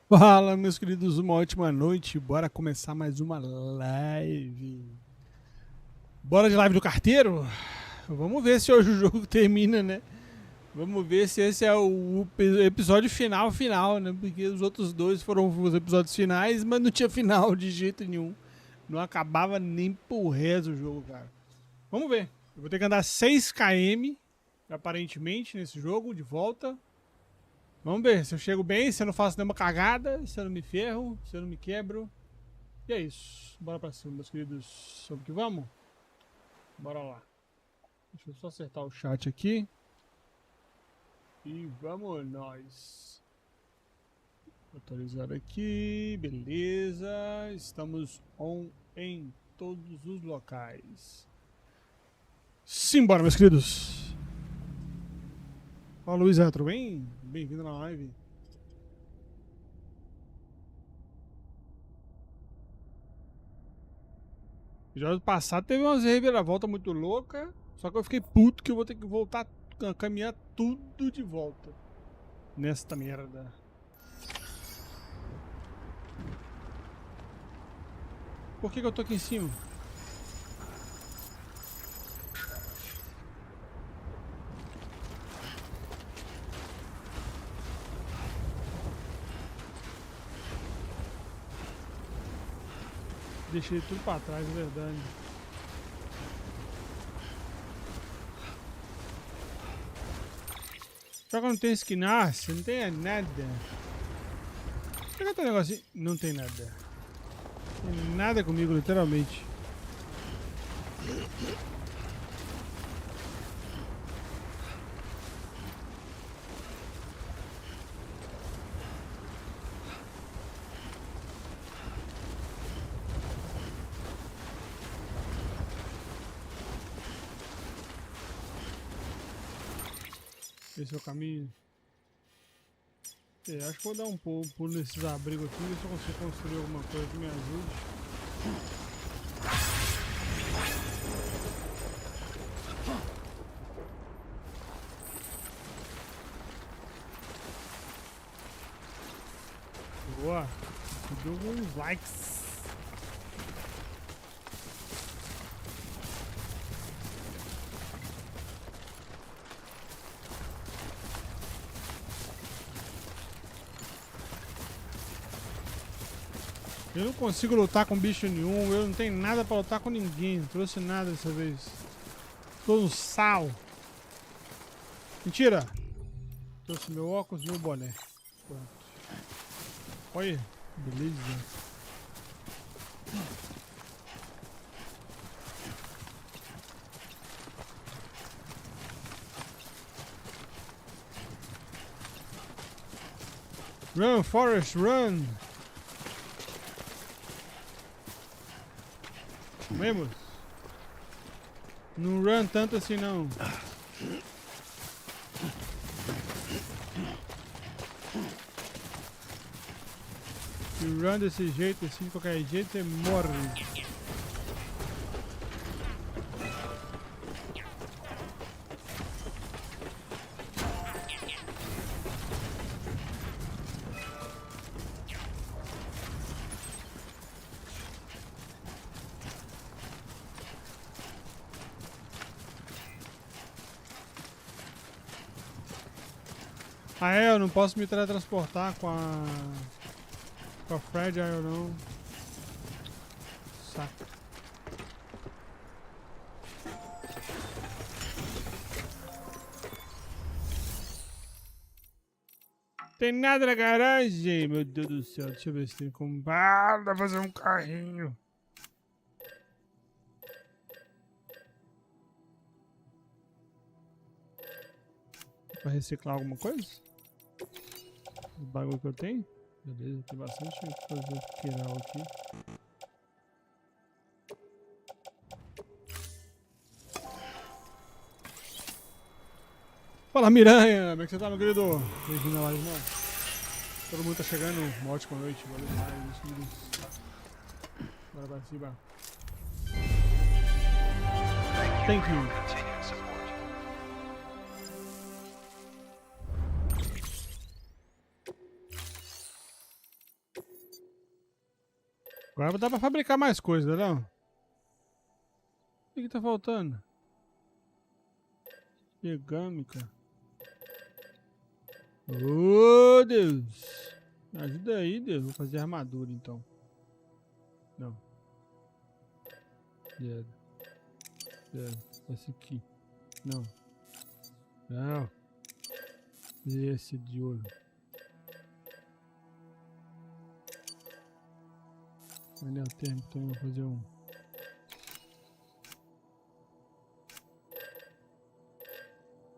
Fala, meus queridos, uma ótima noite. Bora começar mais uma live. Bora de live do carteiro? Vamos ver se hoje o jogo termina, né? Vamos ver se esse é o episódio final, né? Porque os outros dois foram os episódios finais, mas não tinha final de jeito nenhum. Não acabava nem por resto o jogo, cara. Vamos ver. Eu vou ter que andar 6 km, aparentemente, nesse jogo, de volta. Vamos ver se eu chego bem, se eu não faço nenhuma cagada, se eu não me ferro, se eu não me quebro. E é isso. Bora pra cima, meus queridos. Vamos que vamos? Bora lá. Deixa eu só acertar o chat aqui. E vamos nós. Atualizar aqui. Beleza. Estamos on em todos os locais. Simbora, meus queridos. Fala, Luiz, tudo bem? Bem-vindo na live. O episódio passado teve umas reviravoltas muito loucas, só que eu fiquei puto que eu vou ter que voltar a caminhar tudo de volta nesta merda. Por que eu tô aqui em cima? Deixei tudo pra trás, é verdade. Só que eu não tenho skin. Ah, você não tem nada. Por que tem um negocinho? Não tem nada. Não tem nada comigo, literalmente. Esse é o caminho. Acho que vou dar um pulo nesses abrigos aqui, ver se eu consigo construir alguma coisa que me ajude. Boa! Deu alguns likes. Eu não consigo lutar com bicho nenhum, eu não tenho nada pra lutar com ninguém, não trouxe nada dessa vez. Tô no sal. Mentira! Trouxe meu óculos e meu boné. Pronto. Olha, beleza. Run, Forest, run! Vamos! Não run tanto assim não. Se run desse jeito, assim, de qualquer jeito, você morre. Ah é, eu não posso me teletransportar com a Fragile não. Saca. Tem nada na garagem, meu Deus do céu. Deixa eu ver se tem como. Ah, dá pra fazer um carrinho. Pra reciclar alguma coisa? O bagulho que eu tenho? Beleza, tem bastante coisa queiral aqui. Fala, Miranha! Como é que você tá, meu querido? Bem-vindo na live, irmão. Todo mundo tá chegando. Uma ótima noite. Valeu demais, meus queridos. Bora pra cima. Thank you. Agora dá pra fabricar mais coisas, não? O que tá faltando? Cerâmica. Oh, Deus! Me ajuda aí, Deus. Vou fazer armadura, então. Não. Zero. Esse aqui. Não. Não. Esse de ouro. Anel térmico, então eu vou fazer um.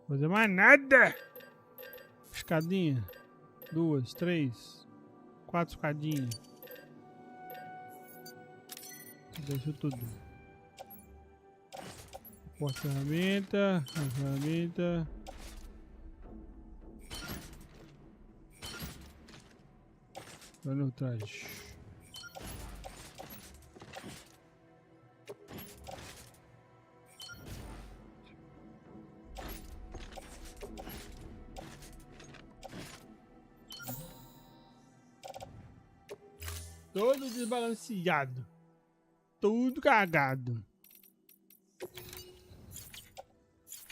Fazer mais nada! Escadinha. 2, 3, 4 escadinhas. Deixa tudo. Porta ferramenta. A ferramenta. Olha o traje. Todo desbalanceado. Tudo cagado.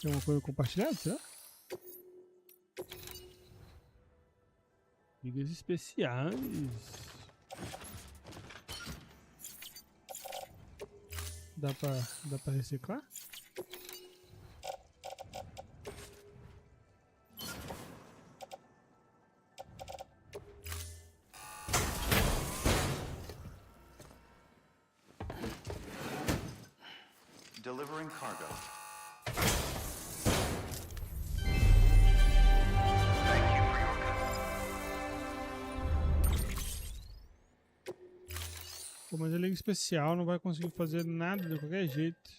Tem uma coisa compartilhada, será? Ligas especiais. Dá pra reciclar? Delivering cargo. Pô, mas a liga especial não vai conseguir fazer nada de qualquer jeito.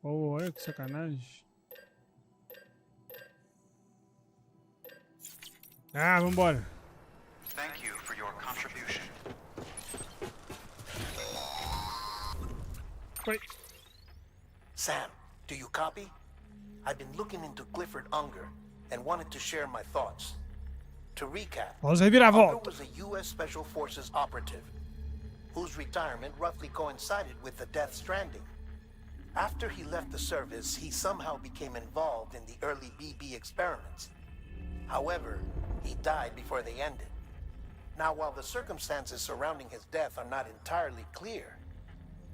Oh, olha que sacanagem. Ah, vambora. Thank you for your contribution. Wait. Sam, do you copy? I've been looking into Clifford Unger and wanted to share my thoughts. To recap, Vamos Unger reviravolta. was a U.S. Special Forces operative whose retirement roughly coincided with the Death Stranding. After he left the service, he somehow became involved in the early BB experiments. However, he died before they ended. Now, while the circumstances surrounding his death are not entirely clear,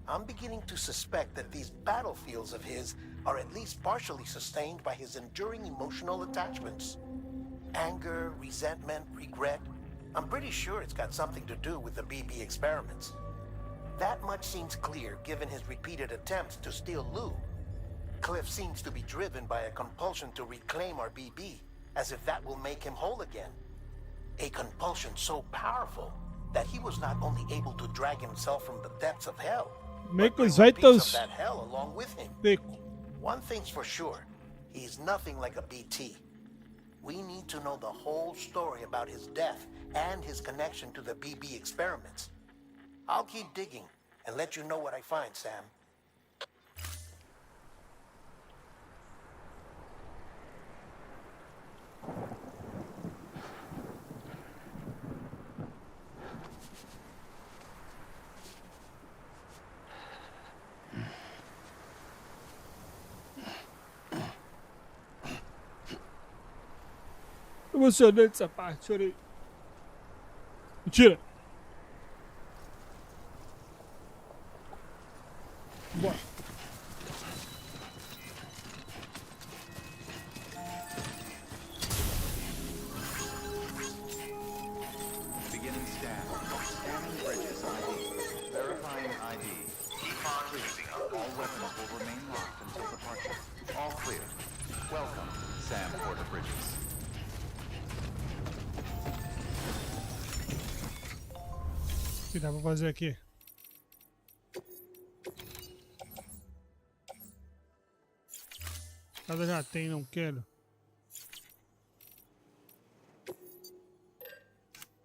I'm beginning to suspect that these battlefields of his are at least partially sustained by his enduring emotional attachments. Anger, resentment, regret. I'm pretty sure it's got something to do with the BB experiments. That much seems clear given his repeated attempts to steal loot. Cliff seems to be driven by a compulsion to reclaim our BB, as if that will make him whole again. A compulsion so powerful that he was not only able to drag himself from the depths of hell, Make but os bring a piece veitos of that hell along with him. seco. One thing's for sure, he's nothing like a BT. We need to know the whole story about his death and his connection to the BB experiments. I'll keep digging and let you know what I find, Sam. Emocionante essa parte, chorei. Mentira. Bora. Beginning scan. Scanning bridges ID. Verifying ID. All weapons will remain locked until departure. All clear. Welcome, Sam Porter Bridges. O que dá pra fazer aqui? Cada já tem, não quero.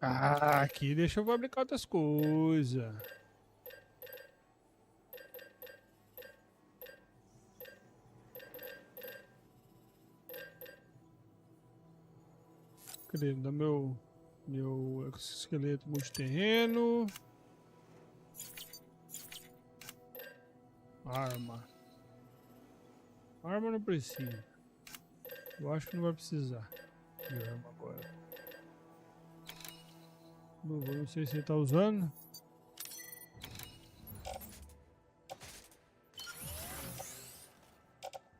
Ah, aqui deixa eu fabricar outras coisas. Cadê? Do meu Meu esqueleto multiterreno. Arma. Arma não precisa. Eu acho que não vai precisar de arma agora. Não sei se ele tá usando.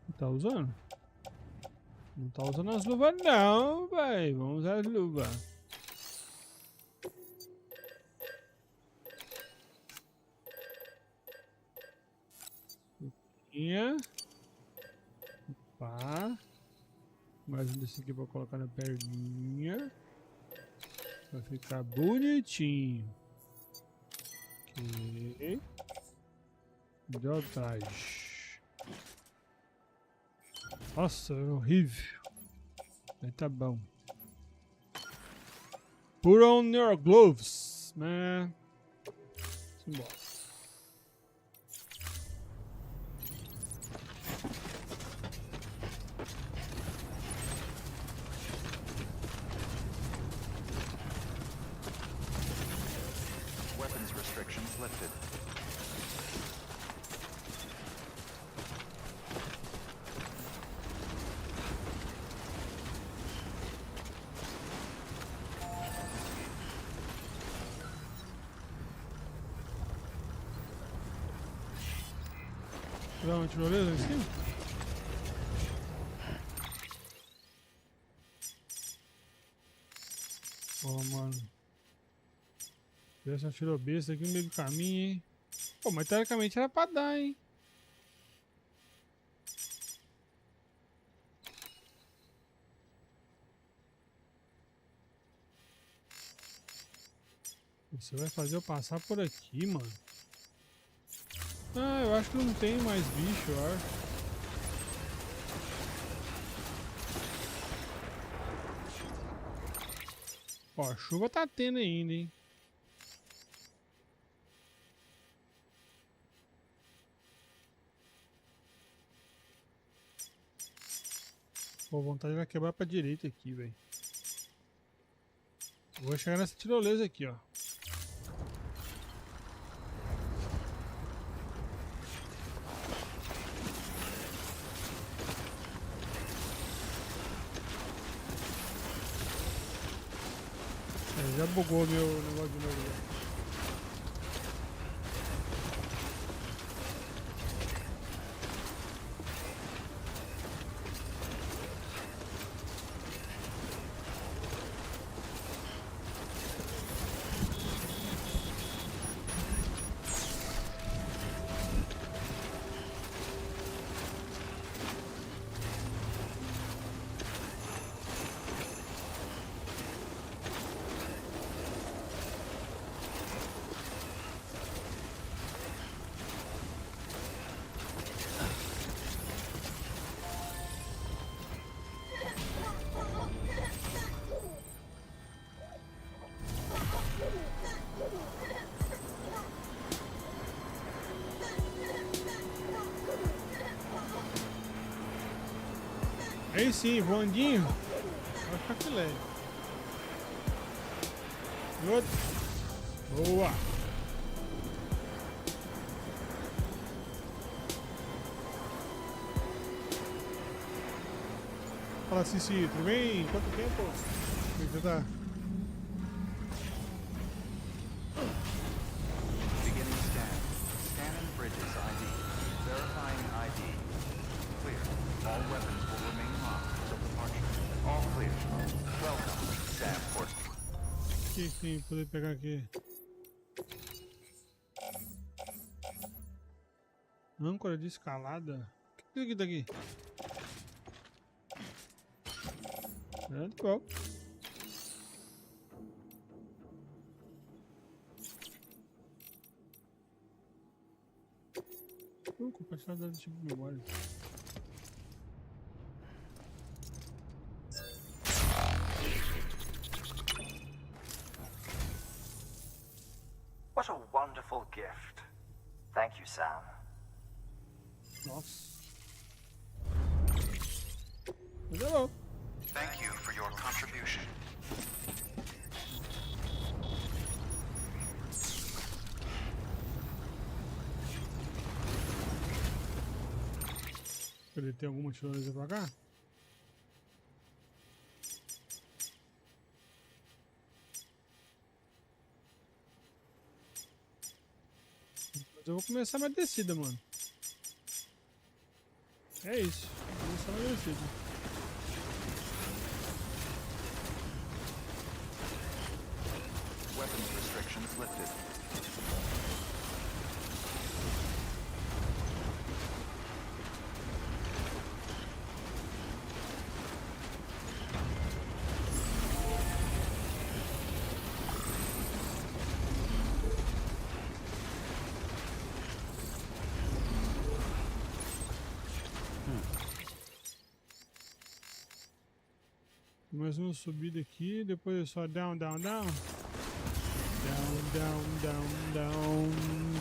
Não tá usando? Não tá usando as luvas não, velho. Vamos usar as luvas. Pá. Mais um desse aqui pra colocar na perninha. Vai ficar bonitinho. Ok. Deu atrás. Nossa, é horrível. Aí tá bom. Put on your gloves, man. Simbora. Weapons restrictions lifted. Dá uma tirolesa em cima? Ó, mano. Essa tirobesta aqui no meio do caminho, hein? Pô, mas teoricamente era pra dar, hein? Você vai fazer eu passar por aqui, mano. Ah, eu acho que não tem mais bicho, eu acho. Ó, a chuva tá tendo ainda, hein? Pô, vontade vai quebrar pra direita aqui, velho. Vou chegar nessa tirolesa aqui, ó. Já bugou meu negócio de novo. Aí sim, voandinho. Vai ficar filé. Outro. Boa. Fala assim, tudo bem? Quanto tempo? Como é que você tá? Beginning scan. Scanning bridges ID. Verifying ID. Clear. All weapons will remain locked until departure. All clear. Welcome, Sam Portman. Aqui sim, poder pegar aqui. Âncora de escalada? O que é isso aqui? É, de bom. Compartilhar do tipo de memória. What a wonderful gift. Thank you, Sam. Nossa. Mas é bom. Thank you for your contribution. Ele tem alguma tirolesa pra cá? Mas eu vou começar minha descida, mano. É isso. Vou começar minha descida. Weapons restrictions lifted. Mais uma subida aqui, depois é só down, down, down. Down, down, down, down,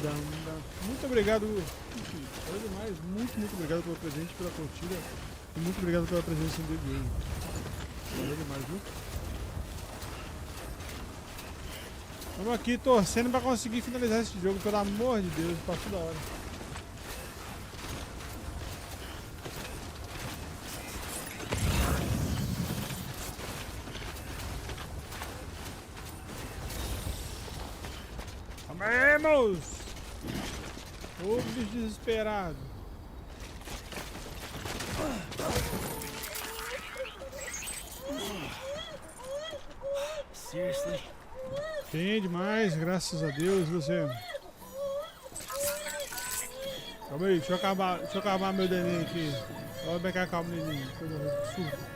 down, down. Muito obrigado, olha demais, muito obrigado pelo presente, pela curtida e muito obrigado pela presença no vídeo. Valeu demais, viu? Estamos aqui torcendo para conseguir finalizar esse jogo, pelo amor de Deus, passou da hora. Vamos! Ô bicho desesperado. Seriously? Tem demais, graças a Deus, você. Calma aí, deixa eu acabar meu neném aqui. Olha bem cá, calma, neném. Coisa absurda.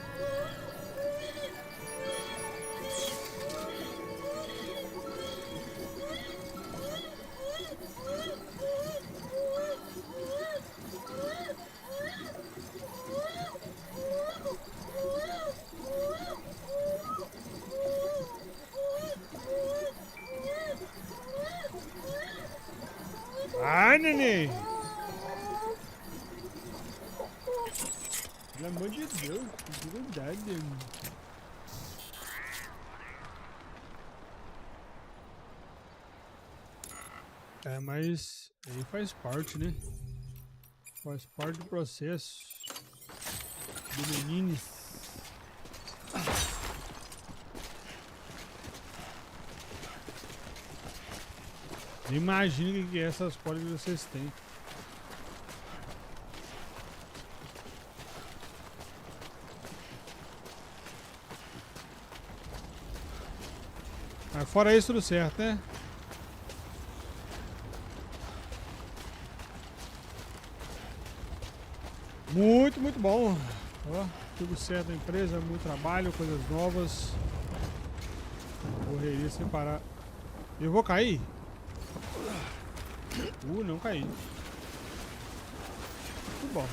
Ai, neném! Pelo amor de Deus, que verdade. É, mas aí faz parte, né? Faz parte do processo do menino. Imagina o que é essas colas que vocês têm. Mas fora isso, tudo certo, né? Muito bom. Ó, tudo certo na empresa, muito trabalho, coisas novas. Correria sem parar. Eu vou cair? Não caí. Muito bom.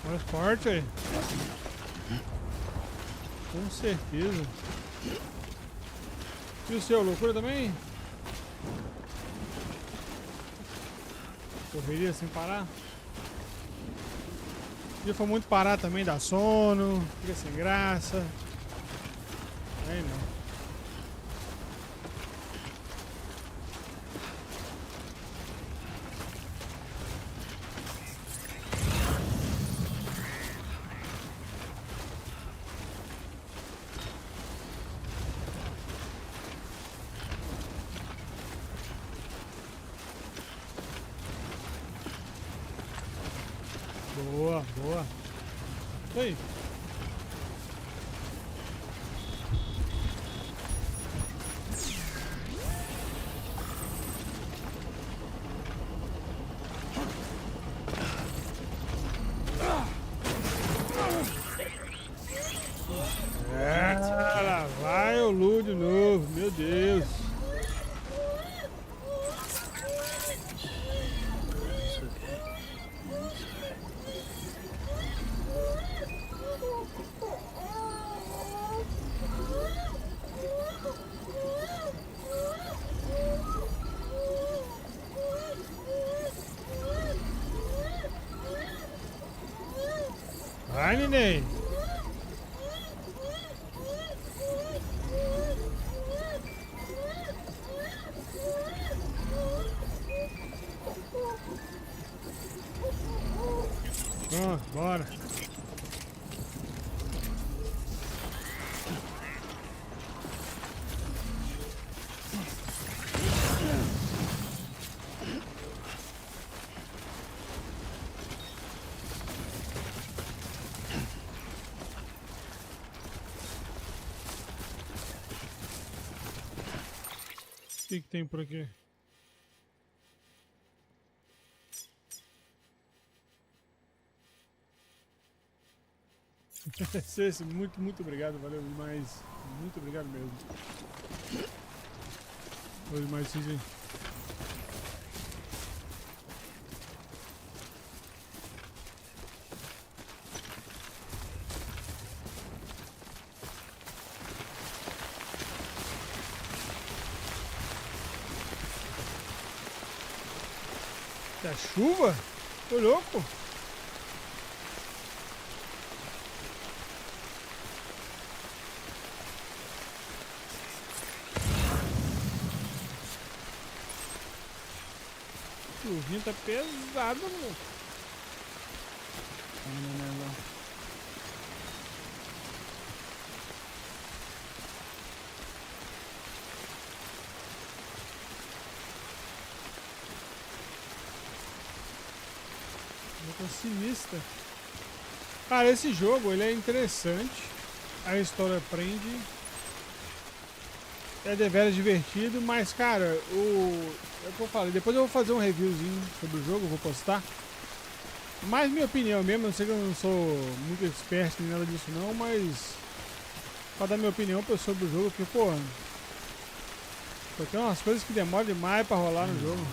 Mais forte aí. Com certeza. E o seu, loucura também? Correria sem parar? Se for muito parar também dá sono, fica sem graça. Aí não. Boa. Aí. Lá vai o Lu de novo, meu Deus. Vai, neném. Pronto, bora. O que tem por aqui? Ceci, muito obrigado, valeu demais. Muito obrigado mesmo. Valeu demais, Ceci. É chuva? Tô louco. O vinho tá pesado, mano. Sinistra. Cara, esse jogo ele é interessante. A história prende. É deveras divertido, mas cara, é o que eu falei, depois eu vou fazer um reviewzinho sobre o jogo, vou postar. Mas minha opinião mesmo, eu sei que eu não sou muito expert nem nada disso não, mas pra dar minha opinião sobre o jogo, porque pô, tem umas coisas que demoram demais pra rolar no jogo.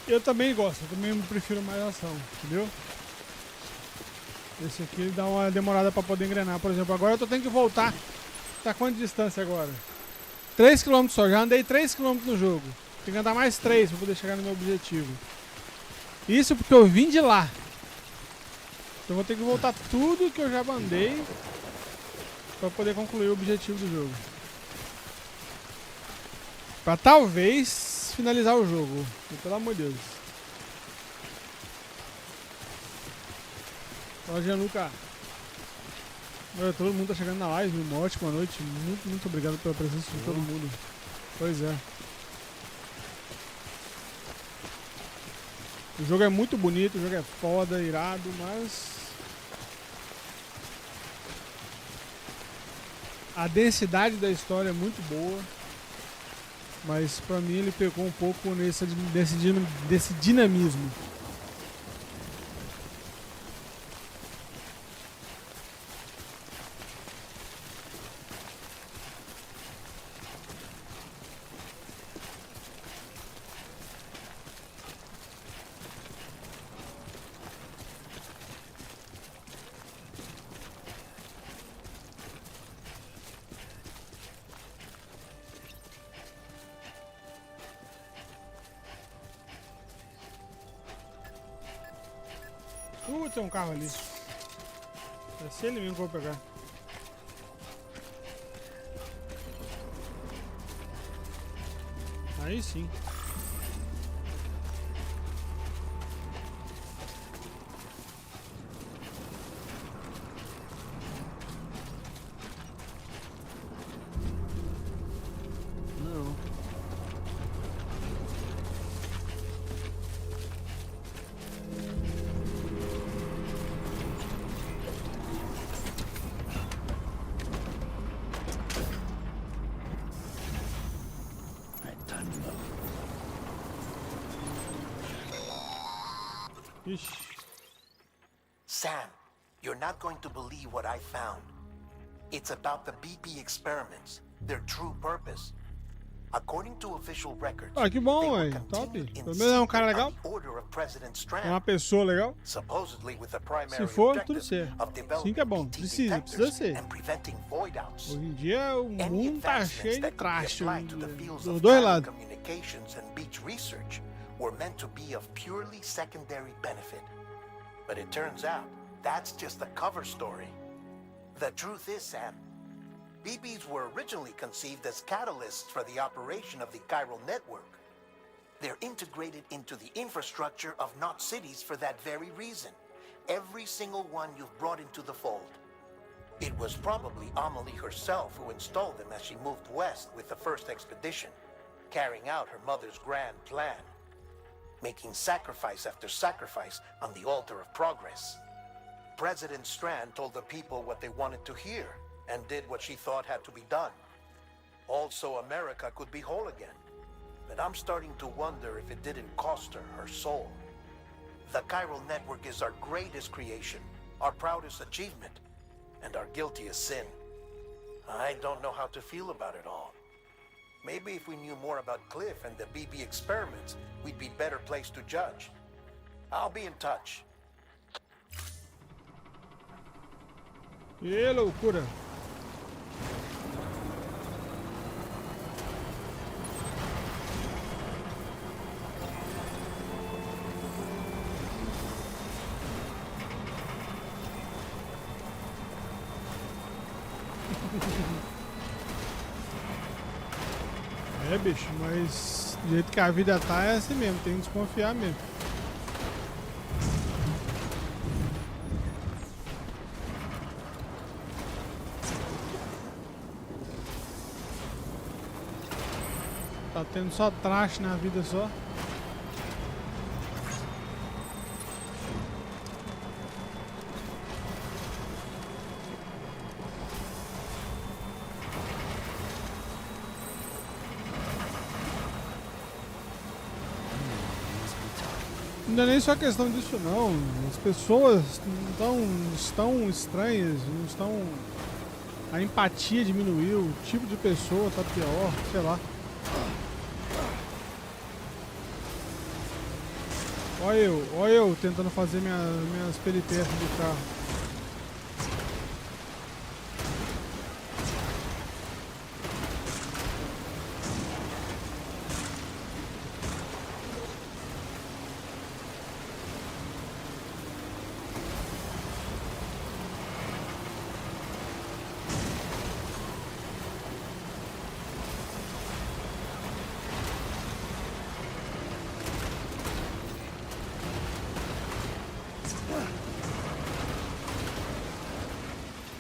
Eu também gosto, eu também prefiro mais ação, entendeu? Esse aqui dá uma demorada pra poder engrenar, por exemplo. Agora eu tô tendo que voltar. Tá quanto de distância agora? 3 km só, já andei 3 km no jogo. Tem que andar mais 3 pra poder chegar no meu objetivo. Isso porque eu vim de lá. Então eu vou ter que voltar tudo que eu já andei pra poder concluir o objetivo do jogo. Pra talvez finalizar o jogo. Pelo amor de Deus. Fala, Gianluca. Todo mundo tá chegando na live. Uma ótima noite. Muito obrigado pela presença de todo mundo. Pois é. O jogo é muito bonito, o jogo é foda, irado, mas a densidade da história é muito boa. Mas pra mim ele pegou um pouco desse dinamismo. Tem um carro ali. Vai ser ele mesmo que eu vou pegar. Aí sim. Não. Ixi. Sam, you're not going to believe what I found. It's about the BB experiments, their true purpose. According to official records, Ah, que bom, they were ué. Top. continued in Pelo menos é um cara secret legal. on the order of President É Strand, uma pessoa legal. supposedly with the primary Se for, tudo objective certo. of Sim que é bom. developing BT Precisa detectors ser. and preventing void outs. Hoje em dia o Any mundo tá advancements cheio de that could be traste applied to the fields dos of dois gyro lados. communications and beach research were meant to be of purely secondary benefit. But it turns out that's just a cover story. The truth is, Sam, BBs were originally conceived as catalysts for the operation of the chiral network. They're integrated into the infrastructure of not cities for that very reason. Every single one you've brought into the fold. It was probably Amelie herself who installed them as she moved west with the first expedition, carrying out her mother's grand plan, making sacrifice after sacrifice on the altar of progress. President Strand told the people what they wanted to hear, and did what she thought had to be done. Also, America could be whole again. But I'm starting to wonder if it didn't cost her her soul. The chiral network is our greatest creation, our proudest achievement, and our guiltiest sin. I don't know how to feel about it all. Maybe if we knew more about Cliff and the BB experiments, we'd be better placed to judge. I'll be in touch. Que loucura. É, bicho, mas do jeito que a vida tá é assim mesmo, tem que desconfiar mesmo. Tá tendo só traste na vida só. Não é nem só questão disso não. As pessoas estão estranhas, não estão. A empatia diminuiu, o tipo de pessoa tá pior, sei lá. Olha eu tentando fazer minhas peripécias do carro.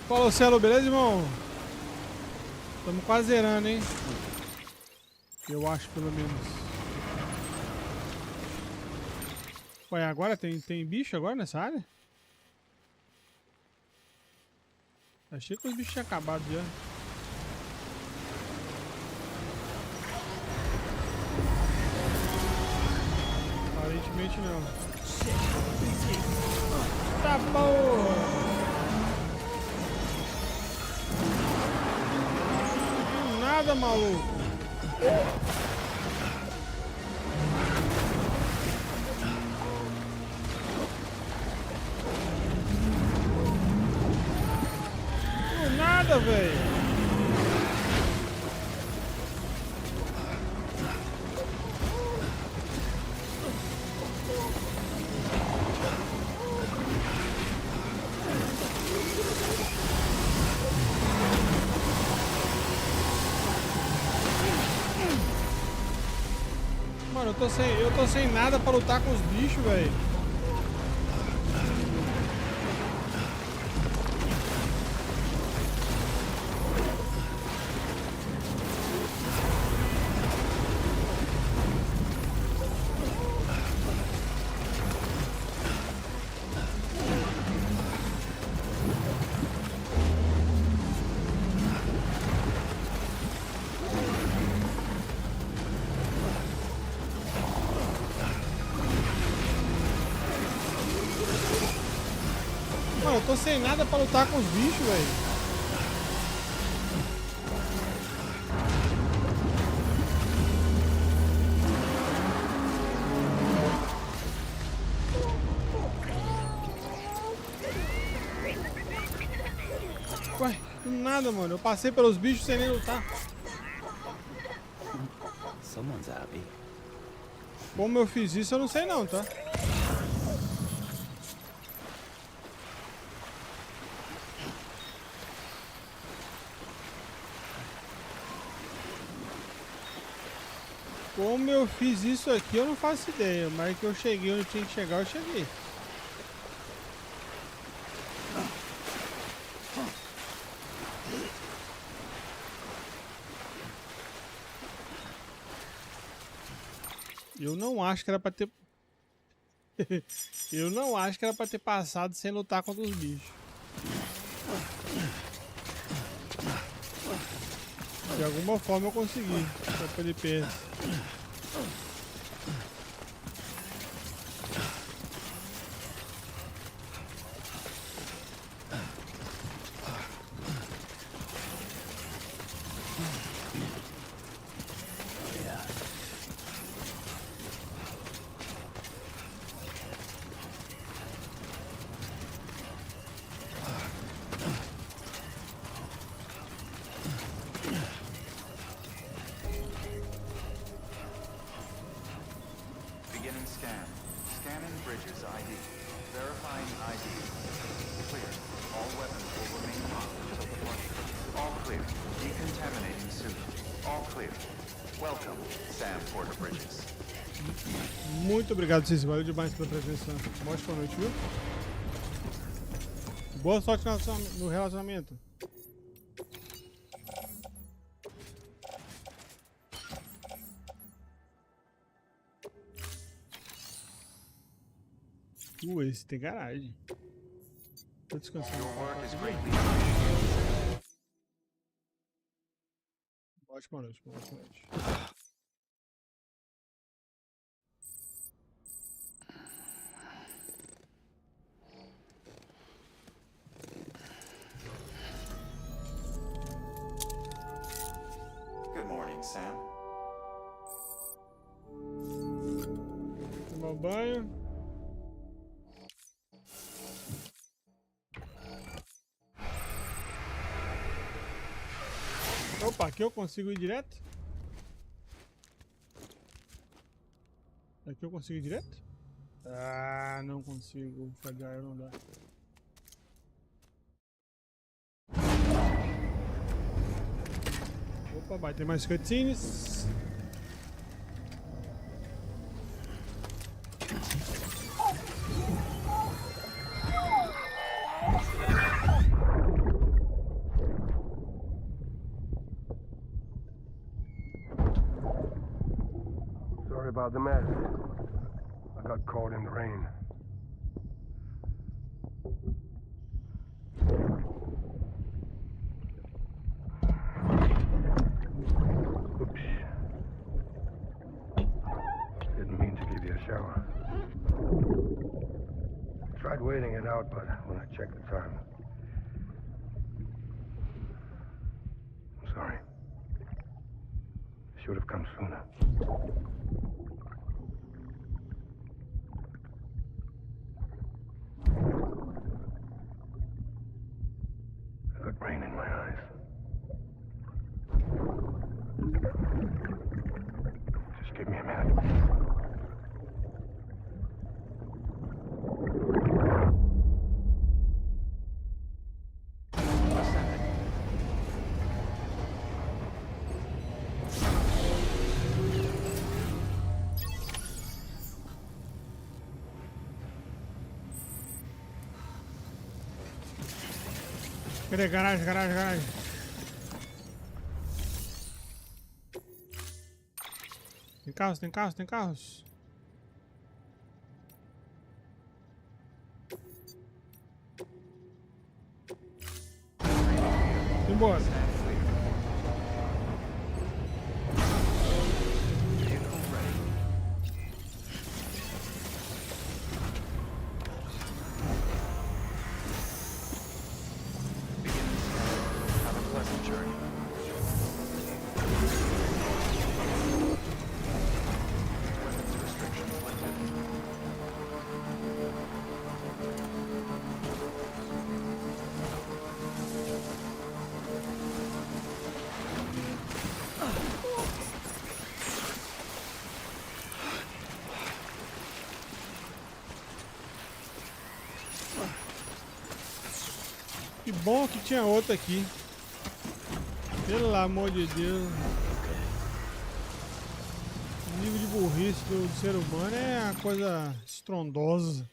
Fala, Celo, beleza, irmão? Estamos quase zerando, hein? Eu acho, pelo menos. Ué, agora tem bicho agora nessa área? Achei que os bichos tinham acabado já. Aparentemente não. Tá bom! Nada, maluco. Nada, velho. Mano, eu tô sem nada pra lutar com os bichos, velho. mano, eu tô sem nada pra lutar com os bichos, velho. Ué, nada, mano. Eu passei pelos bichos sem nem lutar. Someone's happy. Como eu fiz isso, eu não sei não, tá? Como eu fiz isso aqui, eu não faço ideia. Mas que eu cheguei onde eu tinha que chegar, eu cheguei. Eu não acho que era pra ter... Eu não acho que era pra ter passado sem lutar contra os bichos. De alguma forma eu consegui. Só ele pensa. Beginning scan. Scanning bridges ID. Verifying ID. Clear. All weapons will remain locked until departure. All clear. Decontaminating suit. All clear. Welcome, Sam Porter Bridges. Muito obrigado, Cícero. Valeu demais pela presença. Uma ótima noite, viu? Boa sorte no relacionamento. Esse tem garagem. Tô descansando. Your work is greatly Ótima noite, boa noite. Good morning, Sam. Tomar banho. Opa, aqui eu consigo ir direto? Aqui eu consigo ir direto? Ah, não consigo. Falhar não dá. Opa, vai ter mais cutscenes. Sorry about the mess. I got caught in the rain. Oops. Didn't mean to give you a shower. Tried waiting it out, but when I checked the time... I'm sorry. Should have come sooner. I got rain in my eyes. Just give me a minute. Cadê? Garagem. Tem carros. Embora. Que bom que tinha outra aqui. Pelo amor de Deus. O nível de burrice do ser humano é uma coisa estrondosa.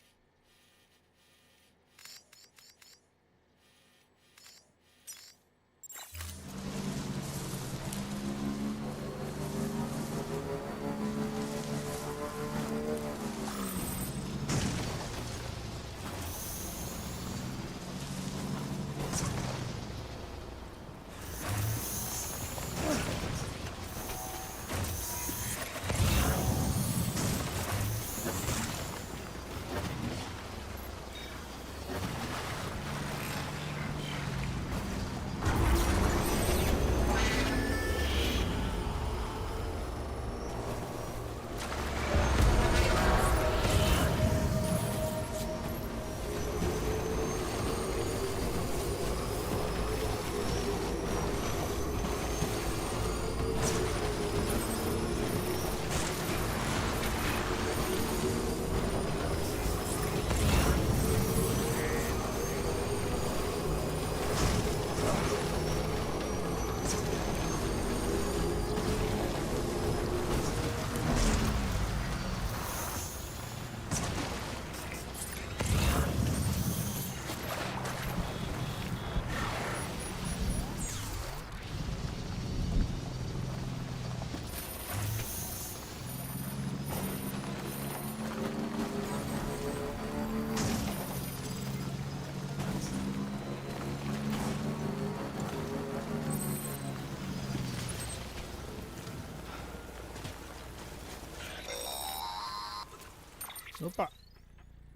Opa.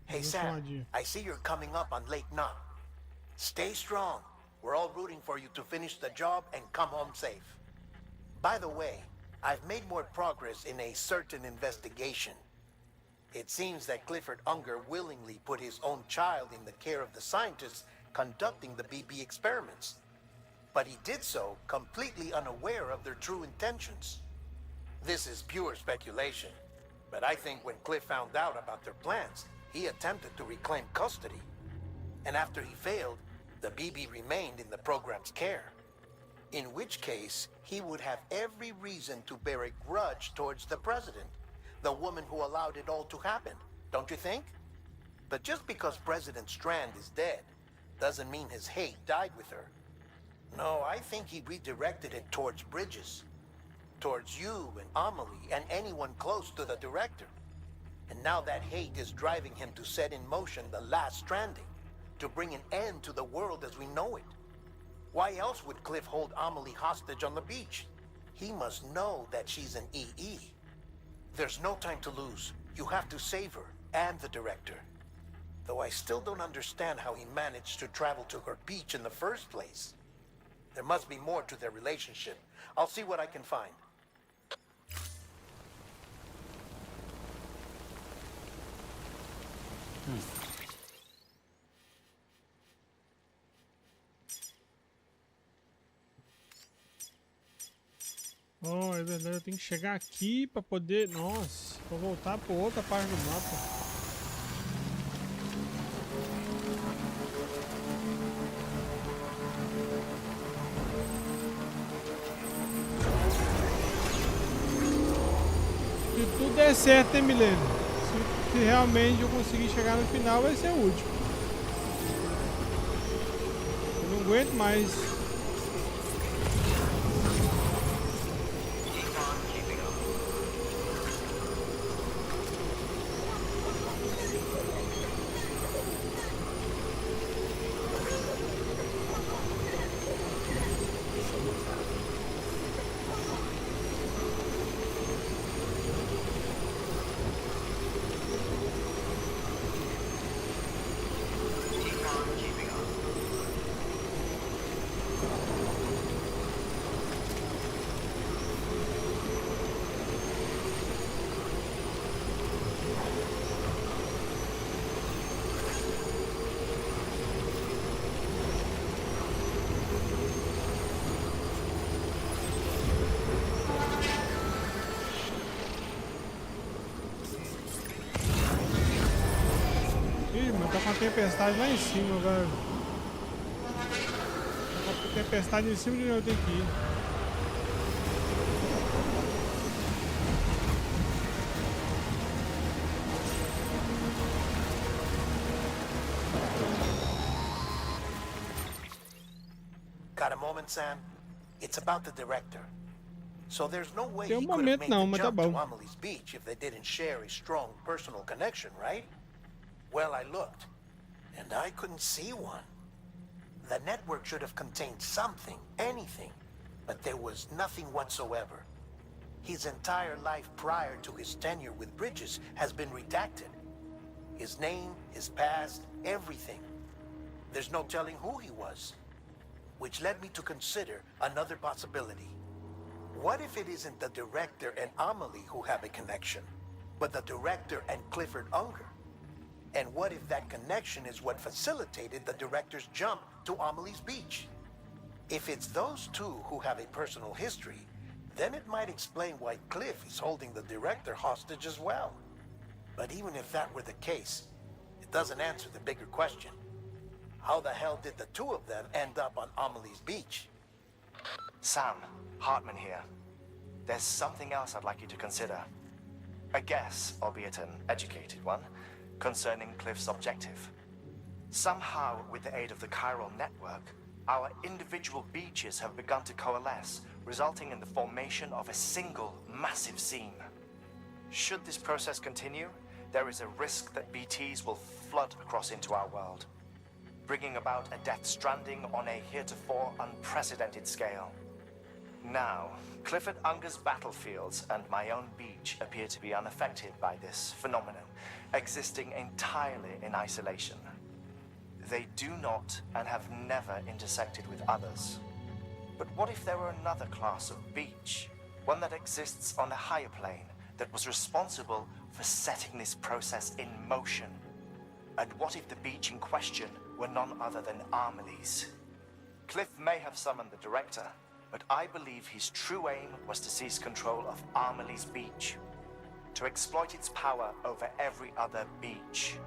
Hey Sam, I see you're coming up on Lake Knot. Stay strong. We're all rooting for you to finish the job and come home safe. By the way, I've made more progress in a certain investigation. It seems that Clifford Unger willingly put his own child in the care of the scientists conducting the BB experiments. But he did so completely unaware of their true intentions. This is pure speculation, but I think when Cliff found out about their plans, he attempted to reclaim custody. And after he failed, the BB remained in the program's care. In which case, he would have every reason to bear a grudge towards the president, the woman who allowed it all to happen, don't you think? But just because President Strand is dead, doesn't mean his hate died with her. No, I think he redirected it towards Bridges. Towards you and Amelie and anyone close to the director. And now that hate is driving him to set in motion the last stranding, to bring an end to the world as we know it. Why else would Cliff hold Amelie hostage on the beach? He must know that she's an EE. There's no time to lose. You have to save her and the director. Though I still don't understand how he managed to travel to her beach in the first place. There must be more to their relationship. I'll see what I can find. Oh, é verdade, eu tenho que chegar aqui pra poder... Nossa, vou voltar pra outra parte do mapa. Se tudo der certo, hein, Milena? Se realmente eu conseguir chegar no final, vai ser o último. Eu não aguento mais. Ih, mas tá com a tempestade lá em cima, velho. Tempestade em cima de onde eu tenho que ir. Got a moment, Sam? It's about the director. So there's no way Tem he um could have momento made não, the mas tá jump to bom. Amelie's Beach if they didn't share a strong personal connection, right? Well, I looked, and I couldn't see one. The network should have contained something, anything, but there was nothing whatsoever. His entire life prior to his tenure with Bridges has been redacted. His name, his past, everything. There's no telling who he was. Which led me to consider another possibility. What if it isn't the director and Amelie who have a connection, but the director and Clifford Unger? And what if that connection is what facilitated the director's jump to Amelie's Beach? If it's those two who have a personal history, then it might explain why Cliff is holding the director hostage as well. But even if that were the case, it doesn't answer the bigger question. How the hell did the two of them end up on Amelie's Beach? Sam, Hartman here. There's something else I'd like you to consider. A guess, albeit an educated one, concerning Cliff's objective. Somehow, with the aid of the chiral network, our individual beaches have begun to coalesce, resulting in the formation of a single massive seam. Should this process continue, there is a risk that BTs will flood across into our world, bringing about a Death Stranding on a heretofore unprecedented scale. Now, Clifford Unger's battlefields and my own beach appear to be unaffected by this phenomenon, existing entirely in isolation. They do not and have never intersected with others. But what if there were another class of beach, one that exists on a higher plane, that was responsible for setting this process in motion? And what if the beach in question were none other than Amelie's? Cliff may have summoned the director, but I believe his true aim was to seize control of Amelie's Beach, to exploit its power over every other beach,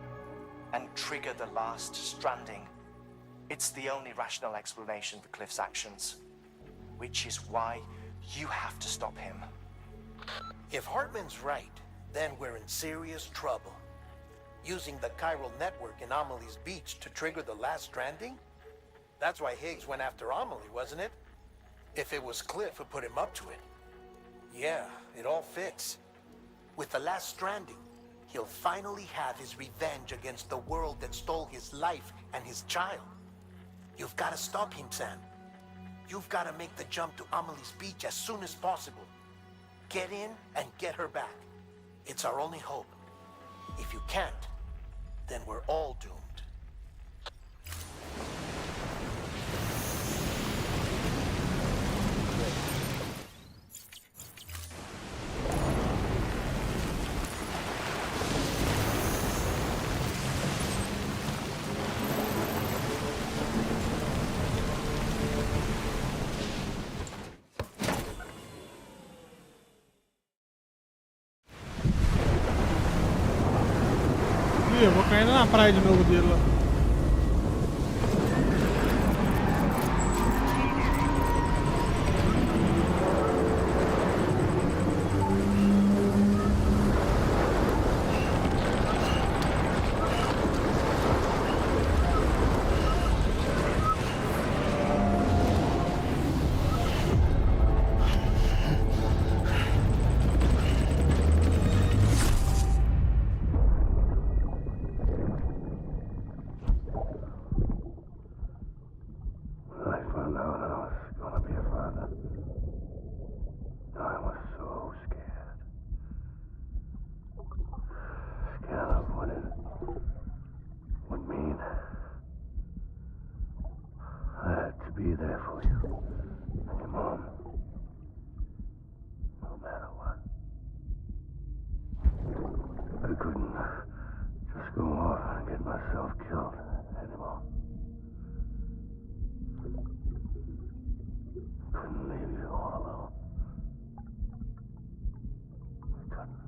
and trigger the last stranding. It's the only rational explanation for Cliff's actions, which is why you have to stop him. If Hartman's right, then we're in serious trouble. Using the chiral network in Amelie's Beach to trigger the last stranding? That's why Higgs went after Amelie, wasn't it? If it was Cliff who put him up to it. Yeah, it all fits. With the last stranding, he'll finally have his revenge against the world that stole his life and his child. You've got to stop him, Sam. You've got to make the jump to Amelie's Beach as soon as possible. Get in and get her back. It's our only hope. If you can't, then we're all doomed. Ih, eu vou caindo na praia de novo dele lá. When I found out I was gonna be a father, I was so scared. Scared of what it would mean. I had to be there for you and your mom, no matter what. I couldn't just go off and get myself killed anymore. Couldn't leave you all alone. I couldn't.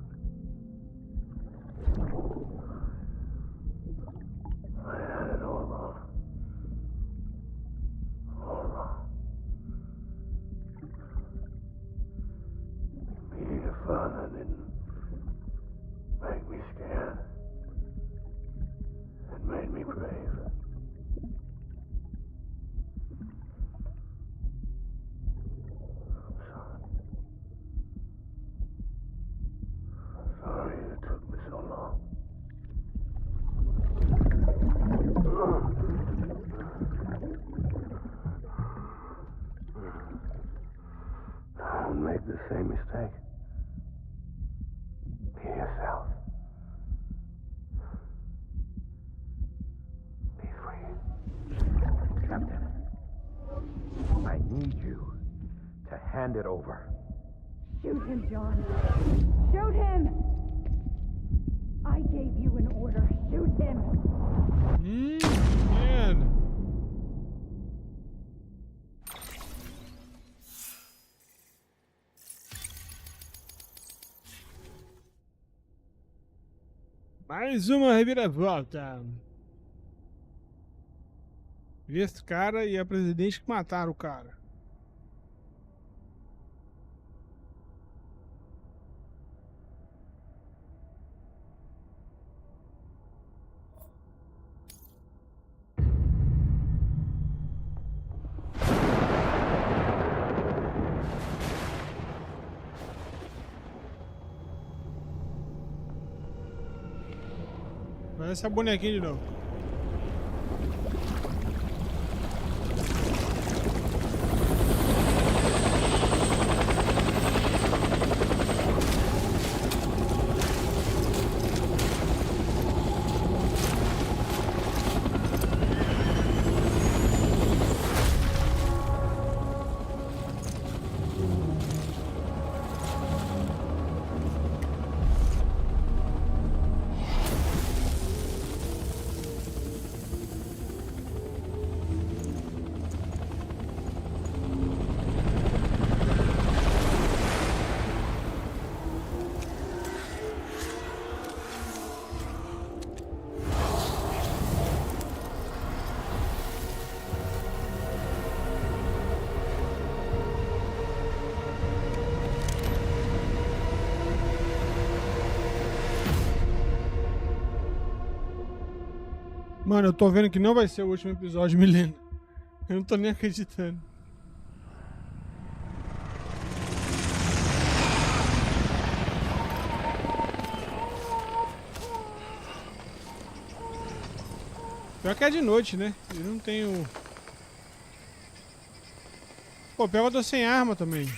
I had it all wrong. All wrong. Meg. Be yourself. Be free. Captain, I need you to hand it over. Shoot him, John. Shoot him! I gave you an order. Shoot him! Man. Mais uma reviravolta. Esse cara e a presidente que mataram o cara. Vai essa bonequinha de novo. Mano, eu tô vendo que não vai ser o último episódio, Milena. Eu não tô nem acreditando. Pior que é de noite, né? Eu não tenho... Pô, pior que eu tô sem arma também.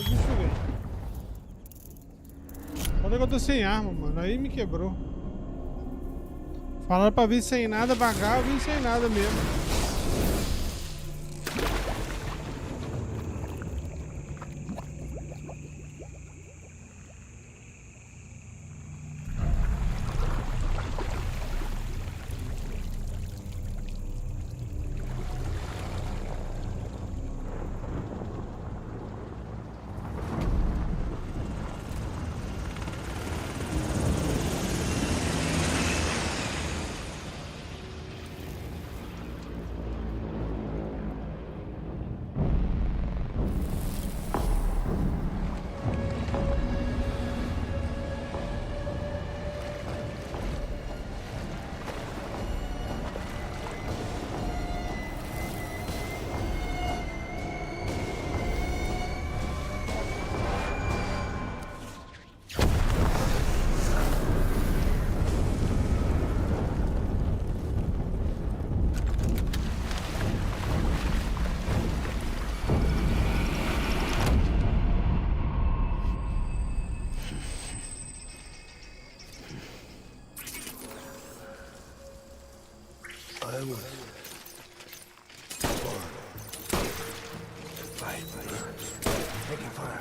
o bicho vem. Olha que eu tô sem arma, mano. Aí me quebrou. Falaram pra vir sem nada pra cá, eu vim sem nada mesmo. I was born by birds taking fire.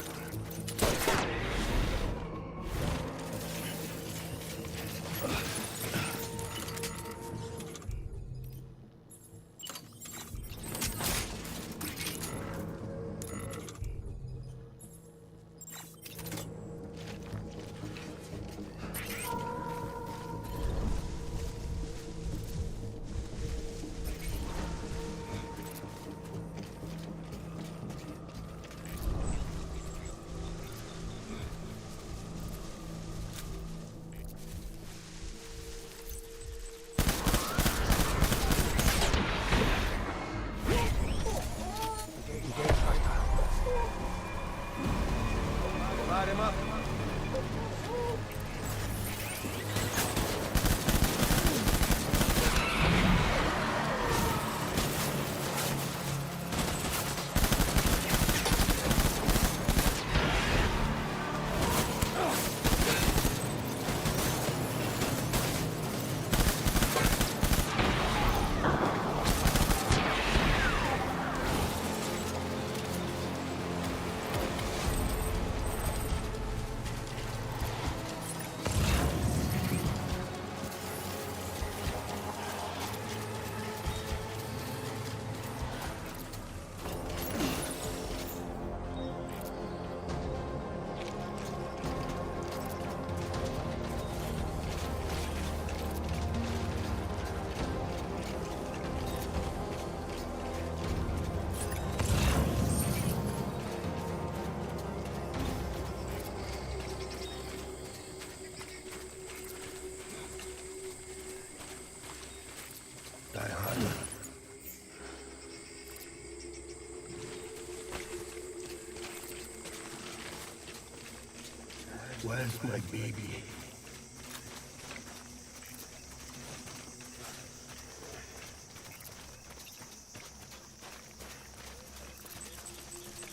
Where's my baby?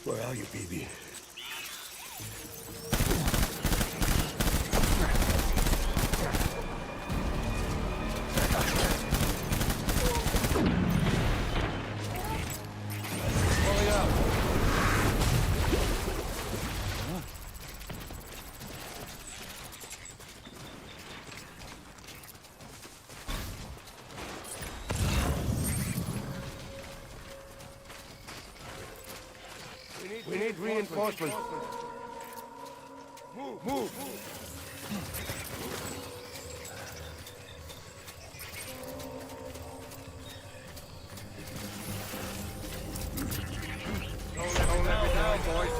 Where are you, baby? We need reinforcements. Move! Hold that down, boys.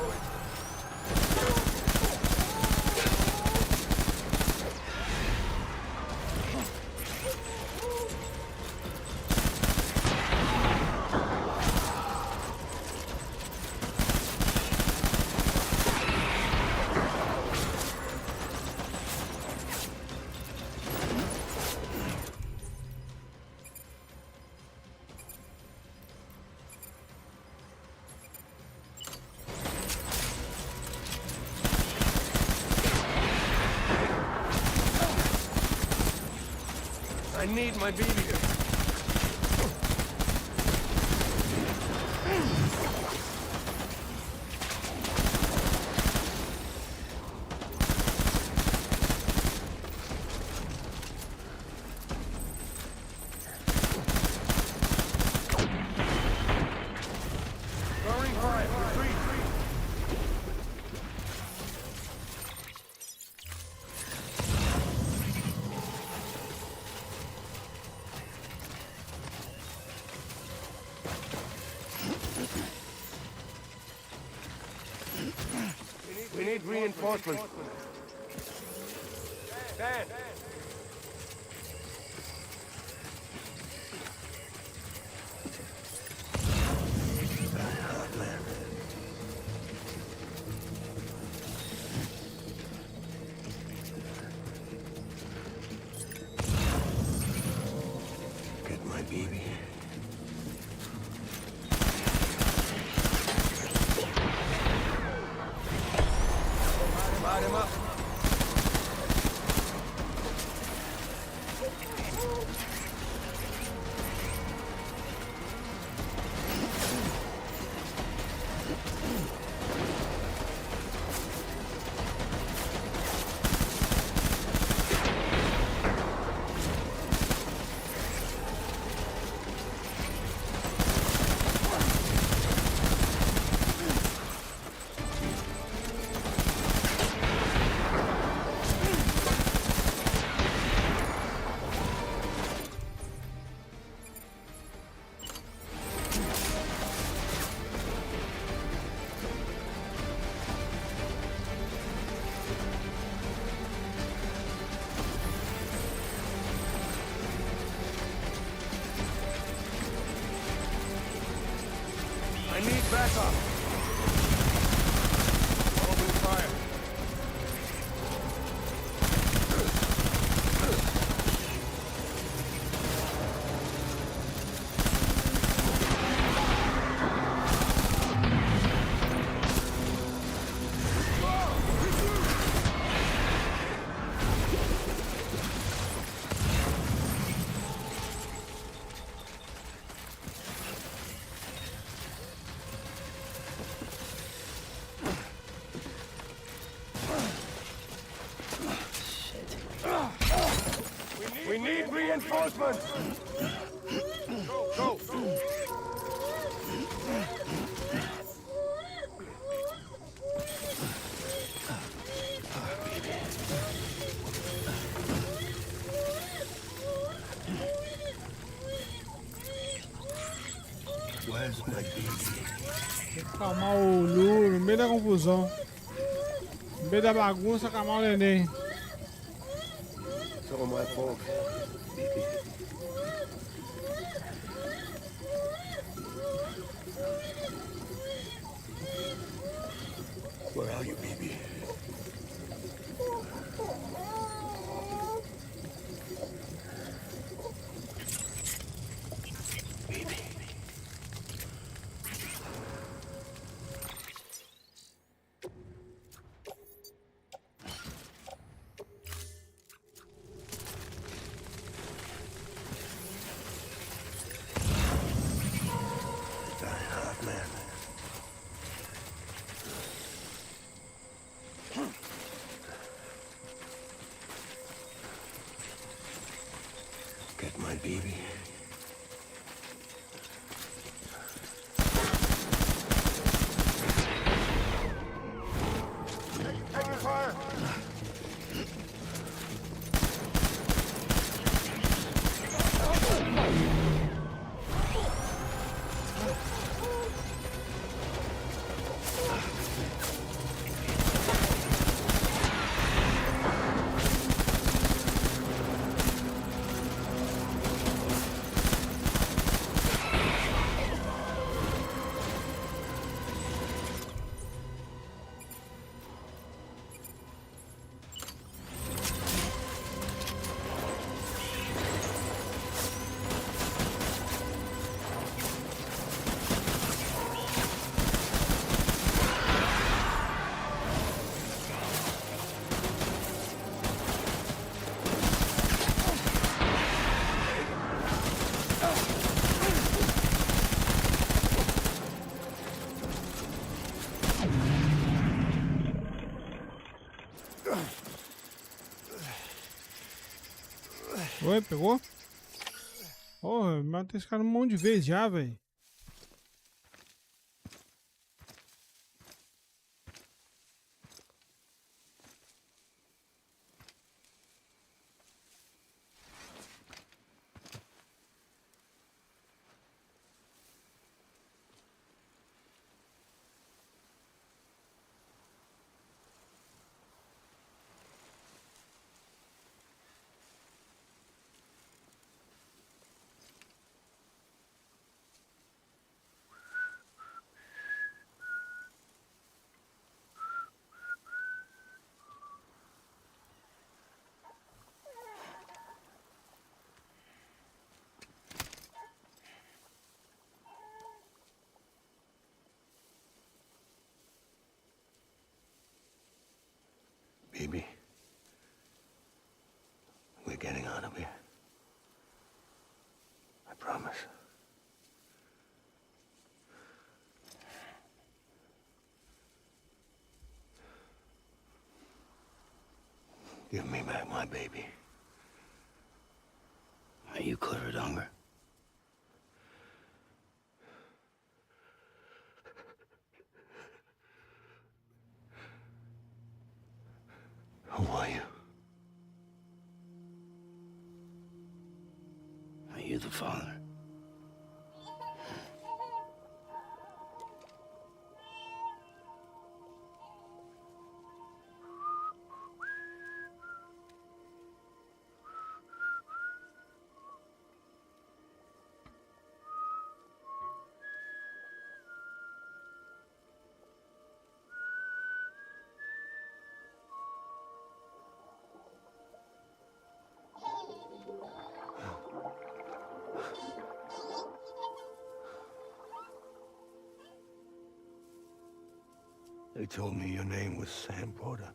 need my baby. We need reinforcements. Dan! Get my baby. Light him up. I need backup. Open fire. We need reinforcements. Go. Where's my baby? Tem que acalmar o Lu no meio da confusão. No meio da bagunça, acalmar o neném. It's all my fault. Where are you, baby? Baby. Die hard, man. Oi, pegou? Porra, matei esse cara um monte de vezes já, velho. Baby, we're getting out of here. I promise. Give me back my baby. Are you clear of hunger? Who are you? Are you the father? They told me your name was Sam Porter.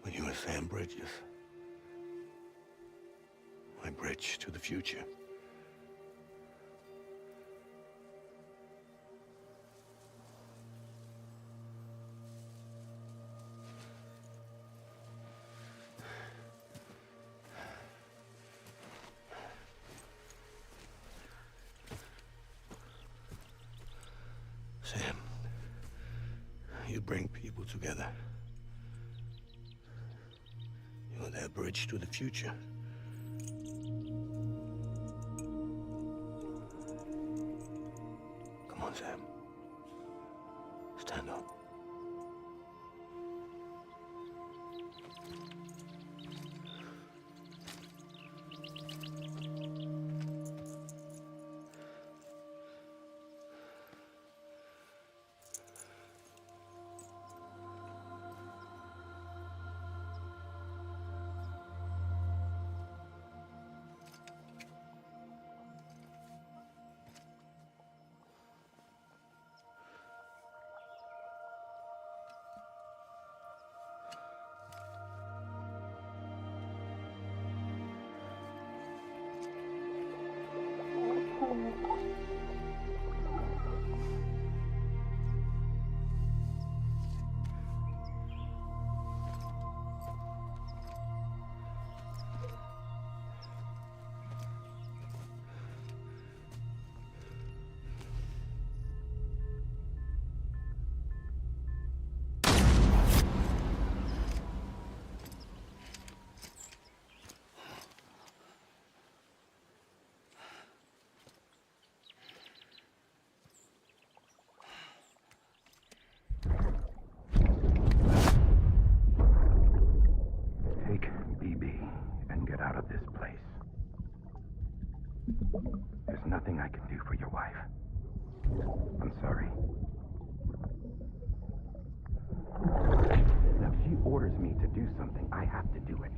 But you were Sam Bridges. My bridge to the future. Sam, you bring people together. You're their bridge to the future. Come on, Sam. Stand up. There's nothing I can do for your wife. I'm sorry. Now, if she orders me to do something, I have to do it.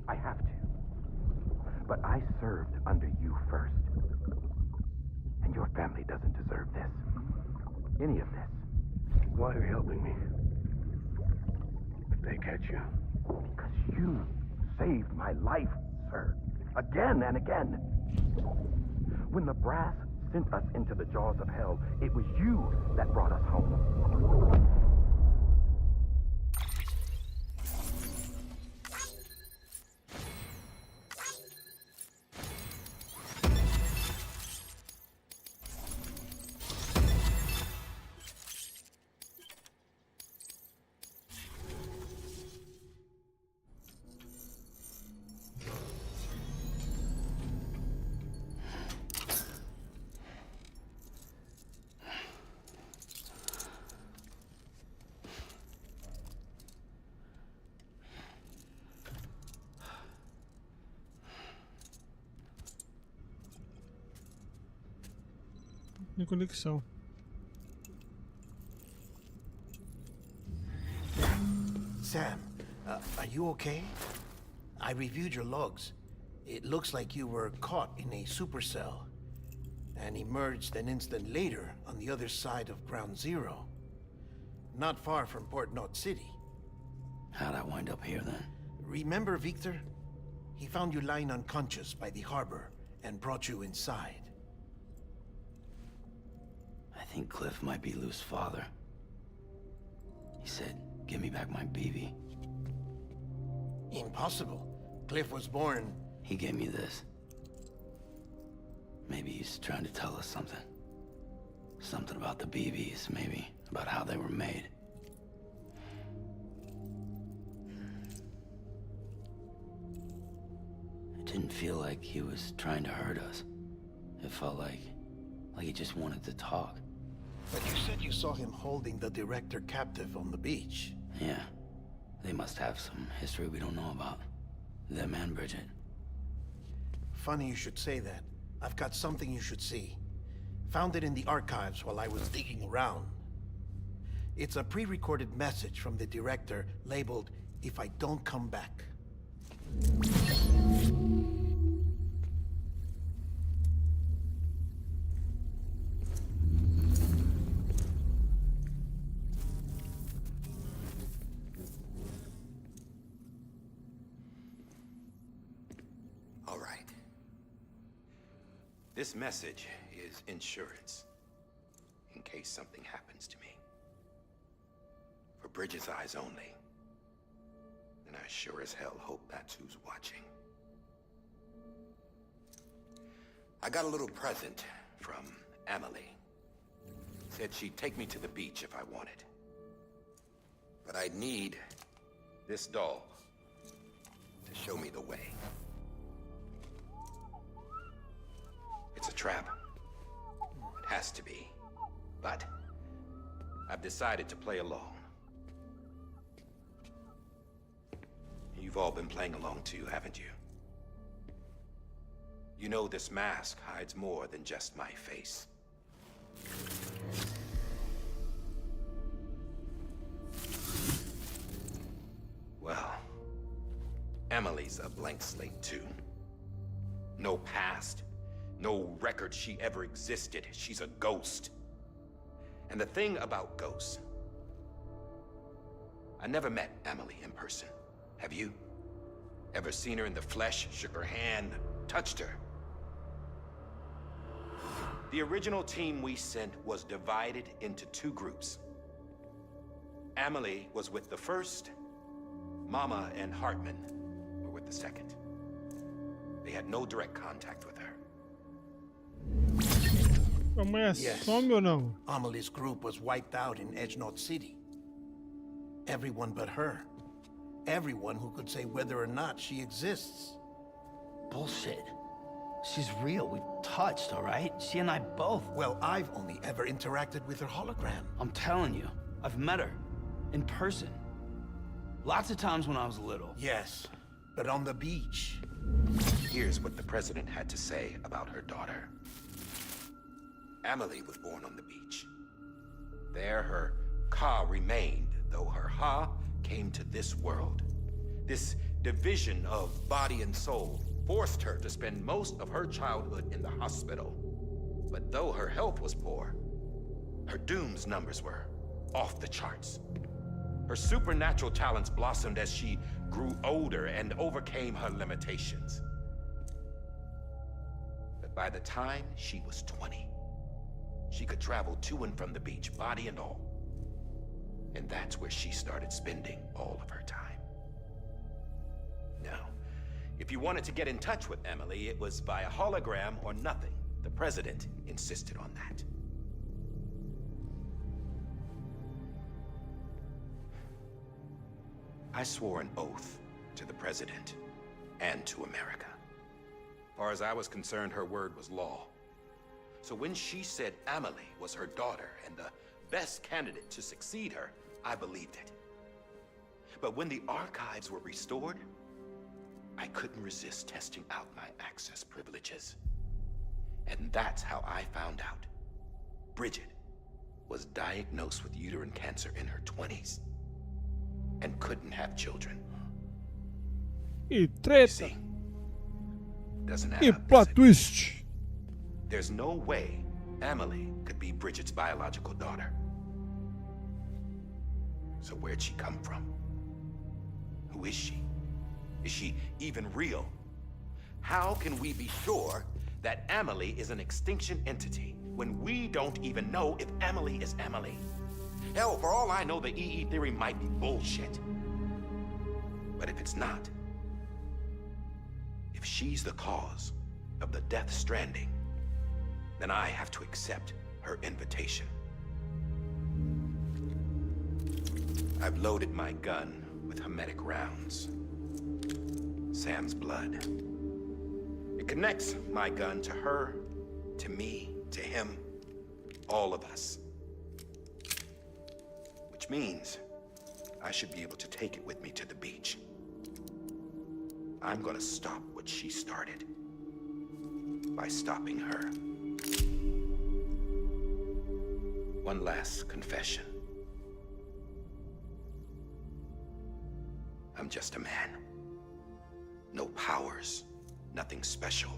I have to. But I served under you first. And your family doesn't deserve this. Any of this. Why are you helping me? If they catch you. Because you saved my life, sir. Again and again. When the brass sent us into the jaws of hell, it was you that brought us home. Em conexão. Sam, are you okay? I reviewed your logs. It looks like you were caught in a supercell and emerged an instant later on the other side of Ground Zero. Not far from Port Knot City. How'd I wind up here then? Remember Victor? He found you lying unconscious by the harbor and brought you inside. I think Cliff might be Lou's father. He said, give me back my BB. Impossible. Cliff was born... He gave me this. Maybe he's trying to tell us something. Something about the BBs, maybe. About how they were made. It didn't feel like he was trying to hurt us. It felt like he just wanted to talk. But you said you saw him holding the director captive on the beach. Yeah. They must have some history we don't know about. Them and Bridget. Funny you should say that. I've got something you should see. Found it in the archives while I was digging around. It's a pre-recorded message from the director labeled, "If I don't come back." All right. This message is insurance, in case something happens to me. For Bridget's eyes only. And I sure as hell hope that's who's watching. I got a little present from Emily. Said she'd take me to the beach if I wanted. But I'd need this doll to show me the way. It's a trap. It has to be. But I've decided to play along. You've all been playing along too, haven't you? You know this mask hides more than just my face. Well, Emily's a blank slate too. No past, no record she ever existed. She's a ghost. And the thing about ghosts, I never met Emily in person. Have you? Ever seen her in the flesh, shook her hand, touched her? The original team we sent was divided into two groups. Emily was with the first, Mama and Hartman were with the second. They had no direct contact with her. A mulher some ou não? Amelie's group was wiped out in Edge Knot City. Everyone but her. Everyone who could say whether or not she exists. Bullshit. She's real. We've touched, all right? She and I both. Well, I've only ever interacted with her hologram. I'm telling you, I've met her. In person. Lots of times when I was little. Yes, but on the beach. Here's what the president had to say about her daughter. Emily was born on the beach. There her ka remained, though her ha came to this world. This division of body and soul forced her to spend most of her childhood in the hospital. But though her health was poor, her dooms numbers were off the charts. Her supernatural talents blossomed as she grew older and overcame her limitations. But by the time she was 20, she could travel to and from the beach, body and all. And that's where she started spending all of her time. Now, if you wanted to get in touch with Emily, it was via hologram or nothing. The president insisted on that. I swore an oath to the president and to America. As far as I was concerned, her word was law. So when she said Emily was her daughter and the best candidate to succeed her, I believed it. But when the archives were restored, I couldn't resist testing out my access privileges. And that's how I found out Bridget was diagnosed with uterine cancer in her 20s and couldn't have children. E You treta. see? Doesn't add E up, does plot it? twist. There's no way Emily could be Bridget's biological daughter. So where'd she come from? Who is she? Is she even real? How can we be sure that Emily is an extinction entity when we don't even know if Emily is Emily? Hell, for all I know, the EE theory might be bullshit. But if it's not, if she's the cause of the Death Stranding, then I have to accept her invitation. I've loaded my gun with hermetic rounds. Sam's blood. It connects my gun to her, to me, to him, all of us. Which means I should be able to take it with me to the beach. I'm gonna stop what she started by stopping her. One last confession. I'm just a man. No powers, nothing special.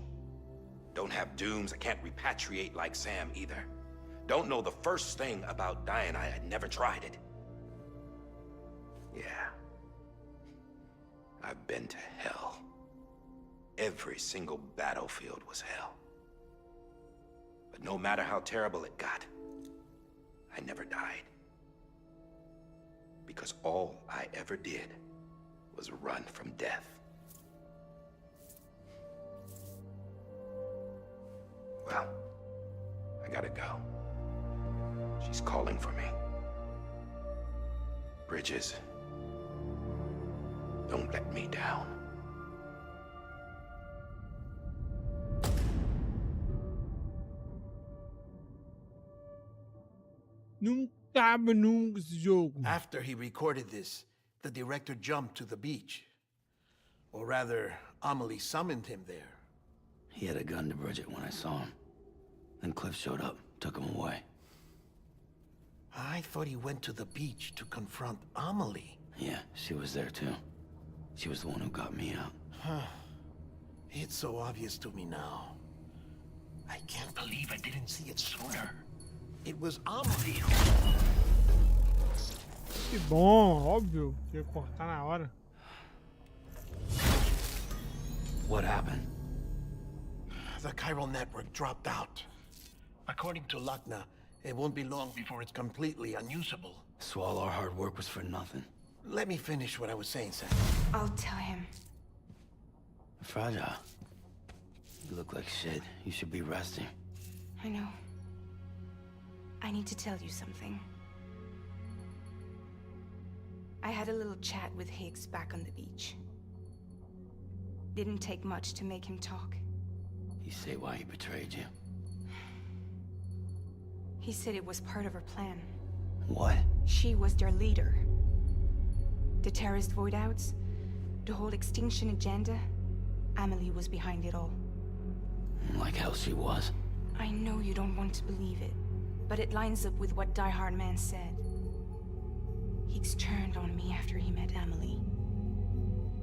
Don't have dooms, I can't repatriate like Sam either. Don't know the first thing about dying, I never tried it. Yeah. I've been to hell. Every single battlefield was hell. But no matter how terrible it got, I never died. Because all I ever did was run from death. Well, I gotta go. She's calling for me. Bridges, don't let me down. Nunca abre nunca esse jogo. After he recorded this, the director jumped to the beach. Or rather, Amelie summoned him there. He had a gun to Bridget when I saw him. Then Cliff showed up, took him away. I thought he went to the beach to confront Amelie. Yeah, she was there too. She was the one who got me out. It's so obvious to me now. I can't believe I didn't see it sooner. It was Amelie. Que bom, óbvio. Ia cortar na hora. What happened? The chiral network dropped out. According to Lakna, it won't be long before it's completely unusable. So all our hard work was for nothing. Let me finish what I was saying, Sam. I'll tell him. Fragile. You look like shit. You should be resting. I know. I need to tell you something. I had a little chat with Higgs back on the beach. Didn't take much to make him talk. You say why he betrayed you? He said it was part of her plan. What? She was their leader. The terrorist void-outs, the whole extinction agenda, Amelie was behind it all. Like hell she was. I know you don't want to believe it, but it lines up with what Die Hard Man said. Higgs turned on me after he met Amelie.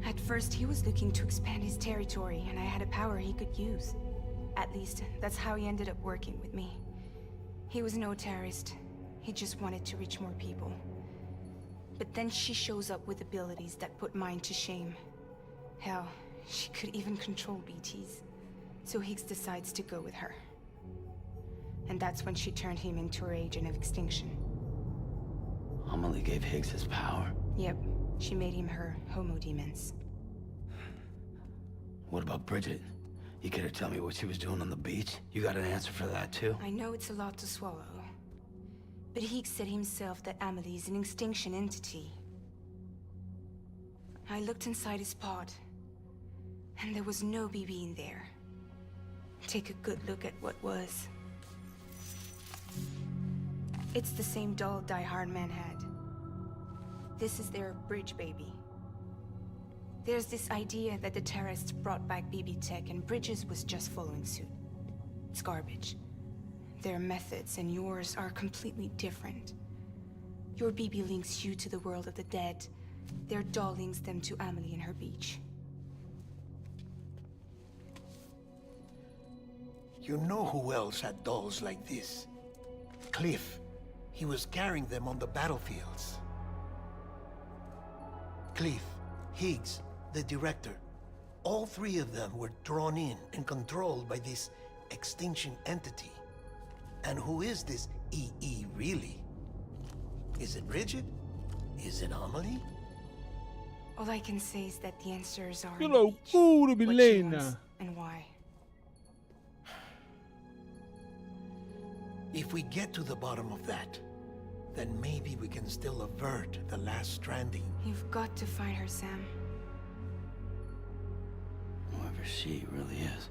At first, he was looking to expand his territory, and I had a power he could use. At least, that's how he ended up working with me. He was no terrorist. He just wanted to reach more people. But then she shows up with abilities that put mine to shame. Hell, she could even control BTs. So Higgs decides to go with her. And that's when she turned him into her agent of extinction. Amelie gave Higgs his power. Yep, she made him her homo demens. What about Bridget? You care to tell me what she was doing on the beach? You got an answer for that too? I know it's a lot to swallow. But Higgs said himself that Amelie is an extinction entity. I looked inside his pod, and there was no BB in there. Take a good look at what was. It's the same doll Die Hard Man had. This is their bridge baby. There's this idea that the terrorists brought back BB tech and Bridges was just following suit. It's garbage. Their methods and yours are completely different. Your BB links you to the world of the dead. Their doll links them to Amelie and her beach. You know who else had dolls like this? Cliff. He was carrying them on the battlefields. Cliff, Higgs, the director. All three of them were drawn in and controlled by this extinction entity. And who is this EE really? Is it Bridget? Is it Amelie? All I can say is that the answers are Que in each. loucura, What she Milena. wants and why. If we get to the bottom of that, then maybe we can still avert the last stranding. You've got to find her, Sam. Whoever she really is.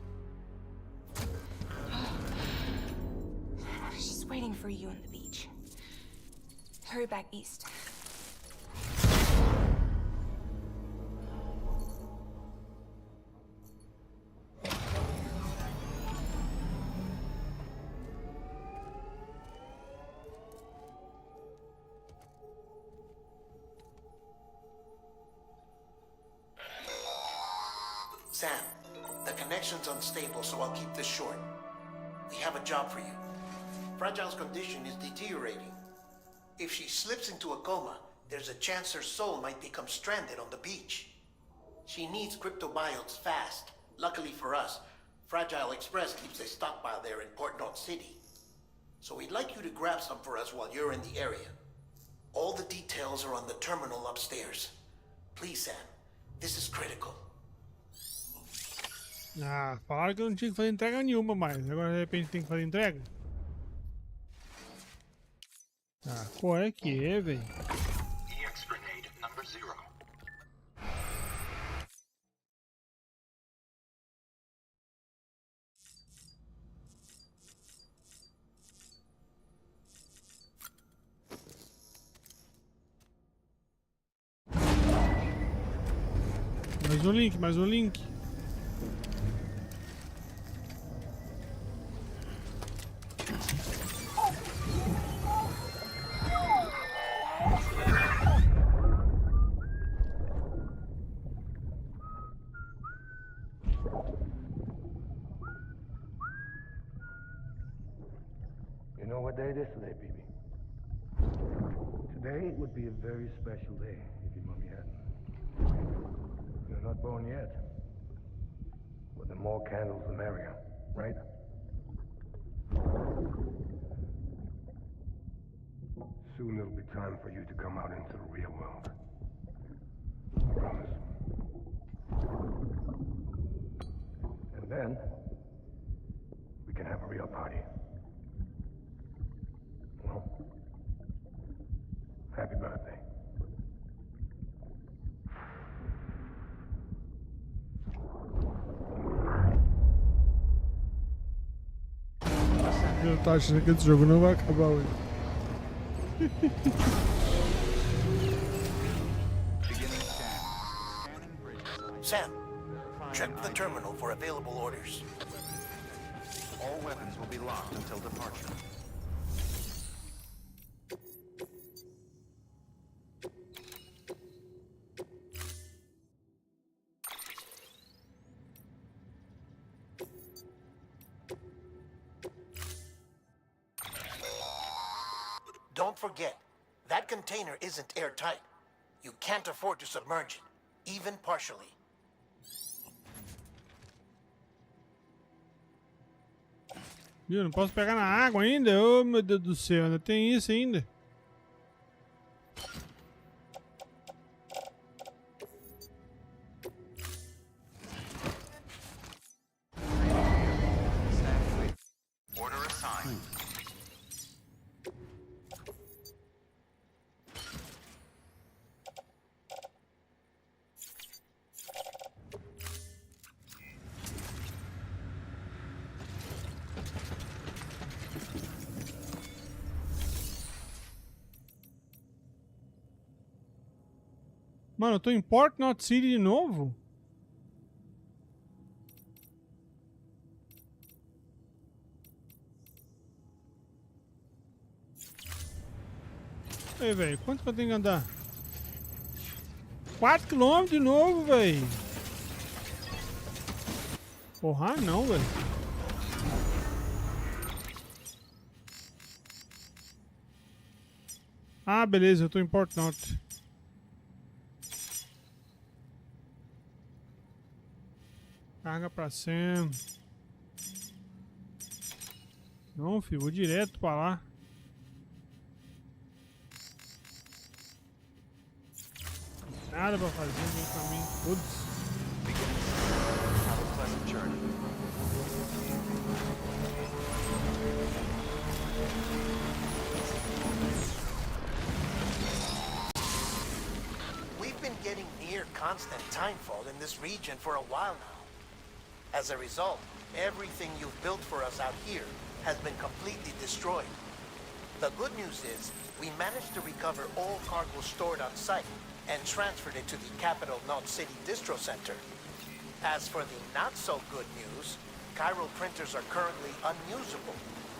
She's waiting for you on the beach. Hurry back east. Sam, the connection's unstable, so I'll keep this short. We have a job for you. Fragile's condition is deteriorating. If she slips into a coma, there's a chance her soul might become stranded on the beach. She needs cryptobiotes fast. Luckily for us, Fragile Express keeps a stockpile there in Port North City. So we'd like you to grab some for us while you're in the area. All the details are on the terminal upstairs. Please, Sam, this is critical. Ah, falaram que eu não tinha que fazer entrega nenhuma mais. Agora de repente tem que fazer entrega? Ah, qual é que é, velho? EX grenade number 0. Mais um link, mais um link. You know what day it is today, BB? Today would be a very special day if your mommy hadn't. You're not born yet. But the more candles, the merrier, right? Soon it'll be time for you to come out into the real world. I promise. And then, we can have a real party. Well, happy birthday. Eu tô achando que esse jogo não vai acabar hoje. Beginning scan. Scanning bridges. Sam, check the terminal for available orders. All weapons will be locked until departure. Don't forget, that container isn't airtight. You can't afford to submerge it, even partially. Viu? Não posso pegar na água ainda? Oh, meu Deus do céu, ainda tem isso ainda. Order assigned. Mano, eu tô em Port North City de novo? Aí, velho, quanto que eu tenho que andar? 4 km de novo, velho. Porra, não, velho. Ah, beleza, eu tô em Port Norte. Carga pra cima. Não, filho, vou direto pra lá. Nada pra fazer no meu caminho. Todos. Have a pleasant journey. We've been getting near constant timefall in this region for a while now. As a result, everything you've built for us out here has been completely destroyed. The good news is, we managed to recover all cargo stored on site and transferred it to the capital Knot City Distro Center. As for the not-so-good news, chiral printers are currently unusable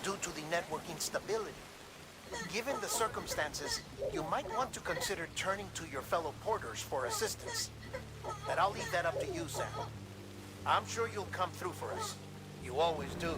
due to the network instability. Given the circumstances, you might want to consider turning to your fellow porters for assistance. But I'll leave that up to you, Sam. I'm sure you'll come through for us. You always do.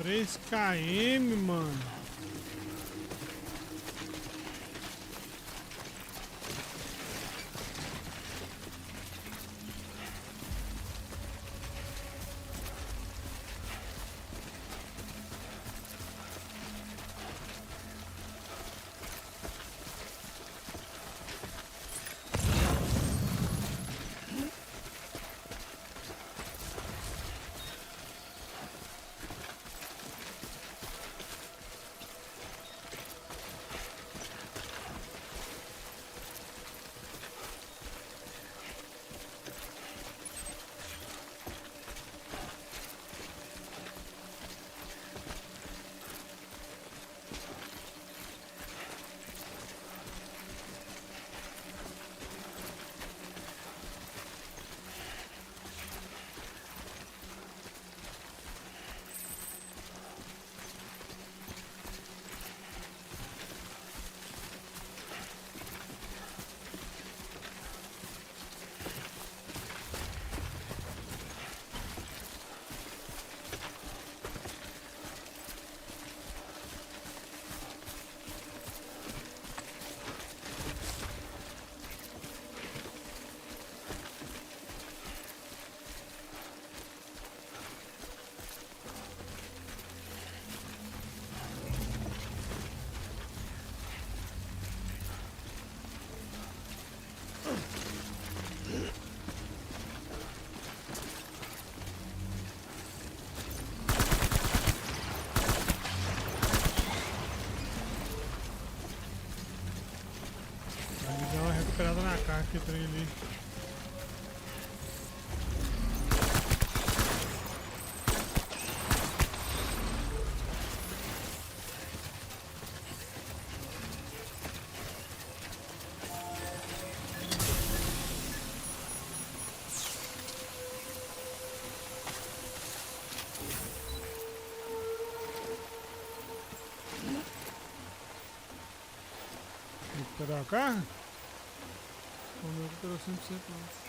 3 km, mano. Recuperada na carga que trem ali. Recuperar a carga? O meu recuperou 100% não.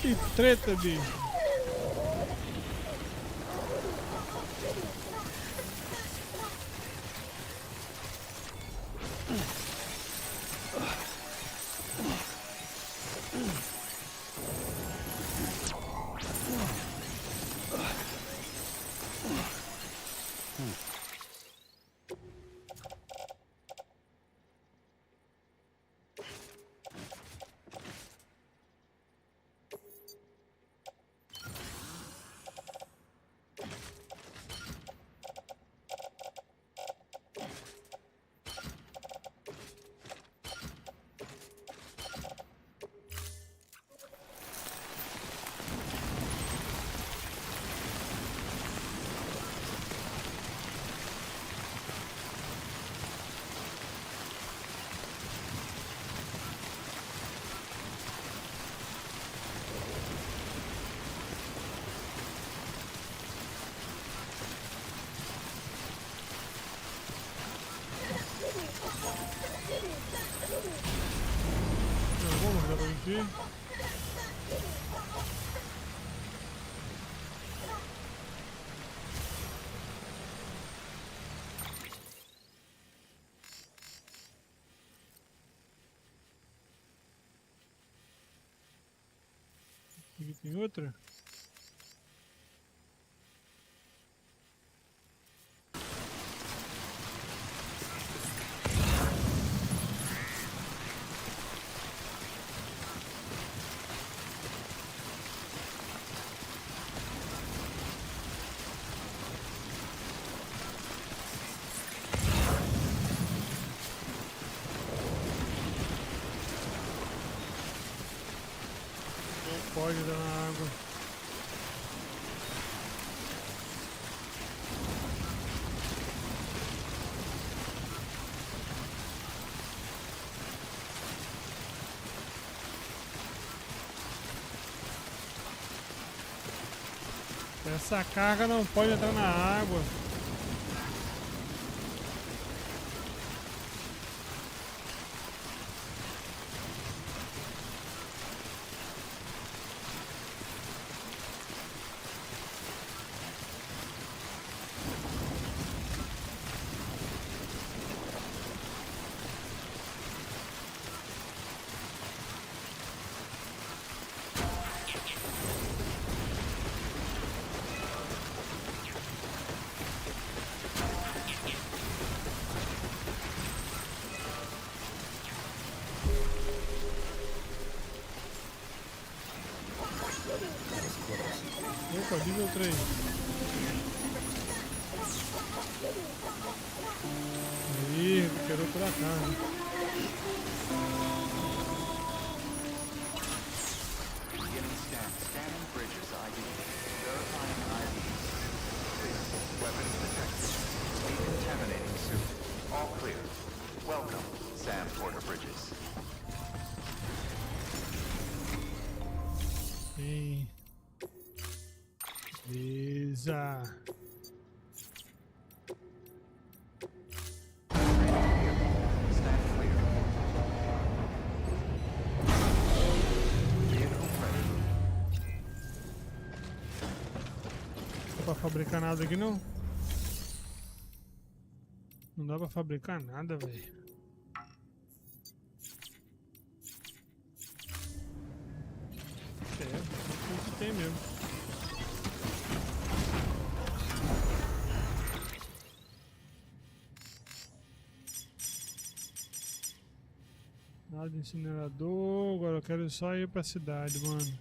Que treta, bicho. Vamos dar aqui. Aqui tem outra. Pode dar na água. Essa carga não pode entrar na água. Opa, nível 3. Aí, recuperou por cá, né? Beginning scan. Scanning bridges ID. Verifying ID. Clear. Weapons detected. Decontaminating suit. All clear. Welcome, Sam Porter Bridges. Sim. Beleza. Stand clear. Vehicle ready. Não dá pra fabricar nada aqui não? Não dá pra fabricar nada, velho. É o que tem mesmo. Nada de incinerador, agora eu quero só ir pra cidade, mano.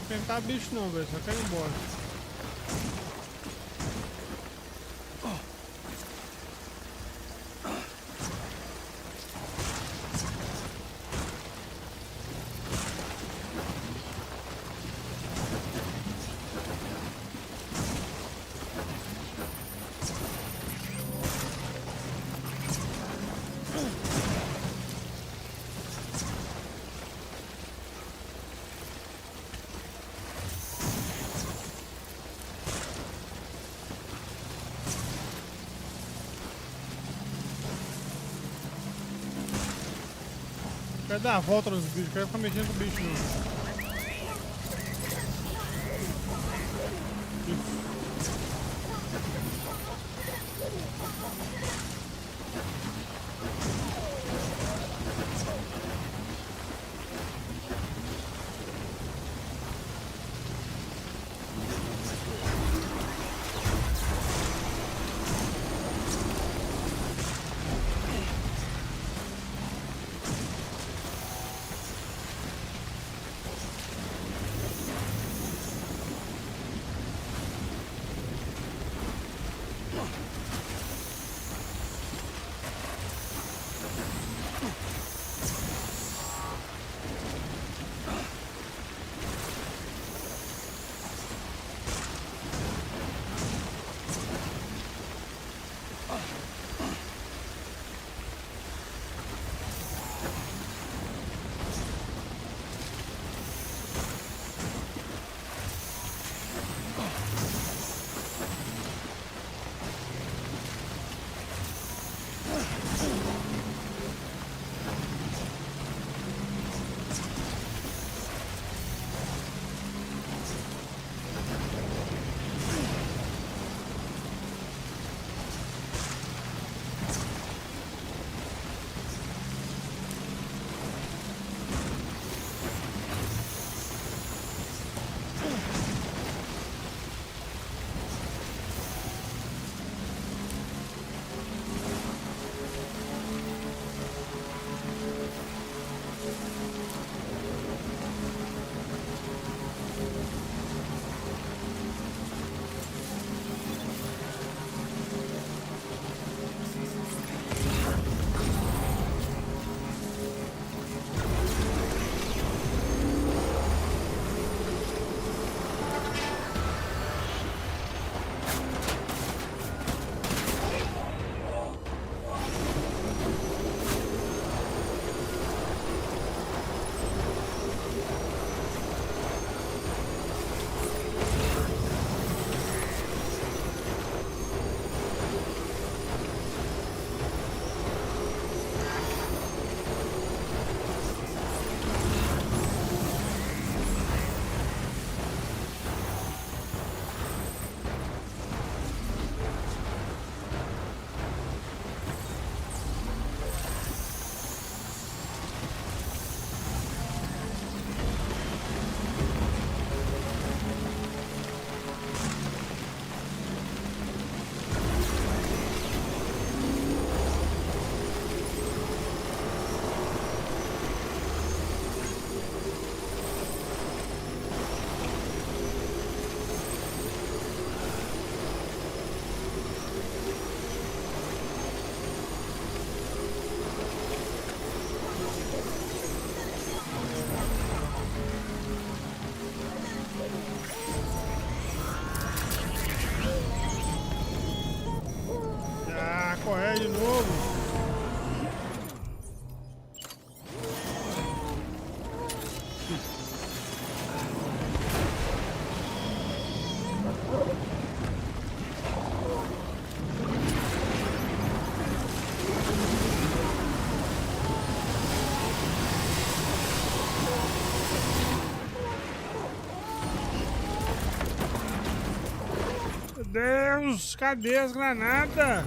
enfrentar bicho não, velho. Só quero ir embora. Quero dar a volta nos bichos, quero ficar mexendo com o bicho não. Correr de novo. Meu Deus, cadê as granadas?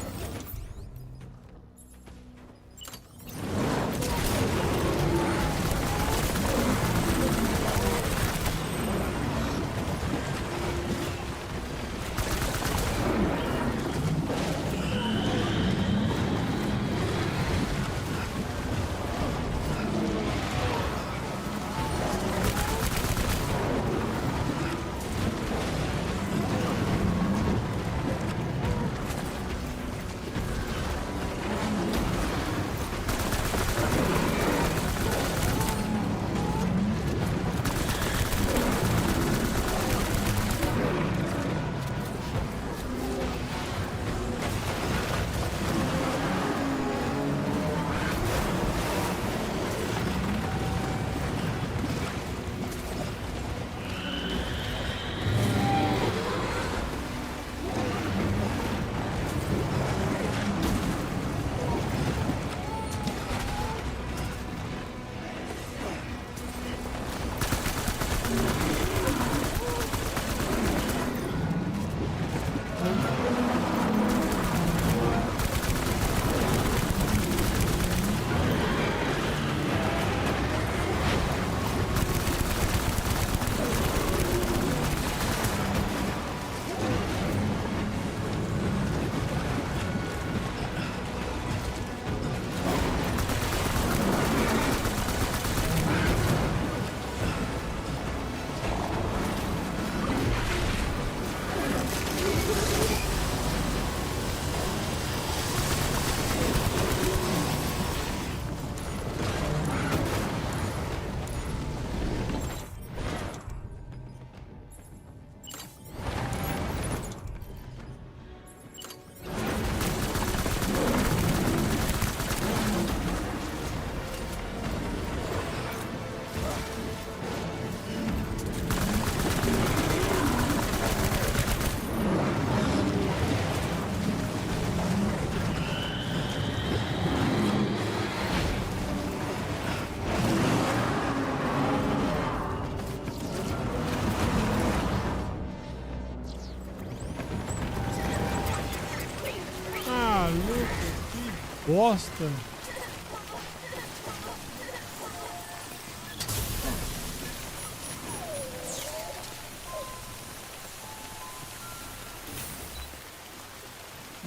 bosta.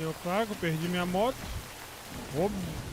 Eu cago, perdi minha moto. Óbvio.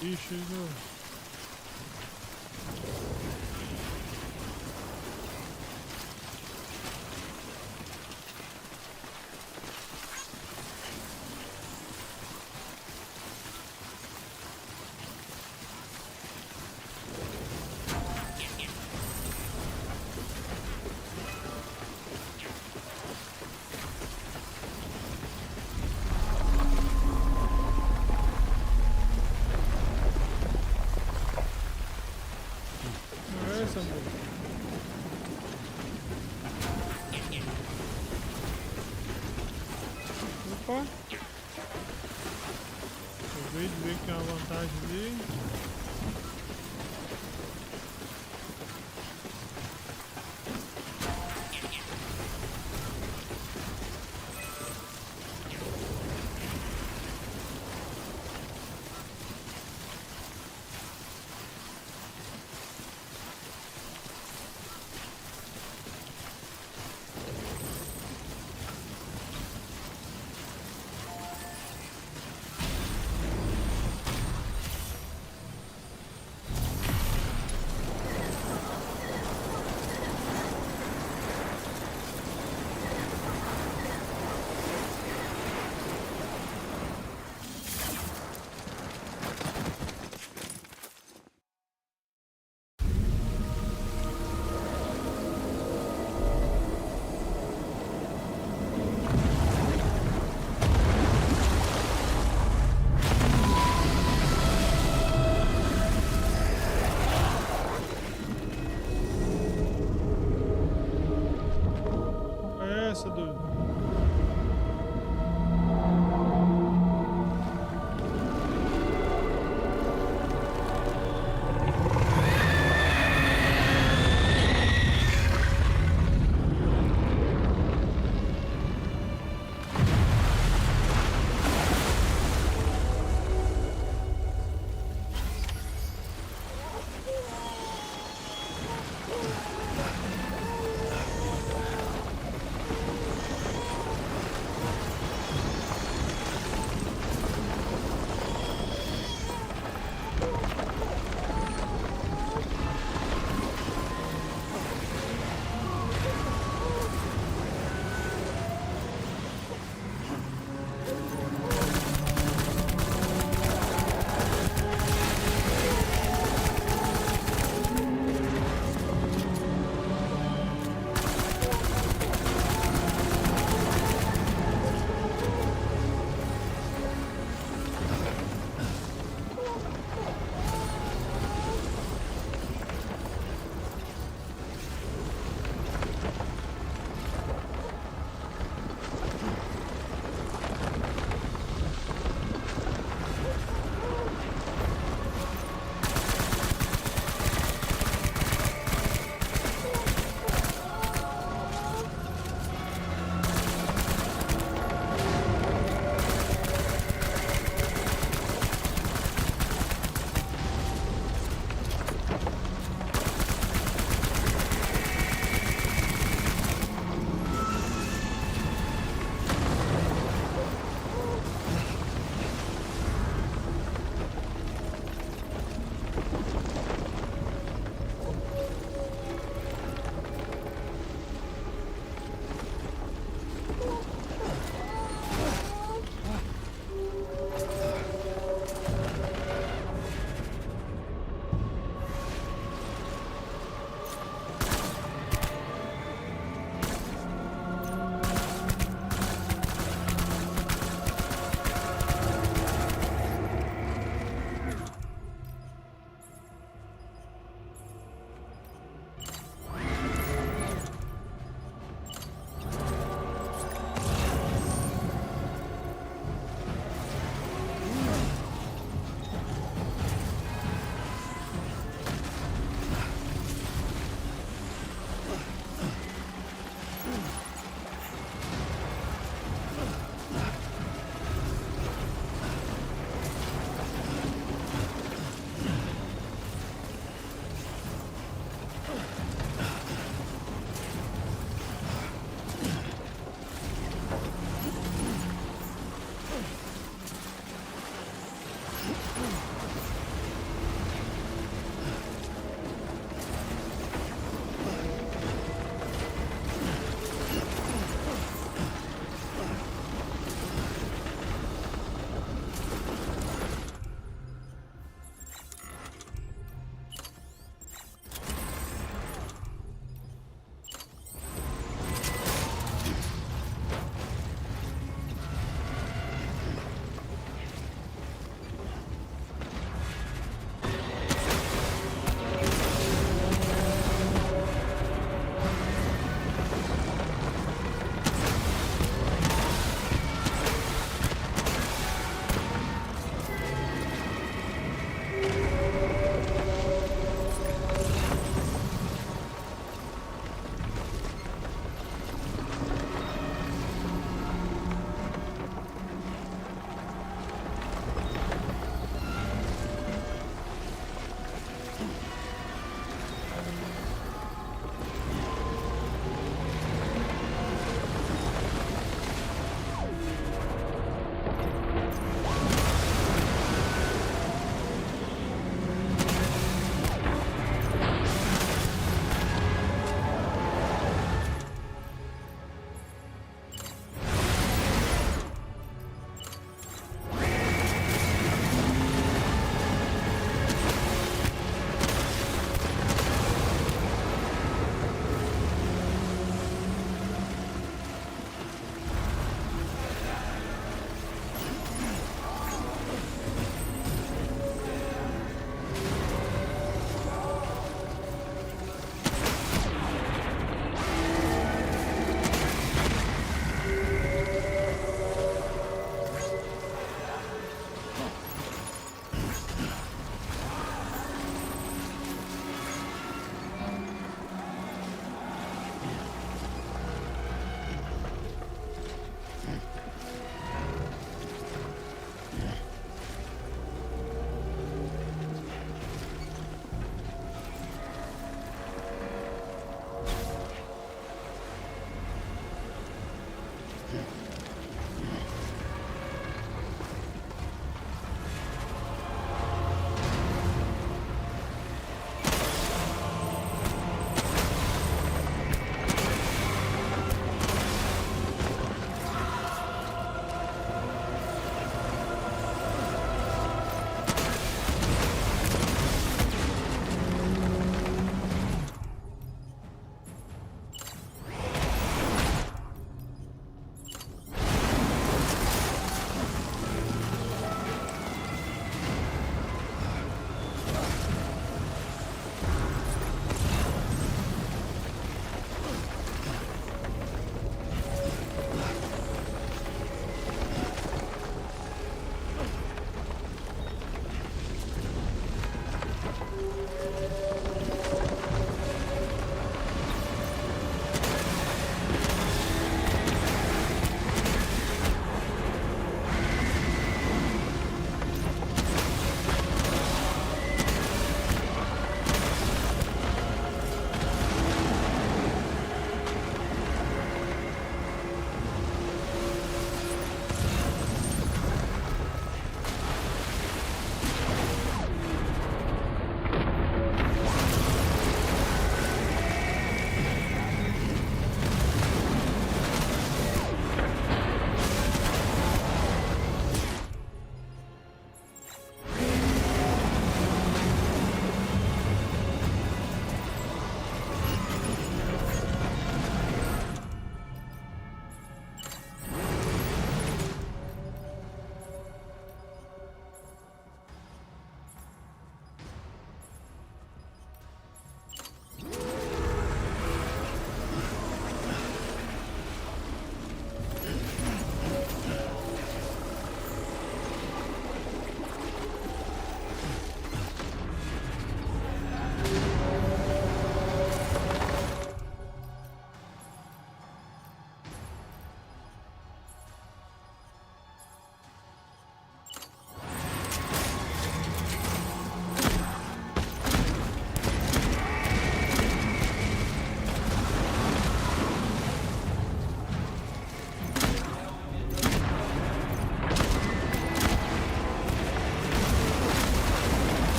Bichos. Opa! Acabei de ver que tem uma vantagem ali.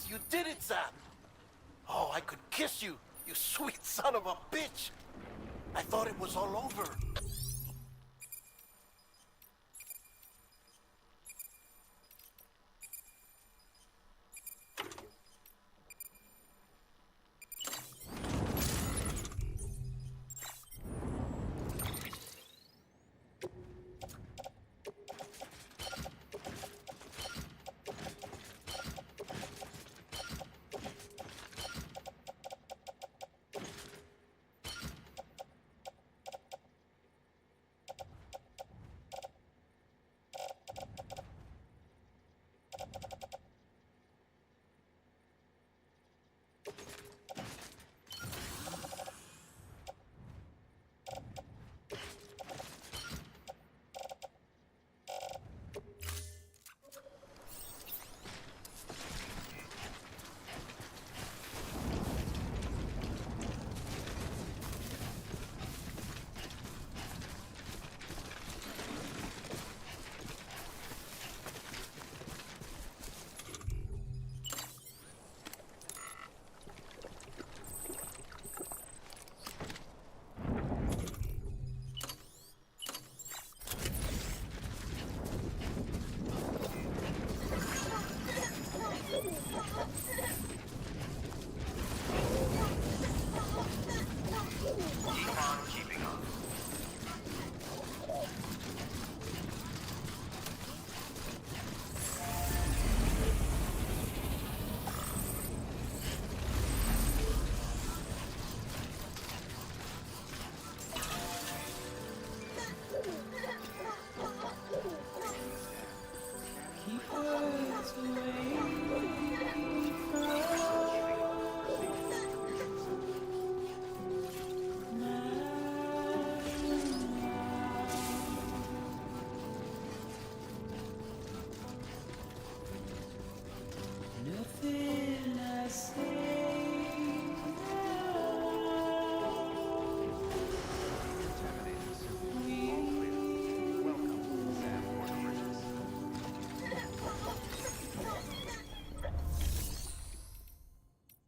You did it, Sam! Oh, I could kiss you, you sweet son of a bitch! I thought it was all over.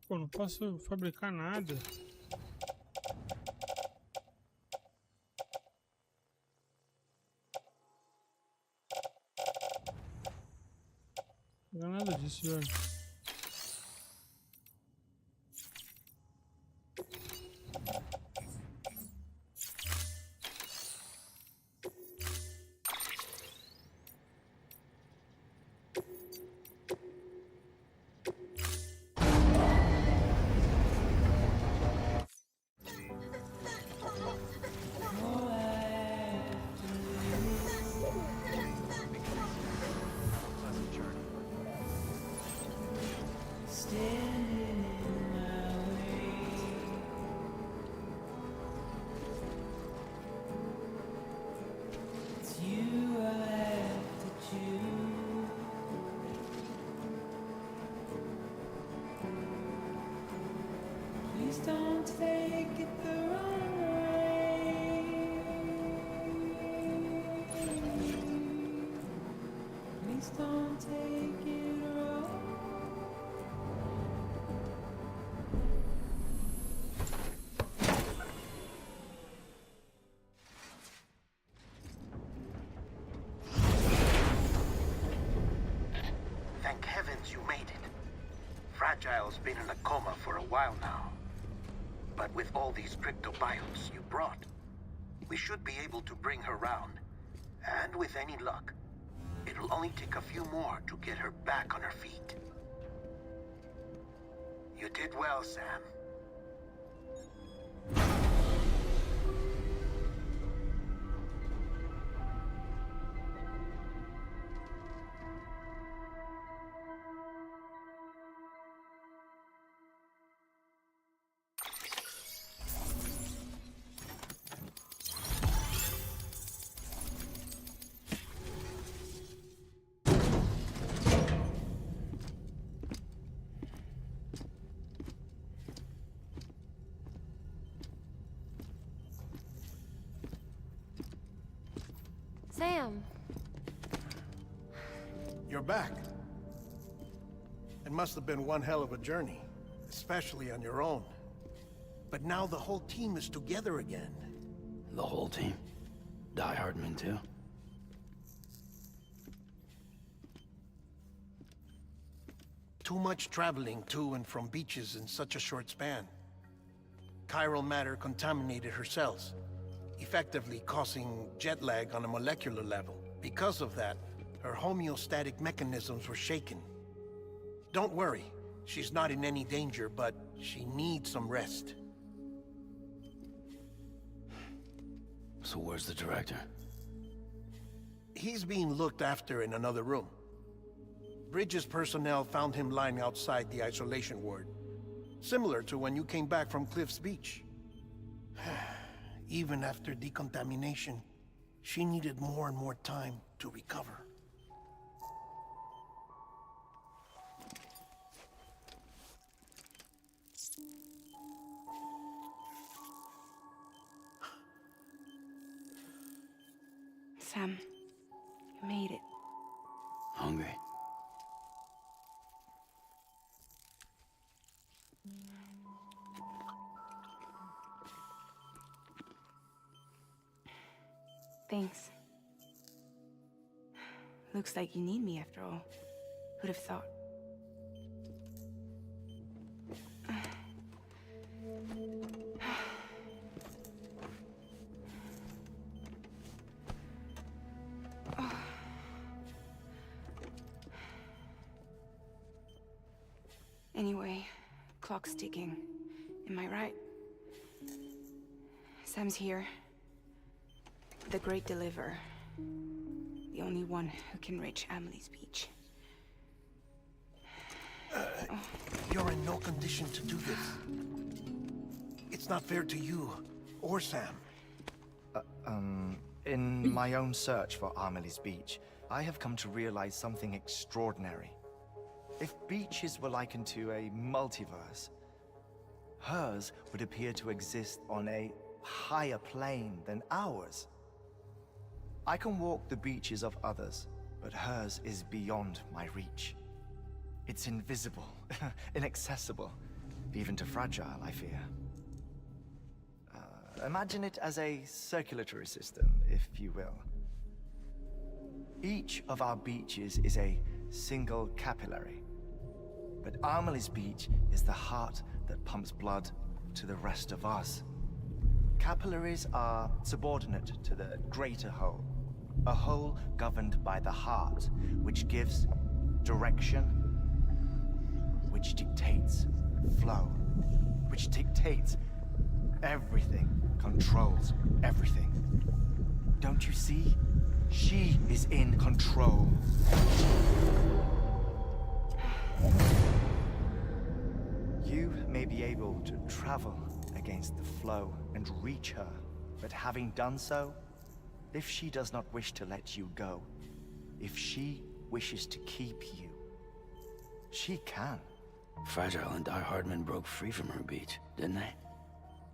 Pô, não posso fabricar nada. Não é nada disso, velho. Don't take it the wrong way. Please don't take it wrong. Thank heavens you made it. Fragile's been in a coma for a while now. But with all these cryptobiotes you brought, we should be able to bring her round. And with any luck, it'll only take a few more to get her back on her feet. You did well, Sam. Sam. You're back. It must have been one hell of a journey, especially on your own. But now the whole team is together again. The whole team? Die Hardman too? Too much traveling to and from beaches in such a short span. Chiral matter contaminated her cells, effectively causing jet lag on a molecular level. Because of that, her homeostatic mechanisms were shaken. Don't worry, she's not in any danger, but she needs some rest. So where's the director? He's being looked after in another room. Bridges personnel found him lying outside the isolation ward. Similar to when you came back from Cliff's Beach. Even after decontamination, she needed more and more time to recover. Sam, you made it. Hungry? Thanks. Looks like you need me after all. Who'd have thought? Anyway, clock's ticking. Am I right? Sam's here. The great deliverer. The only one who can reach Amelie's beach. You're in no condition to do this. It's not fair to you, or Sam. In my own search for Amelie's beach, I have come to realize something extraordinary. If beaches were likened to a multiverse, hers would appear to exist on a higher plane than ours. I can walk the beaches of others, but hers is beyond my reach. It's invisible, inaccessible, even to fragile, I fear. Imagine it as a circulatory system, if you will. Each of our beaches is a single capillary. But Amelie's beach is the heart that pumps blood to the rest of us. Capillaries are subordinate to the greater whole. A whole governed by the heart, which gives direction, which dictates flow, which dictates everything, controls everything. Don't you see? She is in control. You may be able to travel against the flow and reach her, but having done so, if she does not wish to let you go, if she wishes to keep you, she can. Fragile and Die Hardman broke free from her beach, didn't they?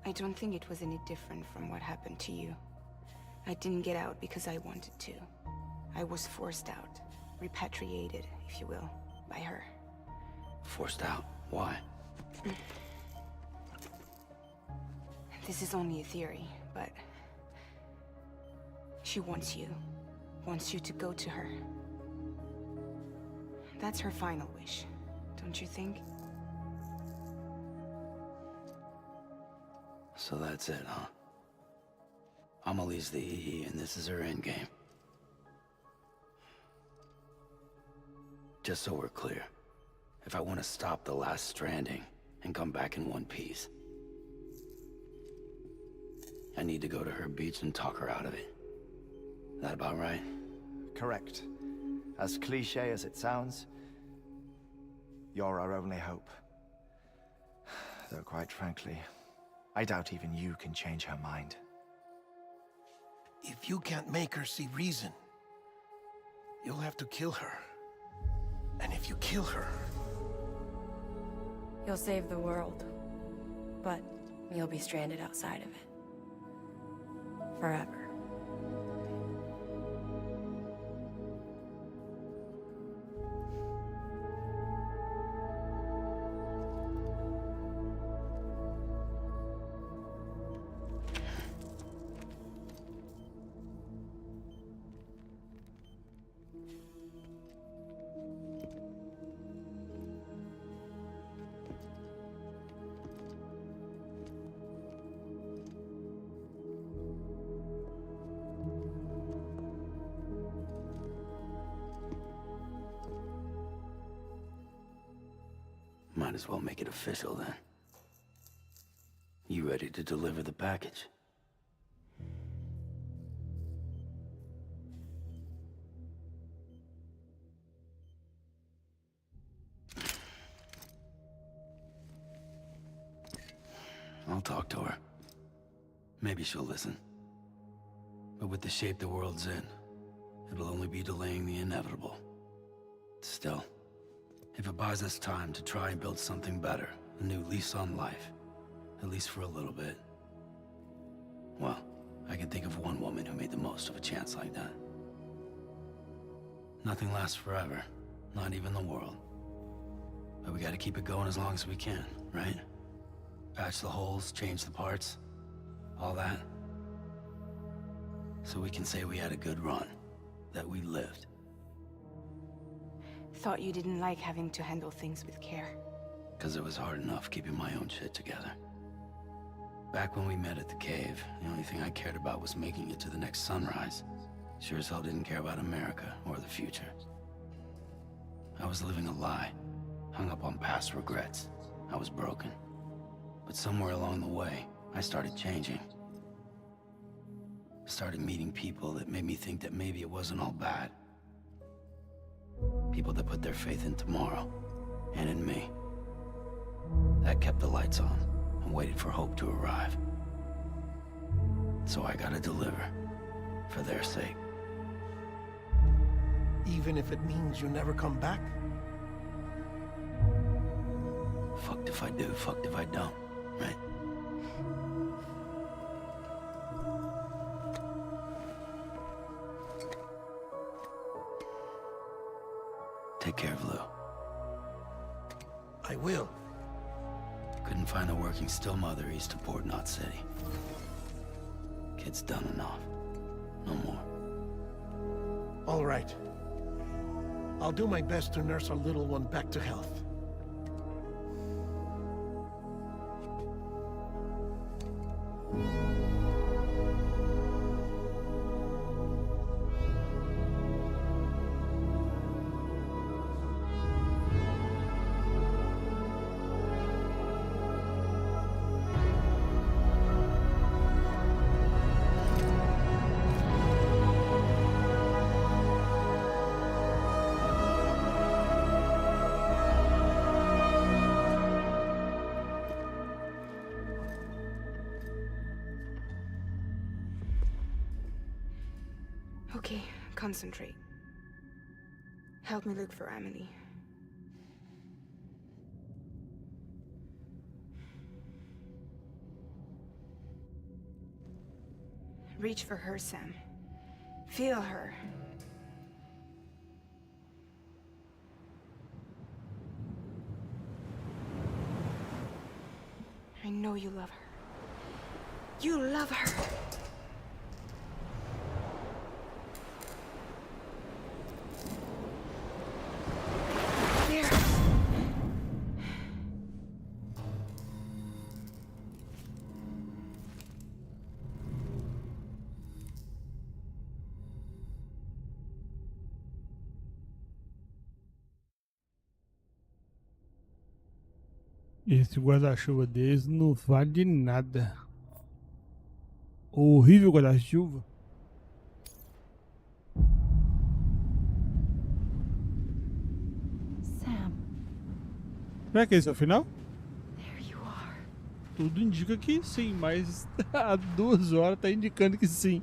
I don't think it was any different from what happened to you. I didn't get out because I wanted to. I was forced out, repatriated, if you will, by her. Forced out? Why? This is only a theory, but she wants you to go to her. That's her final wish, don't you think? So that's it, huh? Amelie's the EE, and this is her endgame. Just so we're clear, if I want to stop the last stranding and come back in one piece, I need to go to her beach and talk her out of it. That about right? Correct. As cliche as it sounds, you're our only hope. Though quite frankly, I doubt even you can change her mind. If you can't make her see reason, you'll have to kill her. And if you kill her... You'll save the world, but you'll be stranded outside of it. Forever. Might as well make it official then. You ready to deliver the package? I'll talk to her. Maybe she'll listen. But with the shape the world's in, it'll only be delaying the inevitable. Still, if it buys us time to try and build something better, a new lease on life, at least for a little bit, well, I can think of one woman who made the most of a chance like that. Nothing lasts forever, not even the world. But we gotta keep it going as long as we can, right? Patch the holes, change the parts, all that. So we can say we had a good run, that we lived. Thought you didn't like having to handle things with care. 'Cause it was hard enough keeping my own shit together. Back when we met at the cave, the only thing I cared about was making it to the next sunrise. Sure as hell didn't care about America or the future. I was living a lie, hung up on past regrets. I was broken. But somewhere along the way, I started changing. Started meeting people that made me think that maybe it wasn't all bad. People that put their faith in tomorrow, and in me. That kept the lights on, and waited for hope to arrive. So I gotta deliver, for their sake. Even if it means you never come back? Fucked if I do, fucked if I don't, right? Take care of Lou. I will. Couldn't find a working still mother east of Port Knot City. Kid's done enough. No more. All right. I'll do my best to nurse our little one back to health. Okay, concentrate. Help me look for Emily. Reach for her, Sam. Feel her. I know you love her. You love her! There. Esse guarda-chuva deles não vale de nada. Horrível guarda-chuva. Sam, Será que esse é o final? there you are. Tudo indica que sim, mas há 2 horas tá indicando que sim.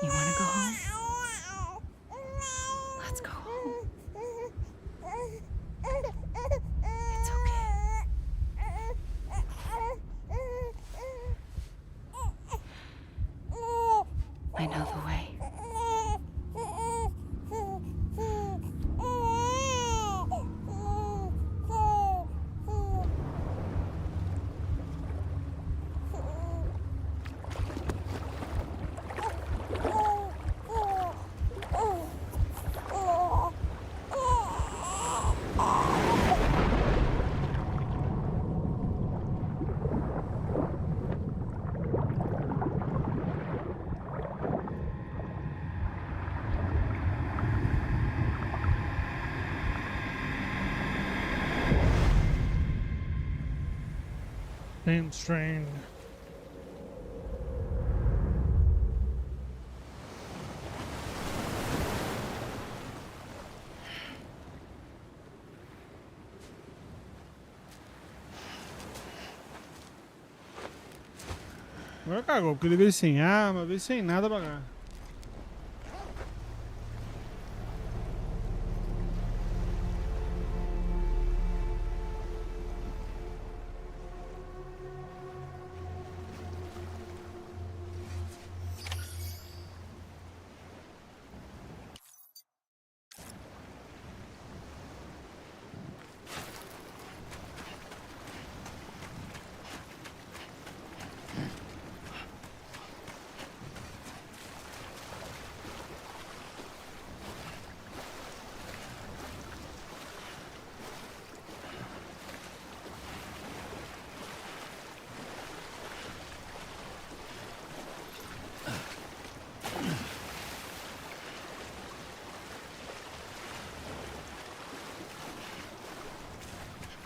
You wanna go home? Let's go home. It's okay. I know the way. Death Stranding. Agora cagou, porque ele veio sem arma, veio sem nada pra cá.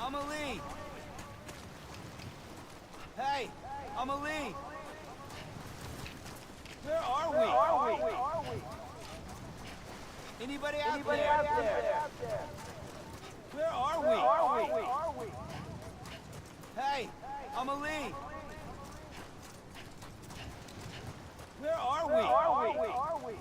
Amelie! Hey, Amelie! Where are we? Anybody out there? Where are we? Hey, Amelie! Where are we?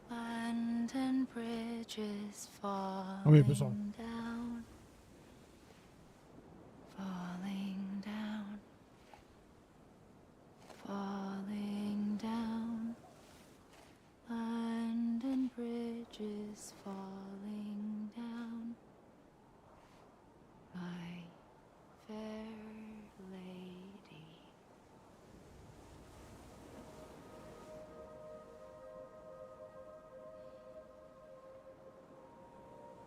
London Bridge is Vamos aí, pessoal. falling down, falling down, falling down. London Bridge is falling down, my fair lady.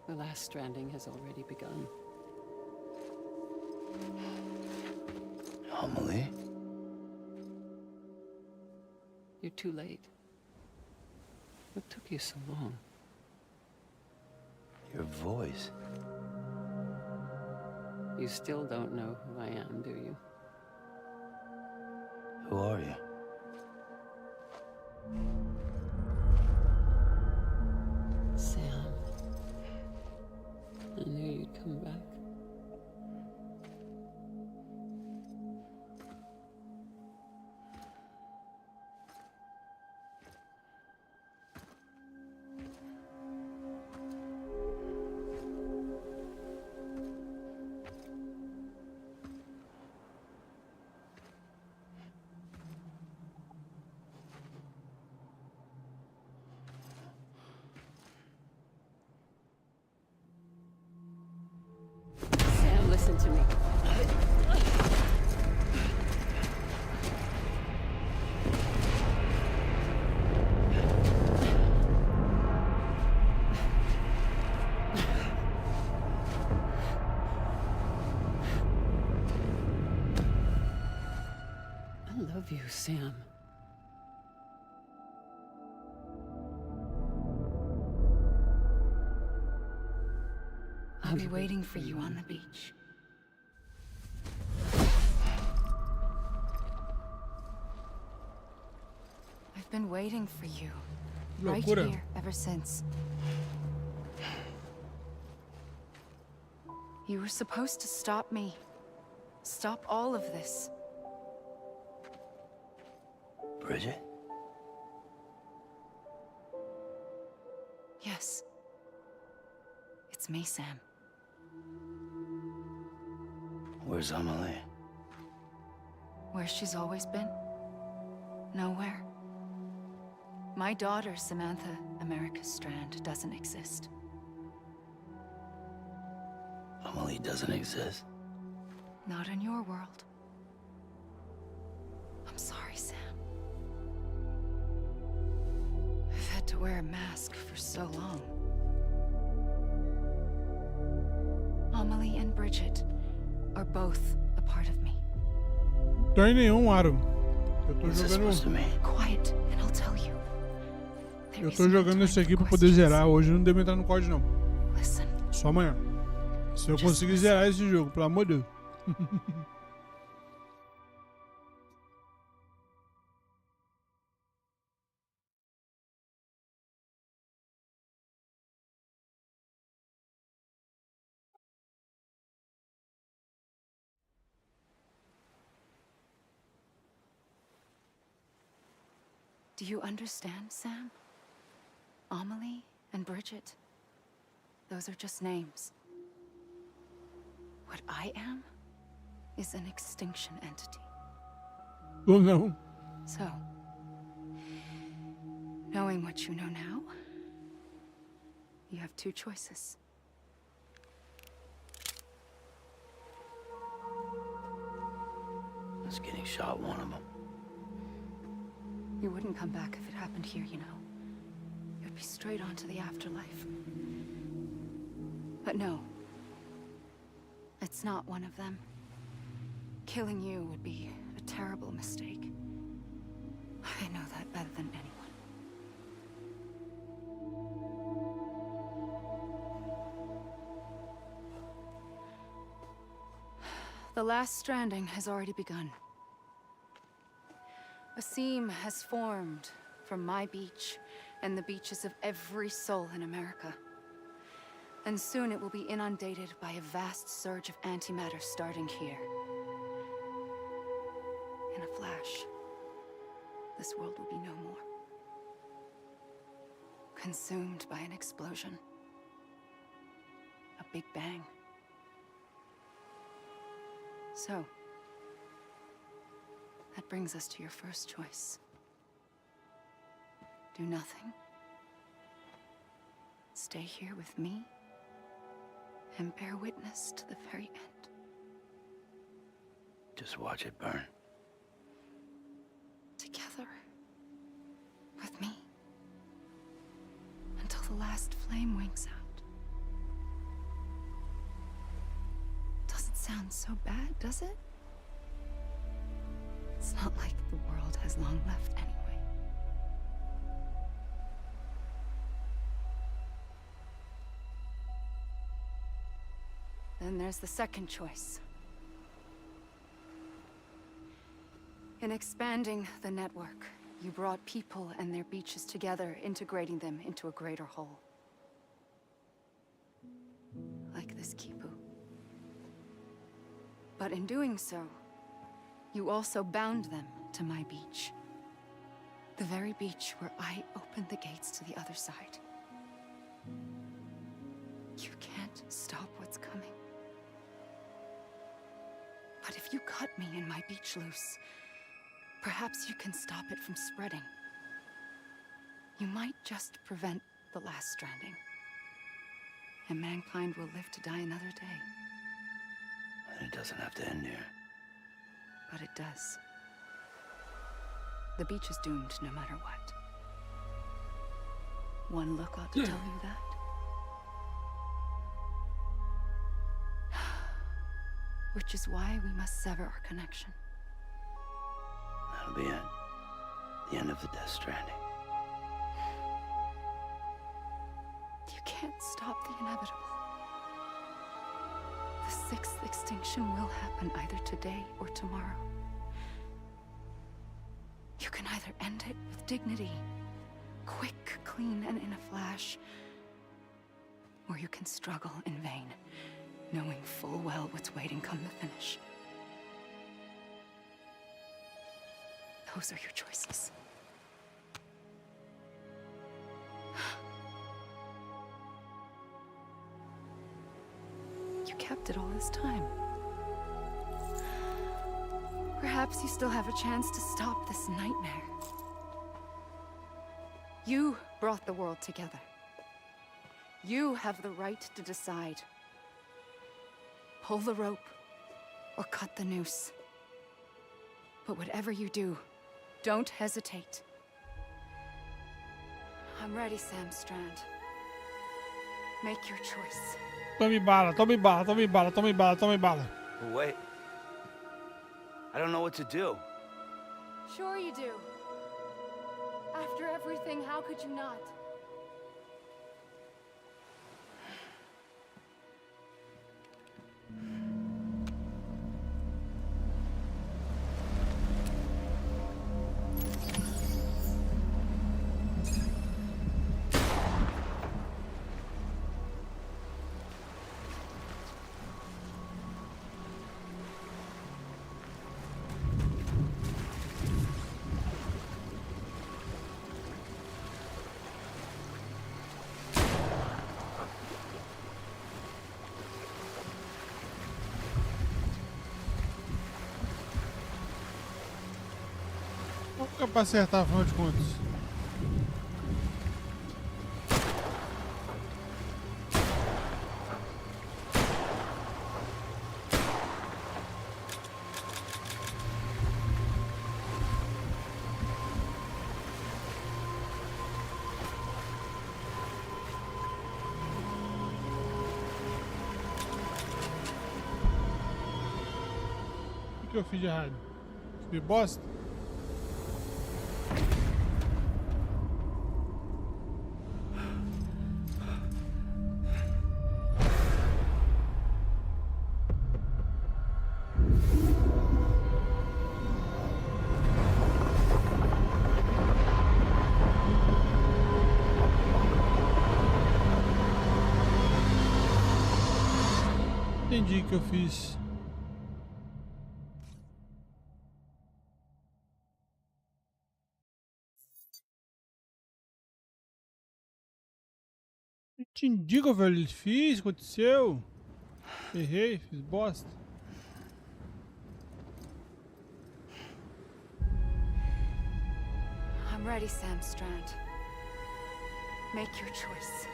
The last stranding has already begun. Amelie? You're too late. What took you so long? Your voice. You still don't know who I am, do you? Who are you? Sam. I knew you'd come back. Sam, listen to me. I love you, Sam. I'll be waiting for you on the beach. I've been waiting for you. Right Loucura. here, ever since. You were supposed to stop me. Stop all of this. Bridget? Yes. It's me, Sam. Where's Amelie? Where she's always been? Nowhere. My daughter, Samantha America Strand, doesn't exist. Amelie doesn't exist. Not in your world. I'm sorry, Sam. to wear a mask for so long. Amelie and Bridget are both a part of me. Tem nenhum, Aro. Eu tô What's this supposed to jogando. mean? Quiet, and I'll tell you. There Eu tô isn't jogando time esse aqui for pra poder questions. zerar. Hoje não devo entrar no código, não. Listen. Só amanhã. Se eu conseguir zerar esse jogo, pelo amor de Deus. Do you understand, Sam? Amelie and Bridget. Those are just names. What I am is an extinction entity. Ou não. So, knowing what you know now, you have two choices. It's getting shot, one of them. You wouldn't come back if it happened here, you know. You'd be straight on to the afterlife. But no. It's not one of them. Killing you would be a terrible mistake. I know that better than anyone. The last stranding has already begun. A seam has formed from my beach and the beaches of every soul in America. And soon it will be inundated by a vast surge of antimatter starting here. In a flash, this world will be no more. Consumed by an explosion. A big bang. So, that brings us to your first choice. Do nothing. Stay here with me and bear witness to the very end. Just watch it burn. Together. With me. Until the last flame winks out. Doesn't sound so bad, does it? It's not like the world has long left anyway. Then there's the second choice. In expanding the network, you brought people and their beaches together, integrating them into a greater whole. Like this Kipu. But in doing so, you also bound them to my beach. The very beach where I opened the gates to the other side. You can't stop what's coming. But if you cut me and my beach loose, perhaps you can stop it from spreading. You might just prevent the last stranding. And mankind will live to die another day. And it doesn't have to end here. But it does. The beach is doomed no matter what. One look ought to tell you that. Which is why we must sever our connection. That'll be it. The end of the Death Stranding. You can't stop the inevitable. The sixth extinction will happen either today or tomorrow. You can either end it with dignity, quick, clean, and in a flash, or you can struggle in vain, knowing full well what's waiting come the finish. Those are your choices. You kept it all this time. Perhaps you still have a chance to stop this nightmare. You brought the world together. You have the right to decide. Pull the rope or cut the noose. But whatever you do, don't hesitate. I'm ready, Sam Strand. Make your choice. Tome bala, tome bala, tome bala, tome bala, tome bala. Wait. I don't know what to do. Sure you do. After everything, how could you not? Nunca pra acertar, afinal de contas. O que eu fiz de errado? Fiz bosta? Entendi o que eu fiz. Entendi o que eu fiz, aconteceu. Errei, fiz bosta. I'm ready, Sam Strand. Make your choice.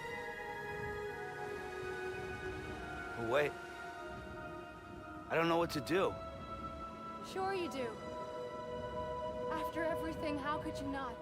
Wait. I don't know what to do. Sure you do. After everything, how could you not?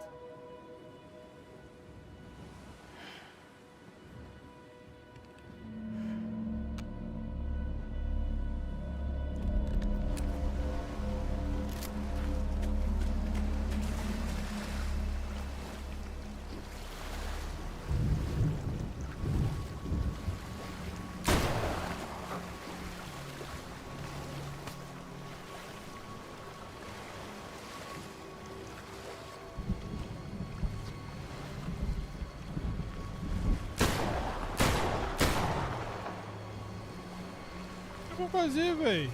O que eu vou fazer, véi?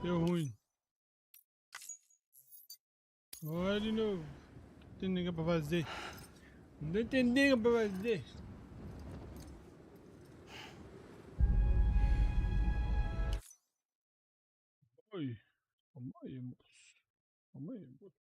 Deu ruim. Olha de novo. Não tem ninguém pra fazer. Não tem ninguém pra fazer. Oi. Calma aí, moço. Calma aí, moço.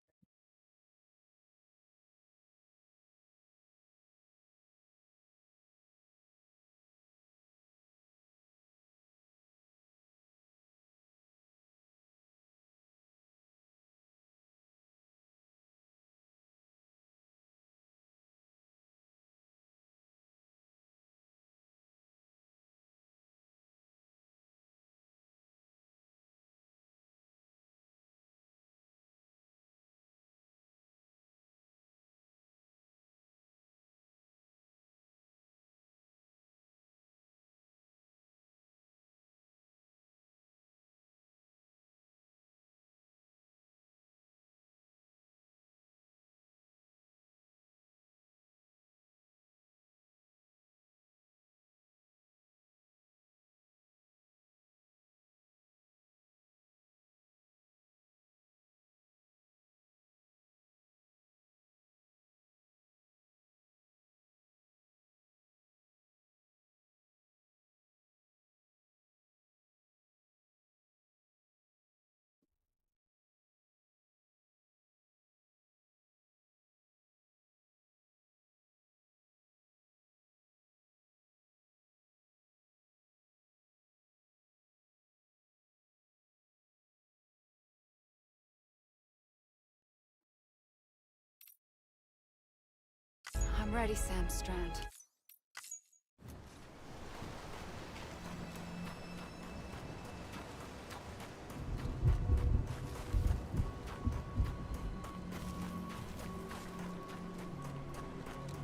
I'm ready, Sam Strand.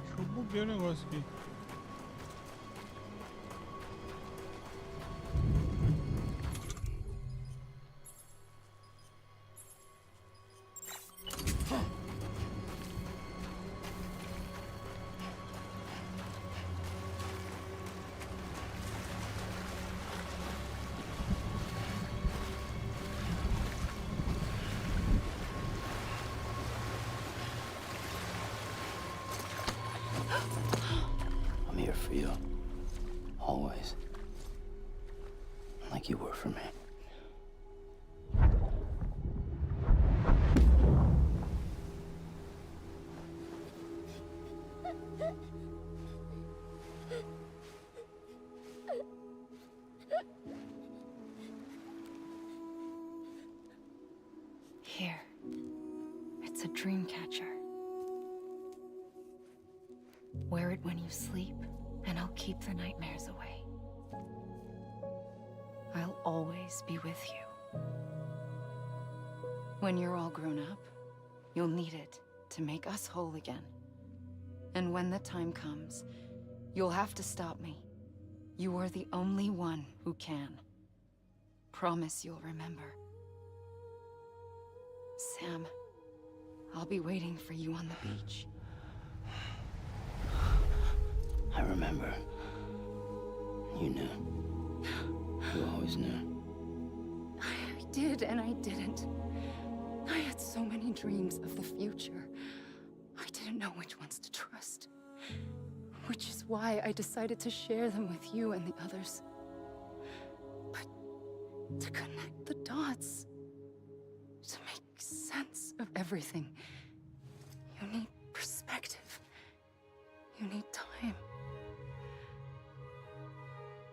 Deixa eu buguei o negócio aqui. I'm here for you. Always. Like you were for me. Here. It's a dream catcher. Wear it when you sleep, and I'll keep the nightmares away. I'll always be with you. When you're all grown up, you'll need it to make us whole again. And when the time comes, you'll have to stop me. You are the only one who can. Promise you'll remember. Sam, I'll be waiting for you on the beach. I remember. You knew. You always knew. I did and I didn't. I had so many dreams of the future. I didn't know which ones to trust. Which is why I decided to share them with you and the others. But to connect the dots, to make sense of everything, you need perspective. You need time.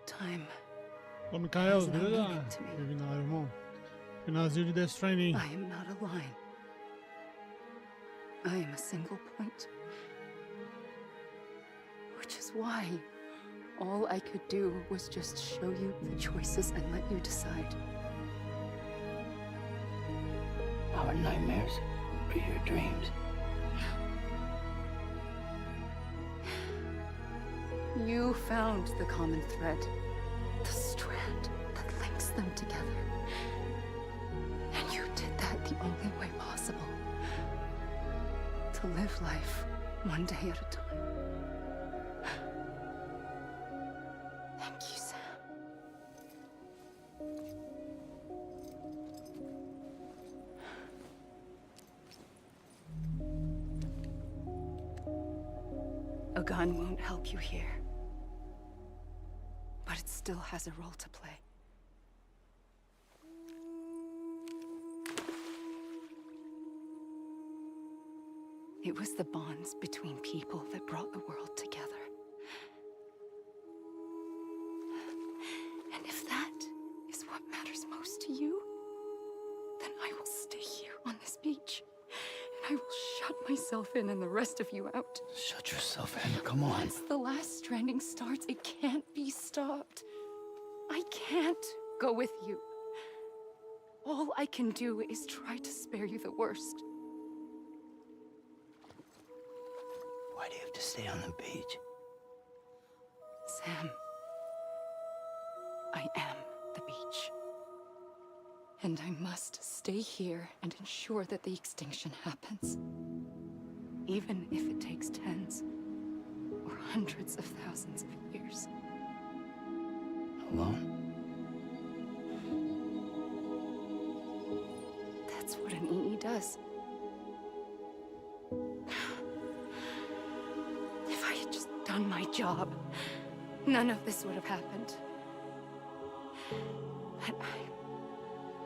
Time. Ô, Mikael, beleza? Final, irmão. Finalzinho de Death Stranding. I am not a line. I am a single point. Which is why all I could do was just show you the choices and let you decide. Our nightmares are your dreams. You found the common thread, the strand that links them together. And you did that the only way possible. To live life one day at a time. Thank you, Sam. A gun won't help you here. But it still has a role to play. It was the bonds between people that brought the world together. And if that is what matters most to you, then I will stay here on this beach. And I will shut myself in and the rest of you out. Shut yourself in, come on. Once the last stranding starts, it can't be stopped. I can't go with you. All I can do is try to spare you the worst. Why do you have to stay on the beach? Sam, I am the beach. And I must stay here and ensure that the extinction happens. Even if it takes tens or hundreds of thousands of years. Alone? That's what an EE does. If I had just done my job, none of this would have happened. But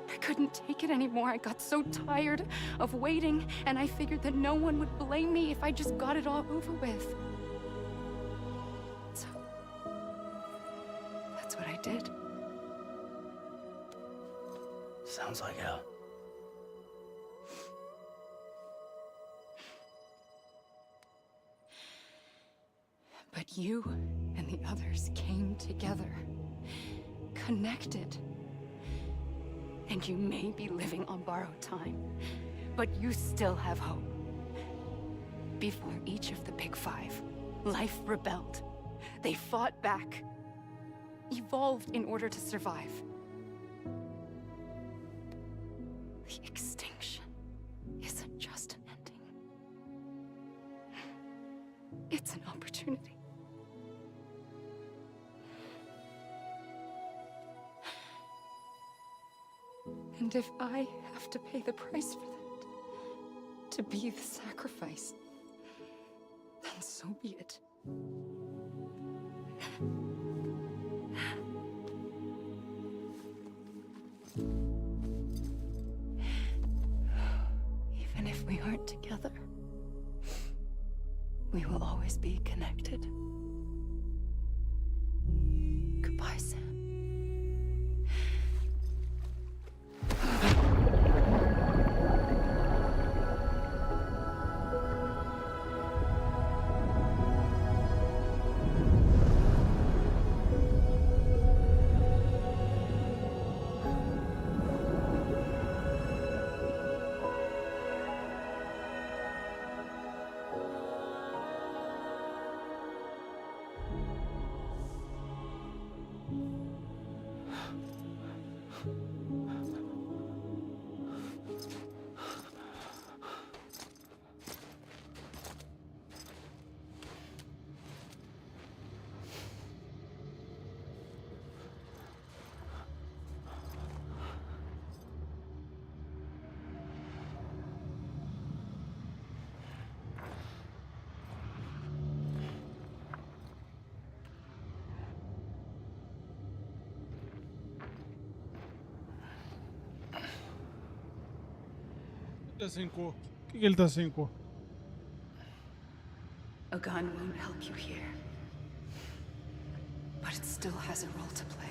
I couldn't take it anymore. I got so tired of waiting, and I figured that no one would blame me if I just got it all over with. So, that's what I did. Sounds like hell. You and the others came together, connected. And you may be living on borrowed time, but you still have hope. Before each of the Big Five, life rebelled. They fought back, evolved in order to survive. The extinction isn't just an ending. It's an opportunity. And if I have to pay the price for that, to be the sacrifice, then so be it. Even if we aren't together, we will always be connected. Goodbye, Sam. Tá sem cor. Por que ele tá sem cor? A gun won't help you here, but it still has a role to play.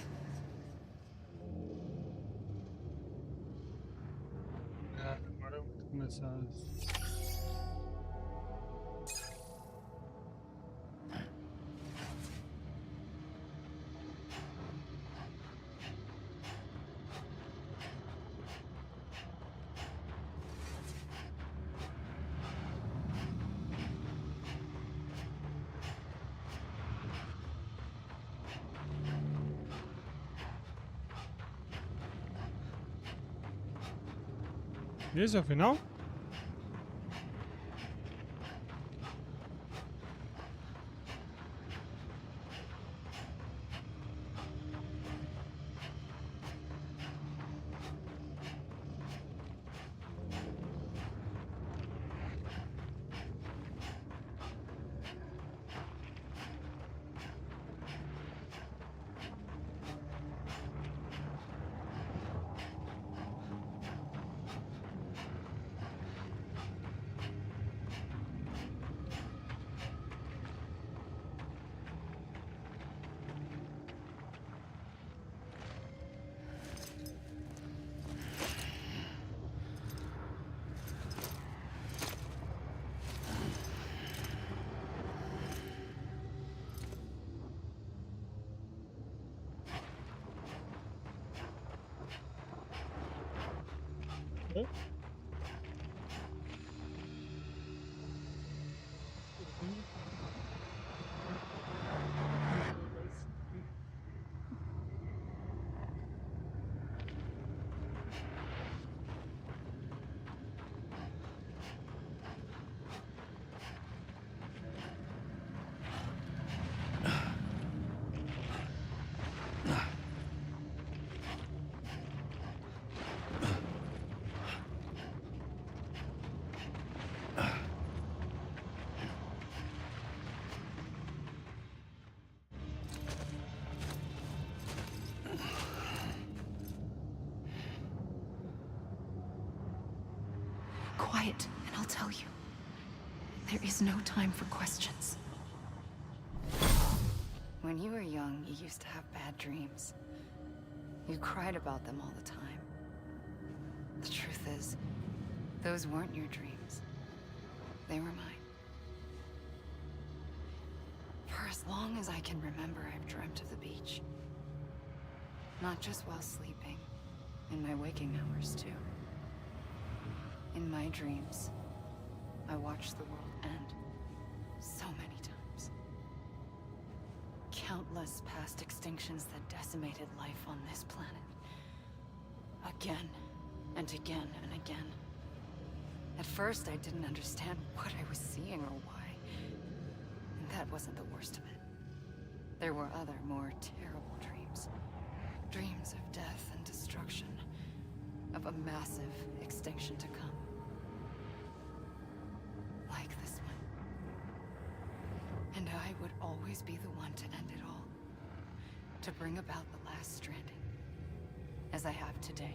Agora eu vou começar. Esse é o final? Quiet, and I'll tell you. There is no time for questions. When you were young, you used to have bad dreams. You cried about them all the time. The truth is, those weren't your dreams. They were mine. For a as long as I can remember, I've dreamt of the beach. Not just while sleeping, in my waking hours too. In my dreams, I watched the world end so many times. Countless past extinctions that decimated life on this planet. Again and again and again. At first, I didn't understand what I was seeing or why. And that wasn't the worst of it. There were other, more terrible dreams. Dreams of death and destruction. Of a massive extinction to come. Like this one. And I would always be the one to end it all. To bring about the last stranding. As I have today.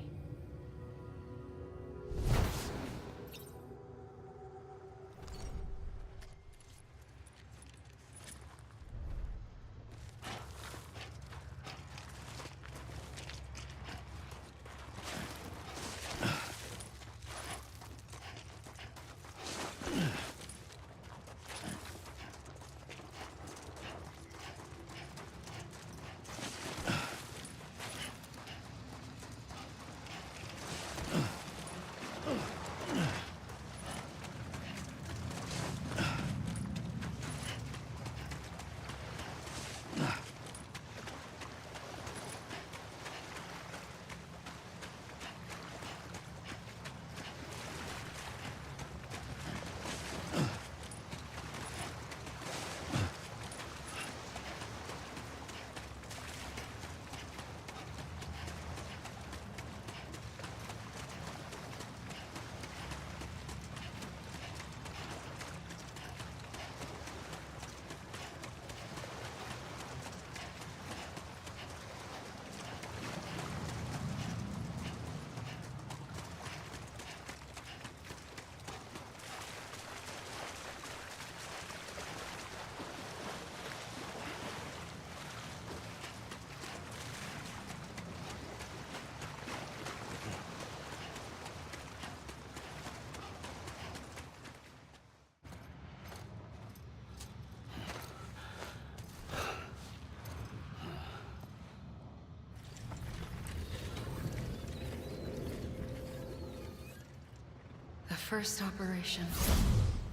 First operation,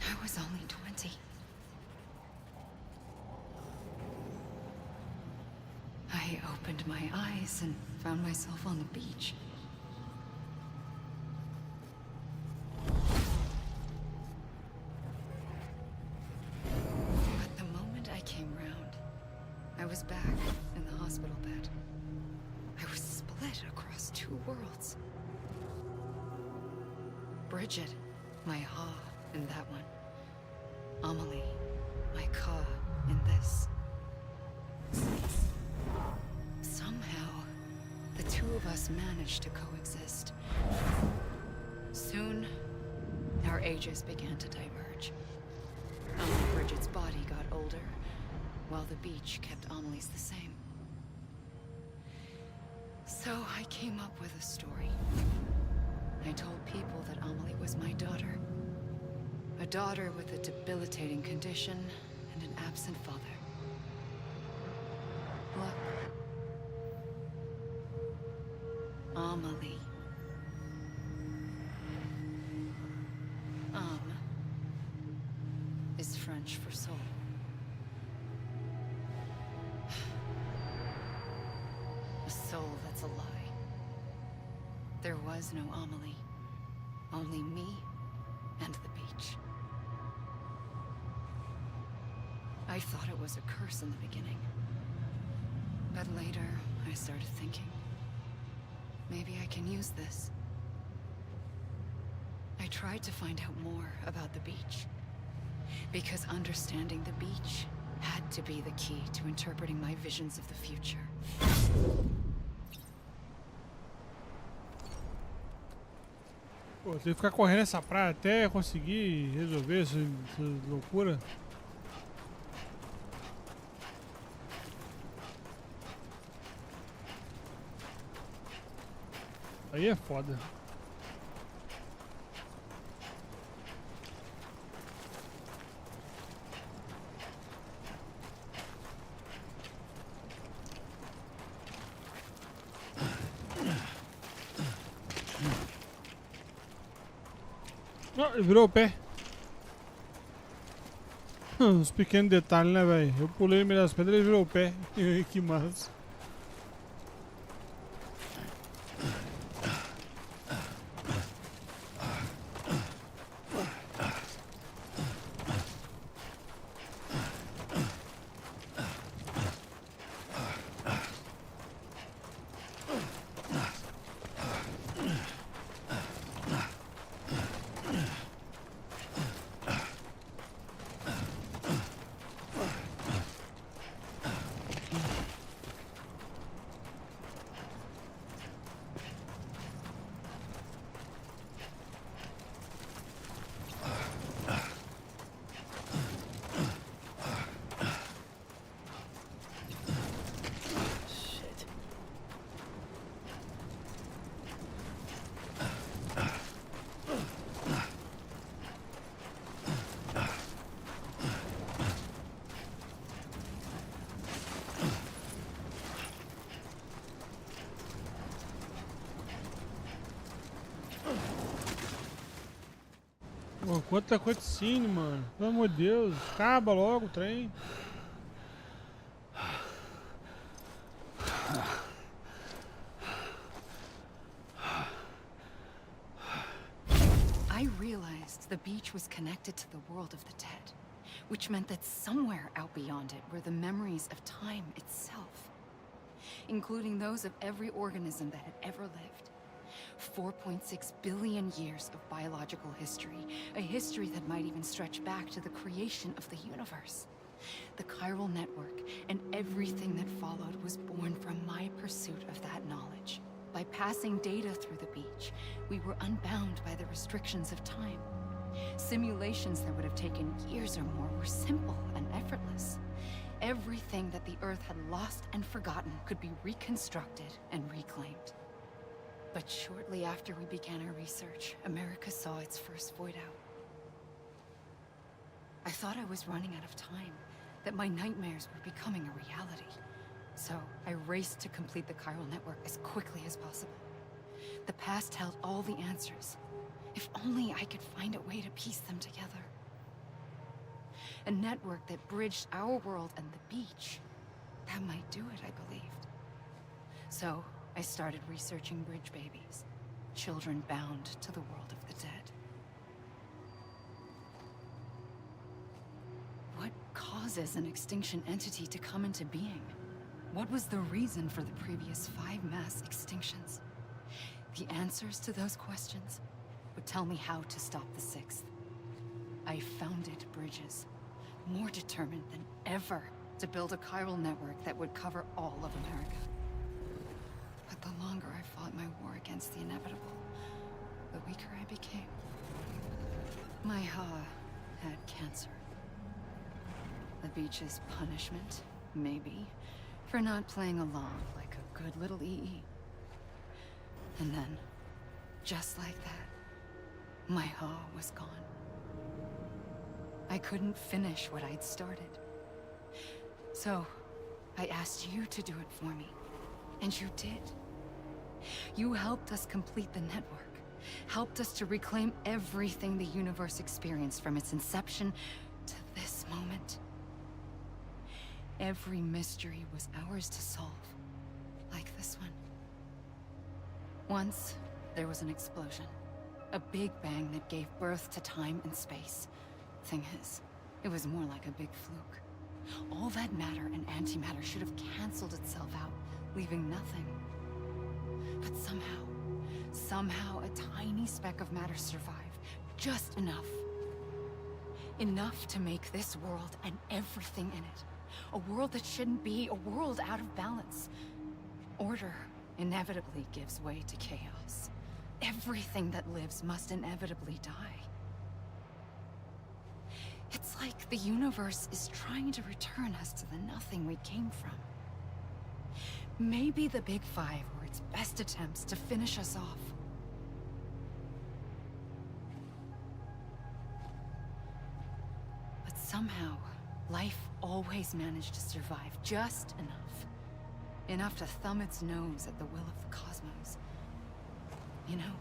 I was only 20. I opened my eyes and found myself on the beach. But the moment I came round, I was back in the hospital bed. I was split across two worlds. Bridget, my ha in that one. Amelie, my ka in this. Somehow, the two of us managed to coexist. Soon, our ages began to diverge. Only Bridget's body got older, while the beach kept Amelie's the same. So I came up with a story. I told people that Amelie was my daughter. A daughter with a debilitating condition and an absent father. Look. Amelie. Is French for soul. A soul that's a lie. There was no Amelie. Only me and the beach. I thought it was a curse in the beginning. But later, I started thinking, maybe I can use this. I tried to find out more about the beach. Because understanding the beach had to be the key to interpreting my visions of the future. Pô, tem que ficar correndo essa praia até conseguir resolver essa loucura. Aí é foda. Ah, ele virou o pé. Uns pequenos detalhes, né, velho? Eu pulei no meio das pedras e ele virou o pé. Que massa. Pô, quanta cutscene, mano. Pelo amor de Deus. Acaba logo o trem. I realized the beach was connected to the world of the dead, which meant that somewhere out beyond it were the memories of time itself, including those of every organism that had ever lived. 4.6 billion years of biological history, a history that might even stretch back to the creation of the universe. The chiral network and everything that followed was born from my pursuit of that knowledge. By passing data through the beach, we were unbound by the restrictions of time. Simulations that would have taken years or more were simple and effortless. Everything that the Earth had lost and forgotten could be reconstructed and reclaimed. But shortly after we began our research, America saw its first void out. I thought I was running out of time, that my nightmares were becoming a reality. So I raced to complete the chiral network as quickly as possible. The past held all the answers. If only I could find a way to piece them together. A network that bridged our world and the beach. That might do it, I believed. So I started researching bridge babies, children bound to the world of the dead. What causes an extinction entity to come into being? What was the reason for the previous 5 mass extinctions? The answers to those questions would tell me how to stop the 6th. I founded bridges, more determined than ever to build a chiral network that would cover all of America. But the longer I fought my war against the inevitable, the weaker I became. My Ha had cancer. The beach's punishment, maybe, for not playing along like a good little EE. And then, just like that, my Ha was gone. I couldn't finish what I'd started. So, I asked you to do it for me. And you did. You helped us complete the network. Helped us to reclaim everything the universe experienced from its inception to this moment. Every mystery was ours to solve. Like this one. Once, there was an explosion. A big bang that gave birth to time and space. Thing is, it was more like a big fluke. All that matter and antimatter should have canceled itself out, leaving nothing. But somehow a tiny speck of matter survived. Just enough. Enough to make this world and everything in it. A world that shouldn't be, a world out of balance. Order inevitably gives way to chaos. Everything that lives must inevitably die. It's like the universe is trying to return us to the nothing we came from. Maybe the Big Five were its best attempts to finish us off. But somehow, life always managed to survive just enough. Enough to thumb its nose at the will of the cosmos. You know,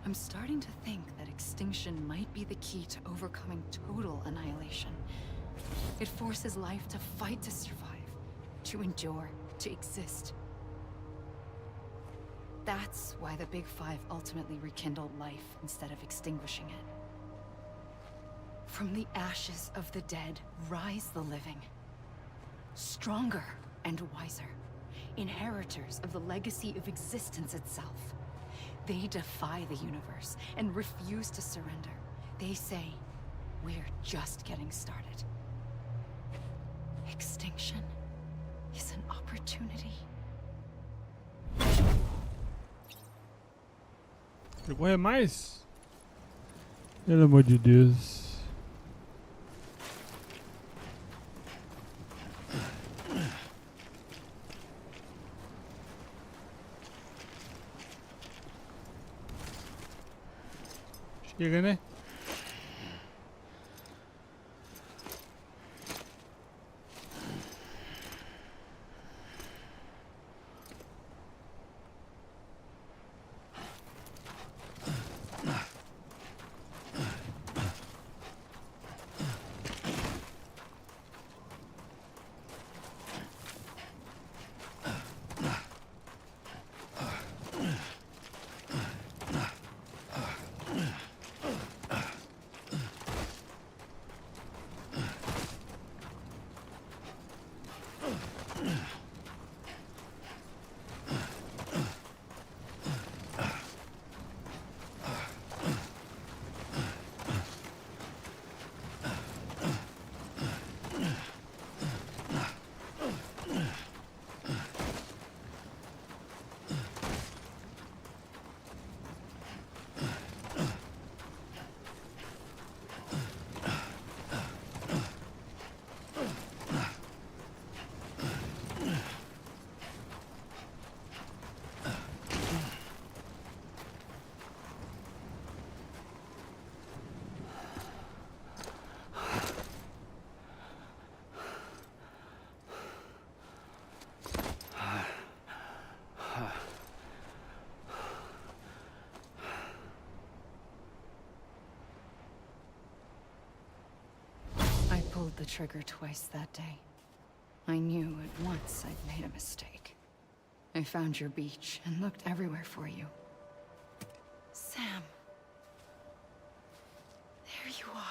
I'm starting to think that extinction might be the key to overcoming total annihilation. It forces life to fight to survive, to endure, to exist. That's why the Big Five ultimately rekindled life instead of extinguishing it. From the ashes of the dead rise the living. Stronger and wiser. Inheritors of the legacy of existence itself. They defy the universe and refuse to surrender. They say, we're just getting started. Extinction is an opportunity. Quer correr mais? Pelo amor de Deus. Chega, né? I pulled the trigger twice that day. I knew at once I'd made a mistake. I found your beach and looked everywhere for you. Sam. There you are.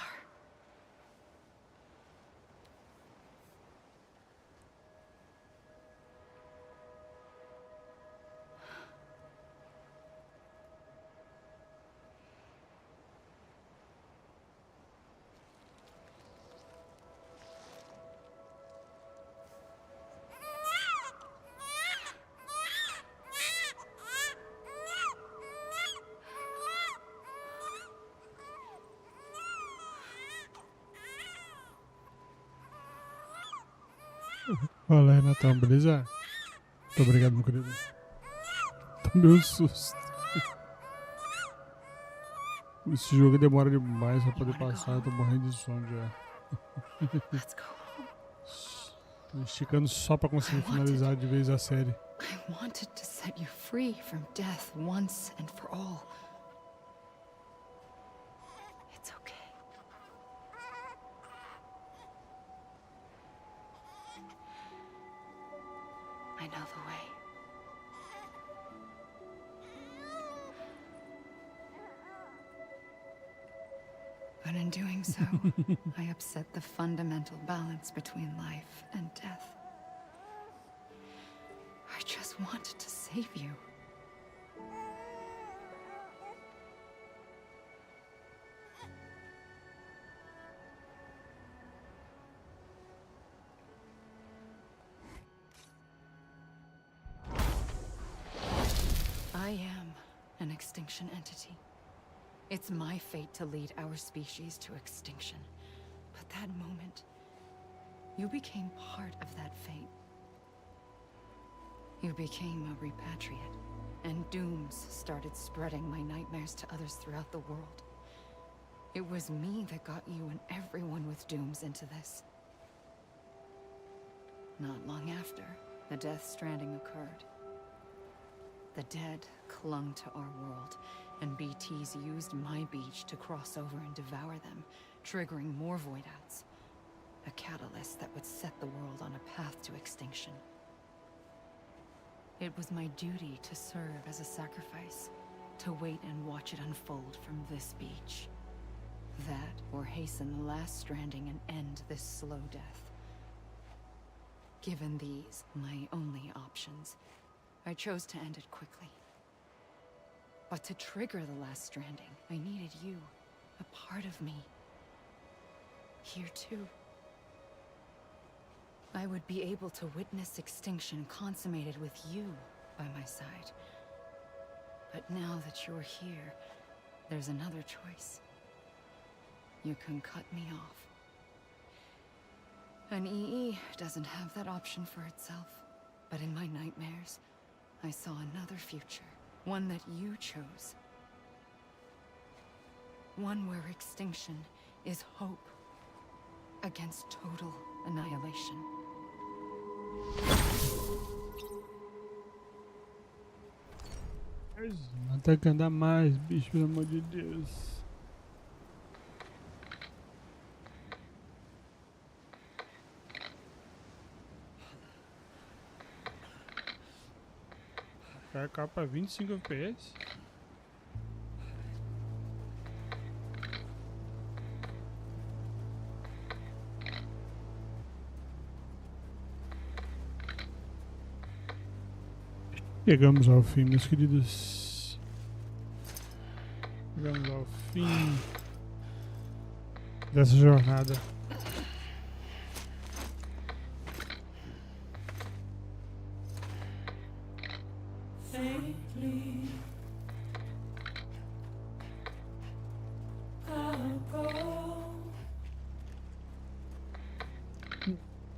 Fala, Renatão, beleza? Muito obrigado, meu querido. Tomei um susto. Esse jogo demora demais pra poder passar, eu tô morrendo de sono já. Tô esticando só pra conseguir finalizar de vez a série. I wanted to set you free from death once and for all. It's okay. I know the way. But in doing so, I upset the fundamental balance between life and death. I just wanted to save you. I am an extinction entity. It's my fate to lead our species to extinction. But that moment, you became part of that fate. You became a repatriate, and dooms started spreading my nightmares to others throughout the world. It was me that got you and everyone with dooms into this. Not long after, the Death Stranding occurred. The dead clung to our world, and BTs used my beach to cross over and devour them, triggering more void outs. A catalyst that would set the world on a path to extinction. It was my duty to serve as a sacrifice, to wait and watch it unfold from this beach. That, or hasten the last stranding and end this slow death. Given these, my only options, I chose to end it quickly. But to trigger the last stranding, I needed you, a part of me. Here too. I would be able to witness extinction consummated with you by my side. But now that you're here, there's another choice. You can cut me off. An EE doesn't have that option for itself. But in my nightmares, I saw another future. One that you chose. One where extinction is hope against total annihilation. Atacando a mais, bicho, pelo amor de Deus. Vai capa 25 FPS. Chegamos ao fim, meus queridos. Chegamos ao fim dessa jornada.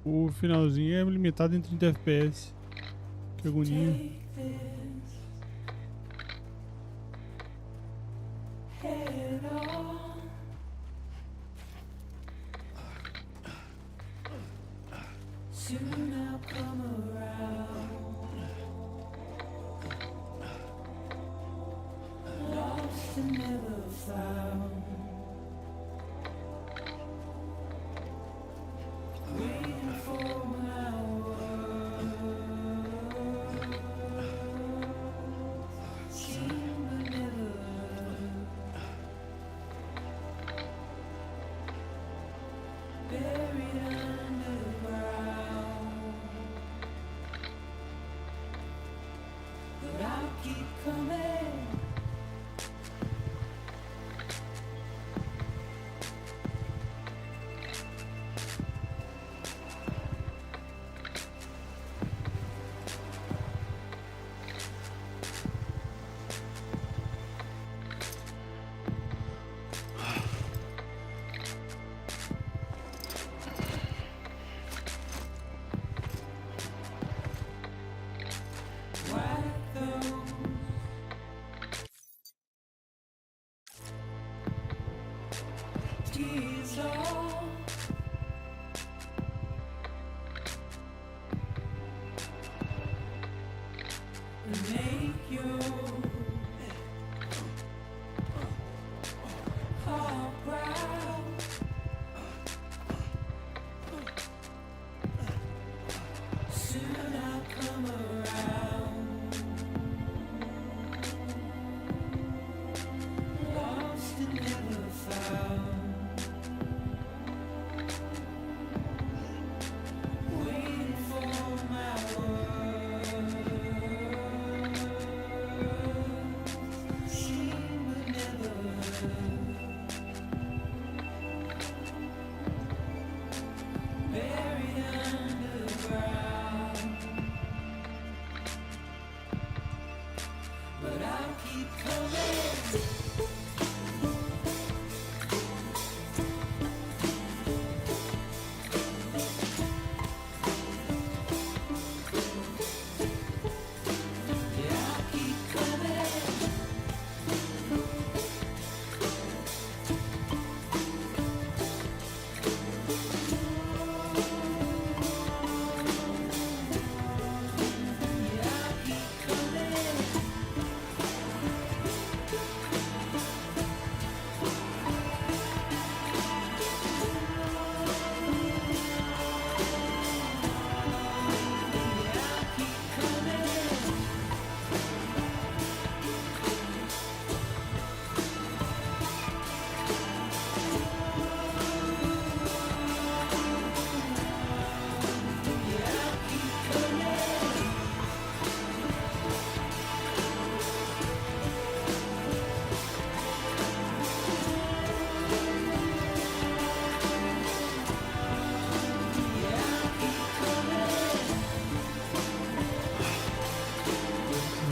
O finalzinho é limitado em 30 FPS. Que agonia.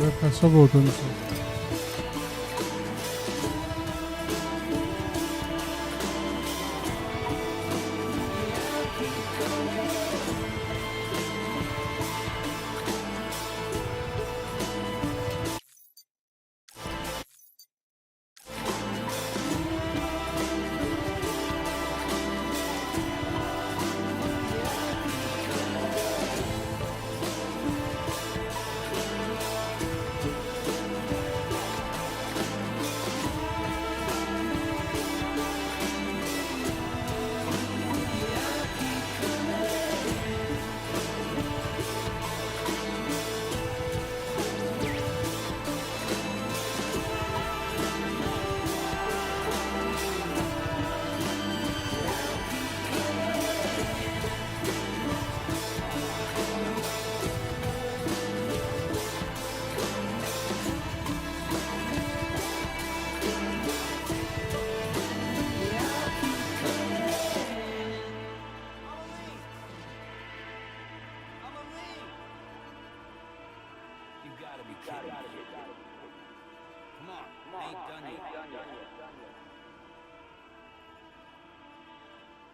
Vai ficar só voltando só.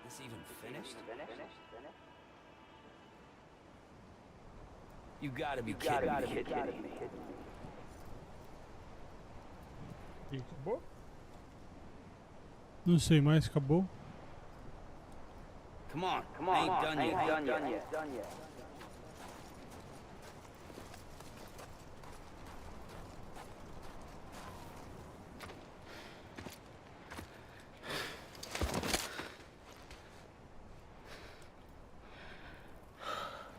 This even finished? You gotta be kidding me. E acabou? Não sei mais, acabou? Come on, ain't done yet.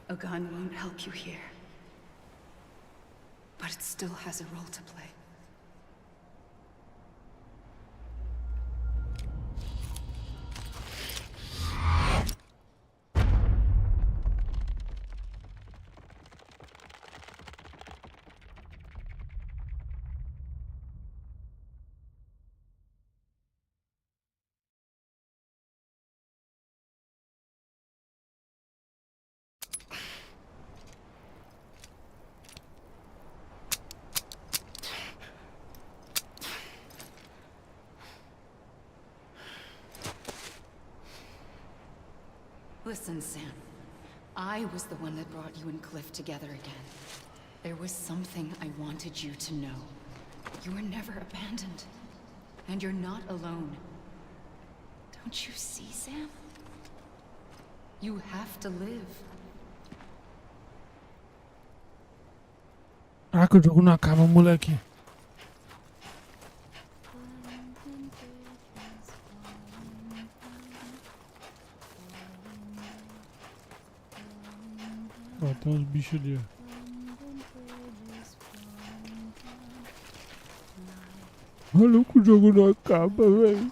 A gun won't help you here. But it still has a role to play. Listen, Sam. I was the one that brought you and Cliff together again. There was something I wanted you to know. You were never abandoned. And you're not alone. Don't you see, Sam? You have to live. Ah, que o jogo não acaba, moleque. Ó, tem uns bichos ali, ó. Maluco, o jogo não acaba, velho.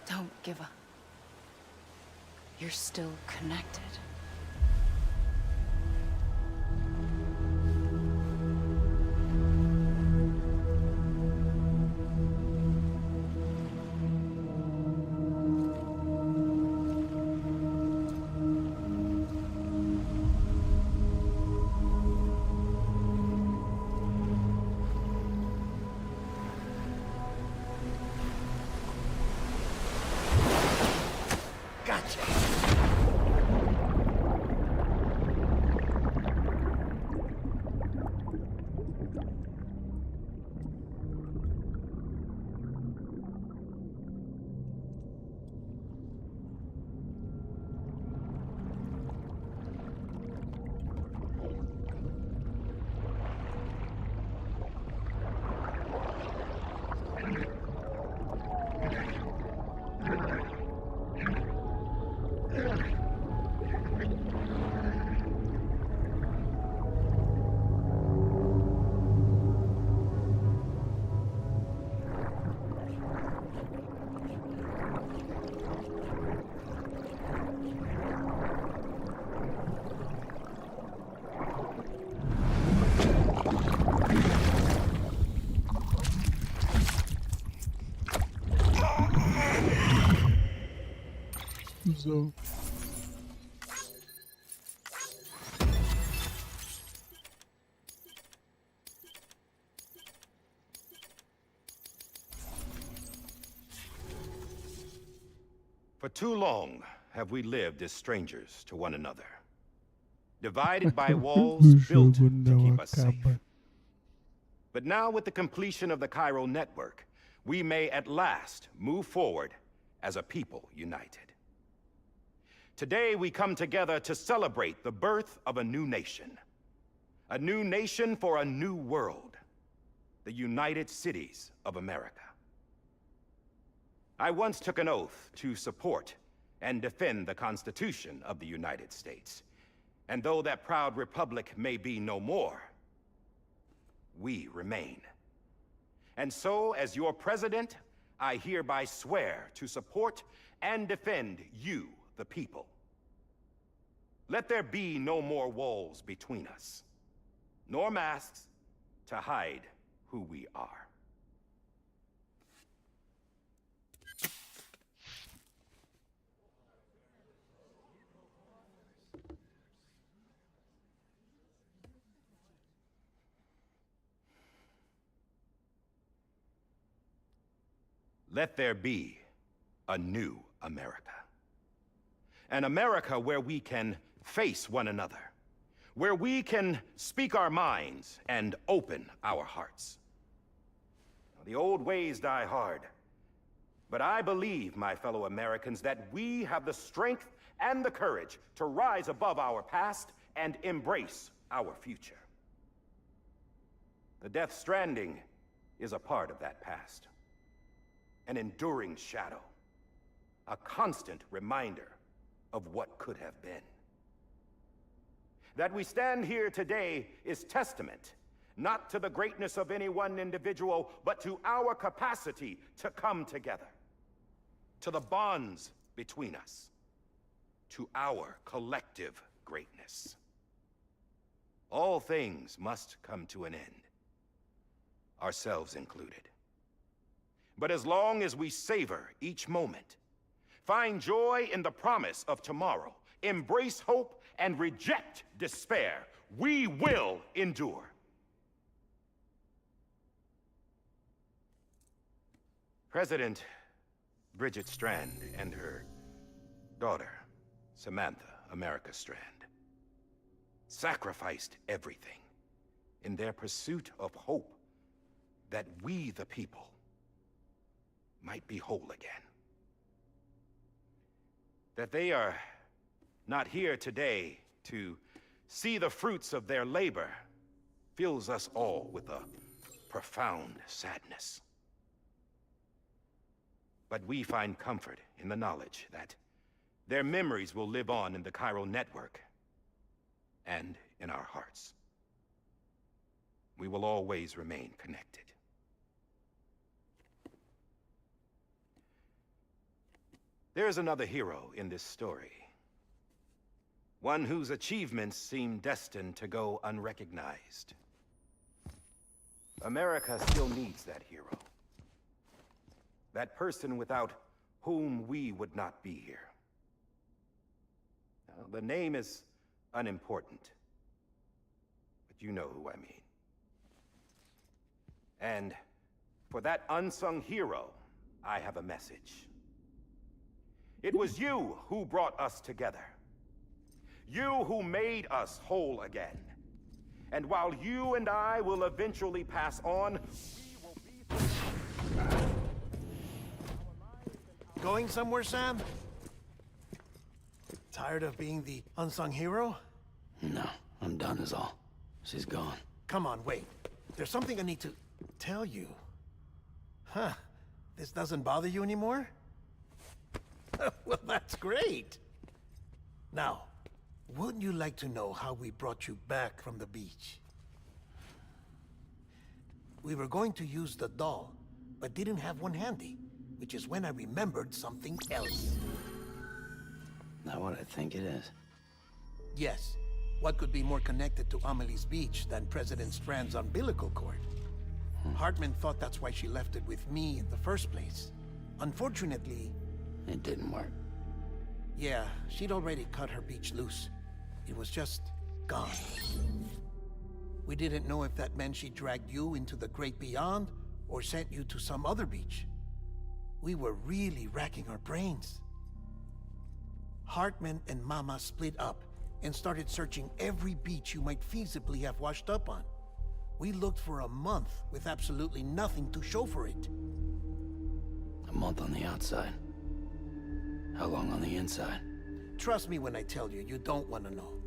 Don't give up. You're still connected. cuzão. For too long have we lived as strangers to one another, divided by walls built to keep us safe. But now, with the completion of the chiral network, we may at last move forward as a people united. Today, we come together to celebrate the birth of a new nation for a new world, the United Cities of America. I once took an oath to support and defend the Constitution of the United States. And though that proud republic may be no more, we remain. And so, as your president, I hereby swear to support and defend you, the people. Let there be no more walls between us, nor masks to hide who we are. Let there be a new America. An America where we can face one another, where we can speak our minds and open our hearts. The old ways die hard, but I believe, my fellow Americans, that we have the strength and the courage to rise above our past and embrace our future. The Death Stranding is a part of that past. An enduring shadow, a constant reminder of what could have been. That we stand here today is testament, not to the greatness of any one individual, but to our capacity to come together, to the bonds between us, to our collective greatness. All things must come to an end, ourselves included. But as long as we savor each moment, find joy in the promise of tomorrow, embrace hope, and reject despair, we will endure. President Bridget Strand and her daughter, Samantha America Strand, sacrificed everything in their pursuit of hope that we, the people, might be whole again. That they are not here today to see the fruits of their labor fills us all with a profound sadness. But we find comfort in the knowledge that their memories will live on in the chiral network and in our hearts. We will always remain connected. There's another hero in this story. One whose achievements seem destined to go unrecognized. America still needs that hero. That person without whom we would not be here. Now, the name is unimportant, but you know who I mean. And for that unsung hero, I have a message. It was you who brought us together. You who made us whole again. And while you and I will eventually pass on, we will be... Going somewhere, Sam? Tired of being the unsung hero? No, I'm done is all. She's gone. Come on, wait. There's something I need to tell you. Huh. This doesn't bother you anymore? Well, that's great. Now, wouldn't you like to know how we brought you back from the beach? We were going to use the doll, but didn't have one handy, which is when I remembered something else. Not what I think it is. Yes. What could be more connected to Amelie's beach than President Strand's umbilical cord? Hartman thought that's why she left it with me in the first place. Unfortunately... It didn't work. Yeah, she'd already cut her beach loose. It was just gone. We didn't know if that meant she dragged you into the great beyond or sent you to some other beach. We were really racking our brains. Hartman and Mama split up and started searching every beach you might feasibly have washed up on. We looked for a month with absolutely nothing to show for it. A month on the outside. How long on the inside? Trust me when I tell you, you don't want to know.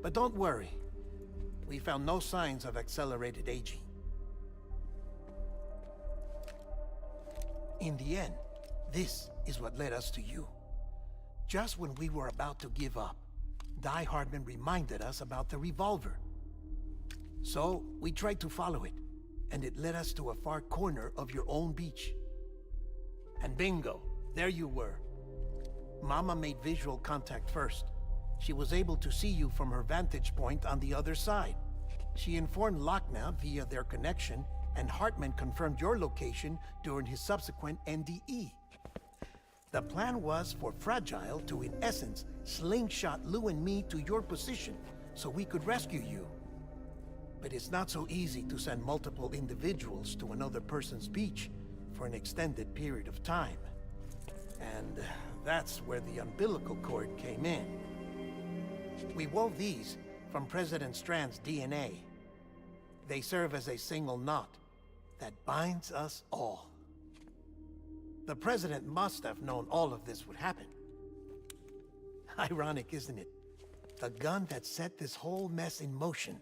But don't worry. We found no signs of accelerated aging. In the end, this is what led us to you. Just when we were about to give up, Die Hardman reminded us about the revolver. So, we tried to follow it, and it led us to a far corner of your own beach. And bingo, there you were. Mama made visual contact first. She was able to see you from her vantage point on the other side. She informed Lochna via their connection, and Hartman confirmed your location during his subsequent NDE. The plan was for Fragile to, in essence, slingshot Lou and me to your position so we could rescue you. But it's not so easy to send multiple individuals to another person's beach for an extended period of time. And that's where the umbilical cord came in. We wove these from President Strand's DNA. They serve as a single knot that binds us all. The President must have known all of this would happen. Ironic, isn't it? The gun that set this whole mess in motion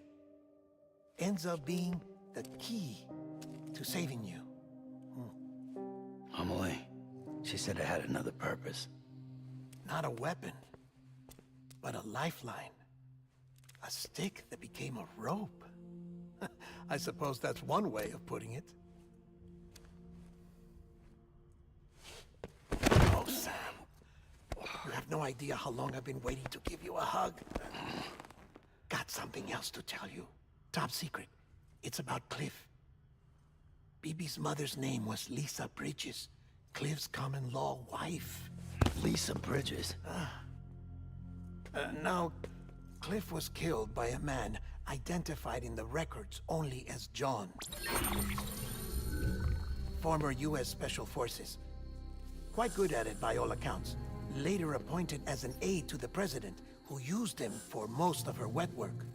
ends up being the key to saving you. Amelie, she said it had another purpose. Not a weapon, but a lifeline. A stick that became a rope. I suppose that's one way of putting it. Oh, Sam. You have no idea how long I've been waiting to give you a hug. Got something else to tell you. Top secret. It's about Cliff. BB's mother's name was Lisa Bridges, Cliff's common-law wife. Lisa Bridges? Now, Cliff was killed by a man identified in the records only as John. Former U.S. Special Forces. Quite good at it by all accounts. Later appointed as an aide to the president, who used him for most of her wet work.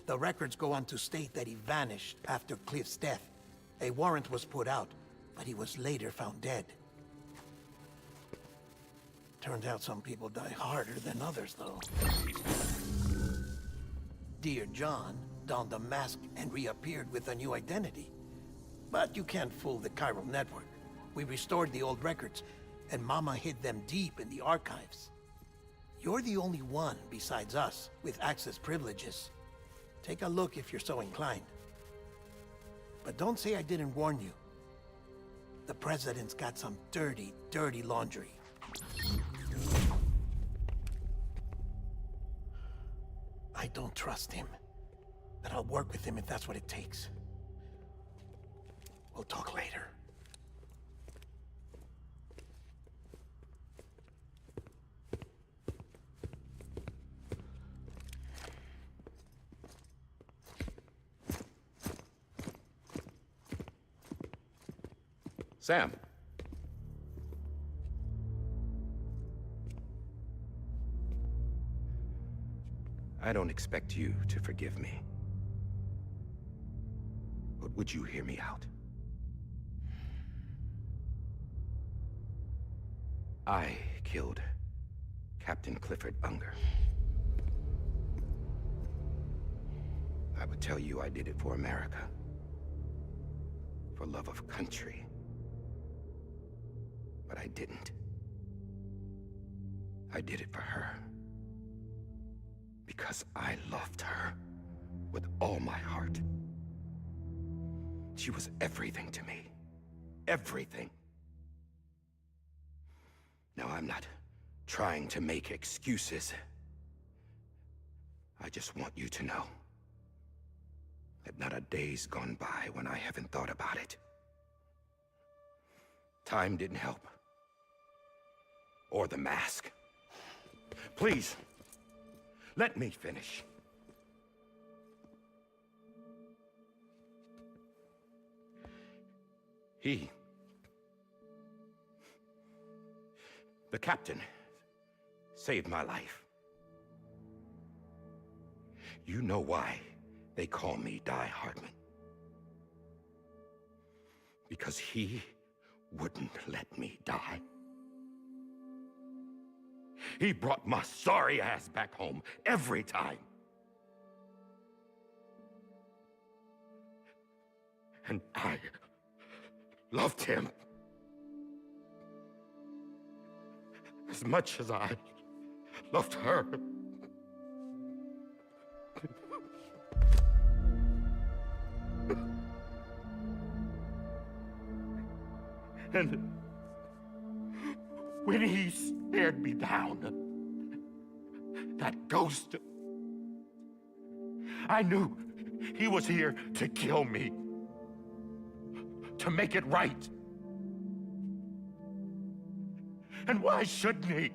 The records go on to state that he vanished after Cliff's death. A warrant was put out, but he was later found dead. Turned out some people die harder than others, though. Dear John donned a mask and reappeared with a new identity. But you can't fool the chiral network. We restored the old records, and Mama hid them deep in the archives. You're the only one, besides us, with access privileges. Take a look if you're so inclined. But don't say I didn't warn you. The President's got some dirty, dirty laundry. I don't trust him, but I'll work with him if that's what it takes. We'll talk later. Sam. I don't expect you to forgive me. But would you hear me out? I killed Captain Clifford Unger. I would tell you I did it for America. For love of country. But I didn't. I did it for her. Because I loved her with all my heart. She was everything to me. Everything. Now, I'm not trying to make excuses. I just want you to know that not a day's gone by when I haven't thought about it. Time didn't help. Or the mask. Please, let me finish. The captain saved my life. You know why they call me Die Hardman. Because he wouldn't let me die. He brought my sorry ass back home every time. And I loved him as much as I loved her. And when he stared me down, that ghost, I knew he was here to kill me, to make it right. And why shouldn't he?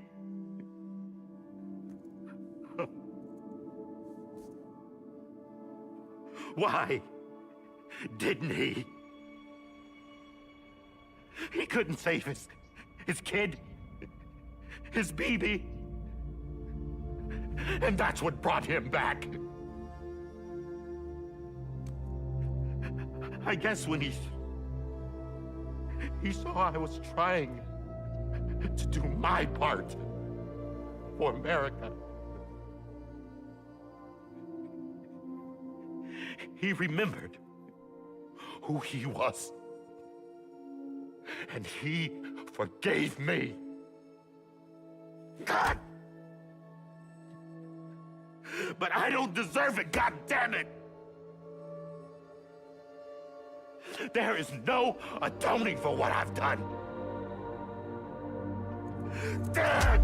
Why didn't he? He couldn't save his kid, his baby. And that's what brought him back. I guess when he saw I was trying to do my part for America, he remembered who he was. And he forgave me. God! But I don't deserve it, God damn it! There is no atoning for what I've done. God!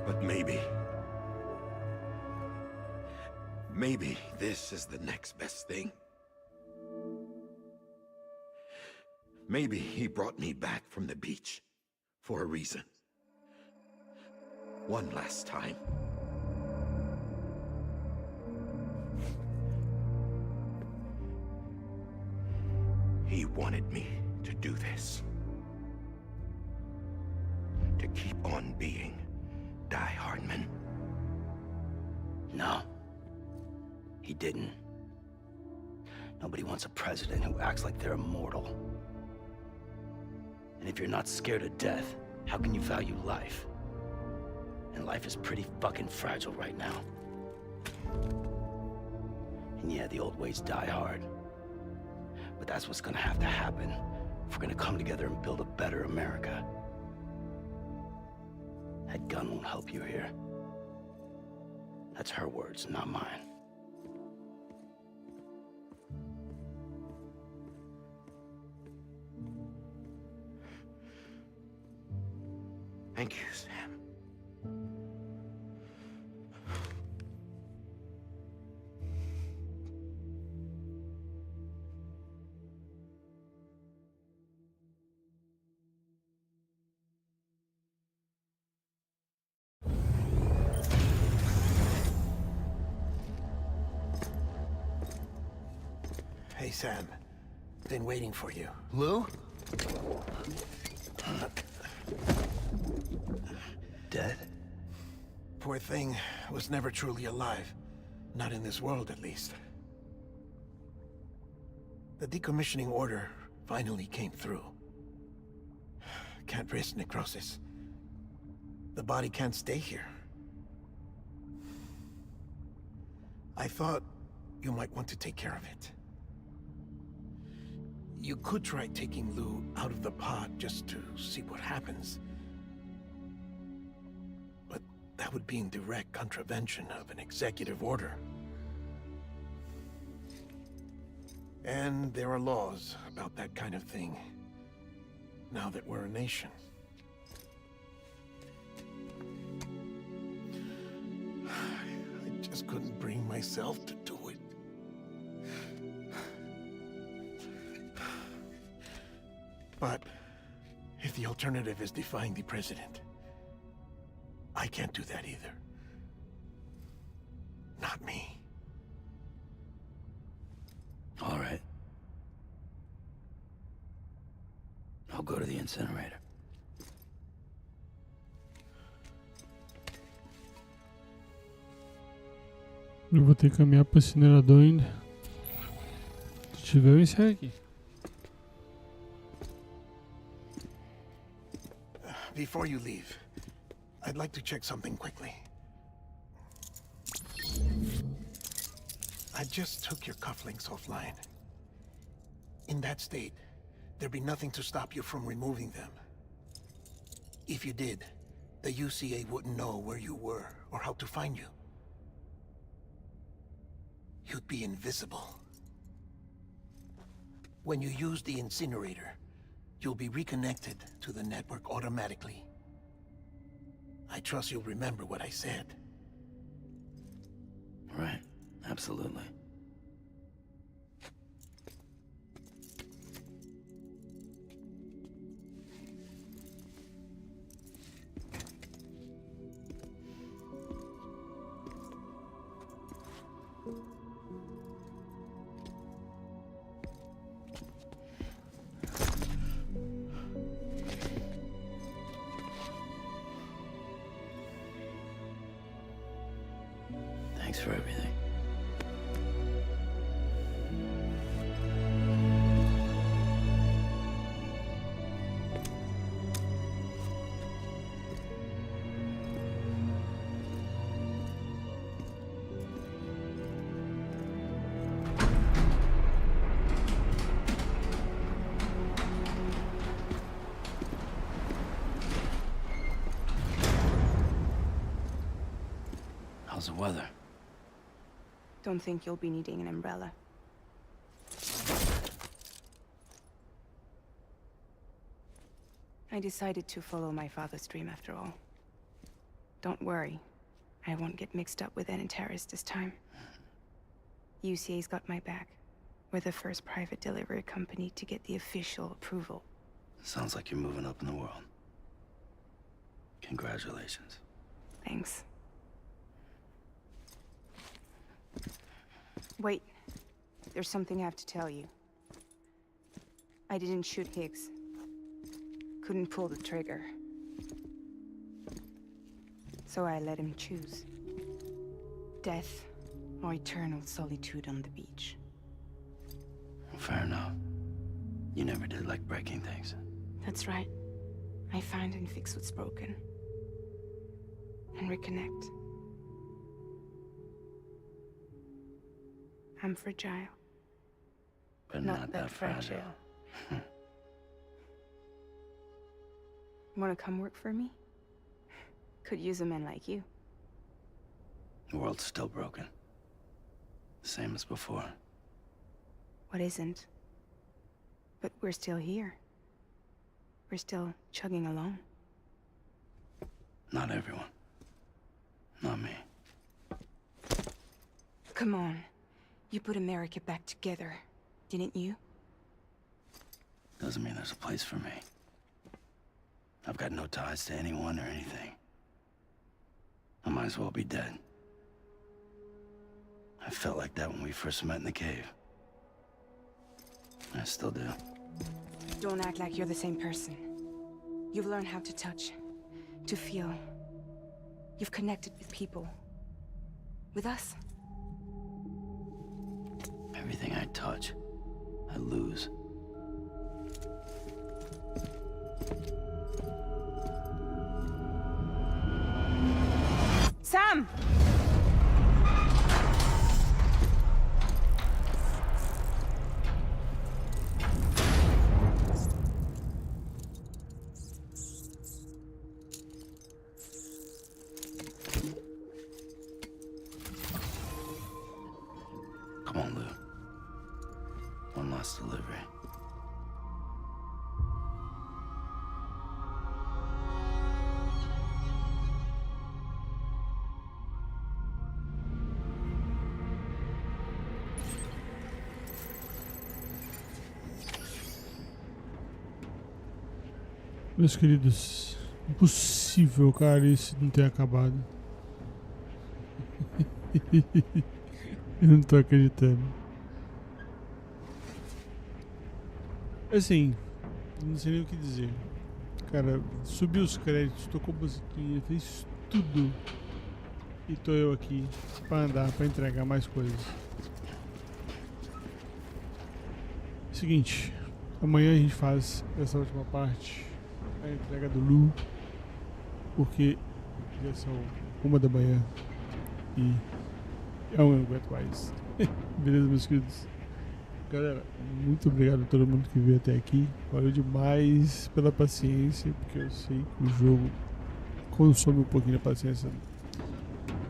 But maybe this is the next best thing. Maybe he brought me back from the beach for a reason. One last time. He wanted me to do this. To keep on being Die Hardman. No. He didn't. Nobody wants a president who acts like they're immortal. And if you're not scared of death, how can you value life? And life is pretty fucking fragile right now. And yeah, the old ways die hard. But that's what's gonna have to happen if we're gonna come together and build a better America. That gun won't help you here. That's her words, not mine. Thank you, Sam. Hey, Sam. Been waiting for you. Lou? Dead? Poor thing was never truly alive. Not in this world, at least. The decommissioning order finally came through. Can't risk necrosis. The body can't stay here. I thought you might want to take care of it. You could try taking Lou out of the pod just to see what happens. that would be in direct contravention of an executive order. And there are laws about that kind of thing, now that we're a nation. I just couldn't bring myself to do it. But if the alternative is defying the president, I can't do that either. Not me. All right. I'll go to the incinerator. Eu vou ter que caminhar pro incinerador ainda. Se tiver, eu encerro aqui. Before you leave, I'd like to check something quickly. I just took your cufflinks offline. In that state, there'd be nothing to stop you from removing them. If you did, the UCA wouldn't know where you were or how to find you. You'd be invisible. When you use the incinerator, you'll be reconnected to the network automatically. I trust you'll remember what I said. Right. Absolutely. Thanks for everything. How's the weather? Don't think you'll be needing an umbrella. I decided to follow my father's dream after all. Don't worry, I won't get mixed up with any terrorists this time. UCA's got my back. We're the first private delivery company to get the official approval. Sounds like you're moving up in the world. Congratulations. Thanks. Wait, there's something I have to tell you. I didn't shoot Higgs. Couldn't pull the trigger. So I let him choose. Death or eternal solitude on the beach. Fair enough. You never did like breaking things. That's right. I find and fix what's broken. And reconnect. I'm fragile. But not that fragile. Wanna come work for me? Could use a man like you. The world's still broken. Same as before. What isn't? But we're still here. We're still chugging along. Not everyone. Not me. Come on. You put America back together, didn't you? Doesn't mean there's a place for me. I've got no ties to anyone or anything. I might as well be dead. I felt like that when we first met in the cave. I still do. Don't act like you're the same person. You've learned how to touch, to feel. You've connected with people. With us. Everything I touch, I lose. Sam! Come on, Lou. One last delivery. Meus queridos, impossível, cara, isso não ter acabado. Eu não tô acreditando. Assim, não sei nem o que dizer. Cara, subiu os créditos, tocou musiquinha, fez tudo. E tô eu aqui pra andar, pra entregar mais coisas. Seguinte, amanhã a gente faz essa última parte, a entrega do Lu, porque já são 1 da manhã e eu não aguento mais. Beleza, meus queridos? Galera, muito obrigado a todo mundo que veio até aqui. Valeu demais pela paciência, porque eu sei que o jogo consome um pouquinho da paciência.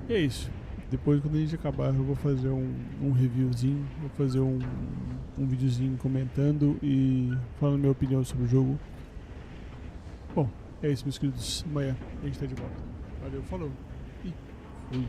E é isso. Depois, quando a gente acabar, eu vou fazer um reviewzinho, vou fazer um videozinho comentando e falando minha opinião sobre o jogo. Bom, é isso, meus queridos. Amanhã a gente tá de volta. Valeu, falou e fui.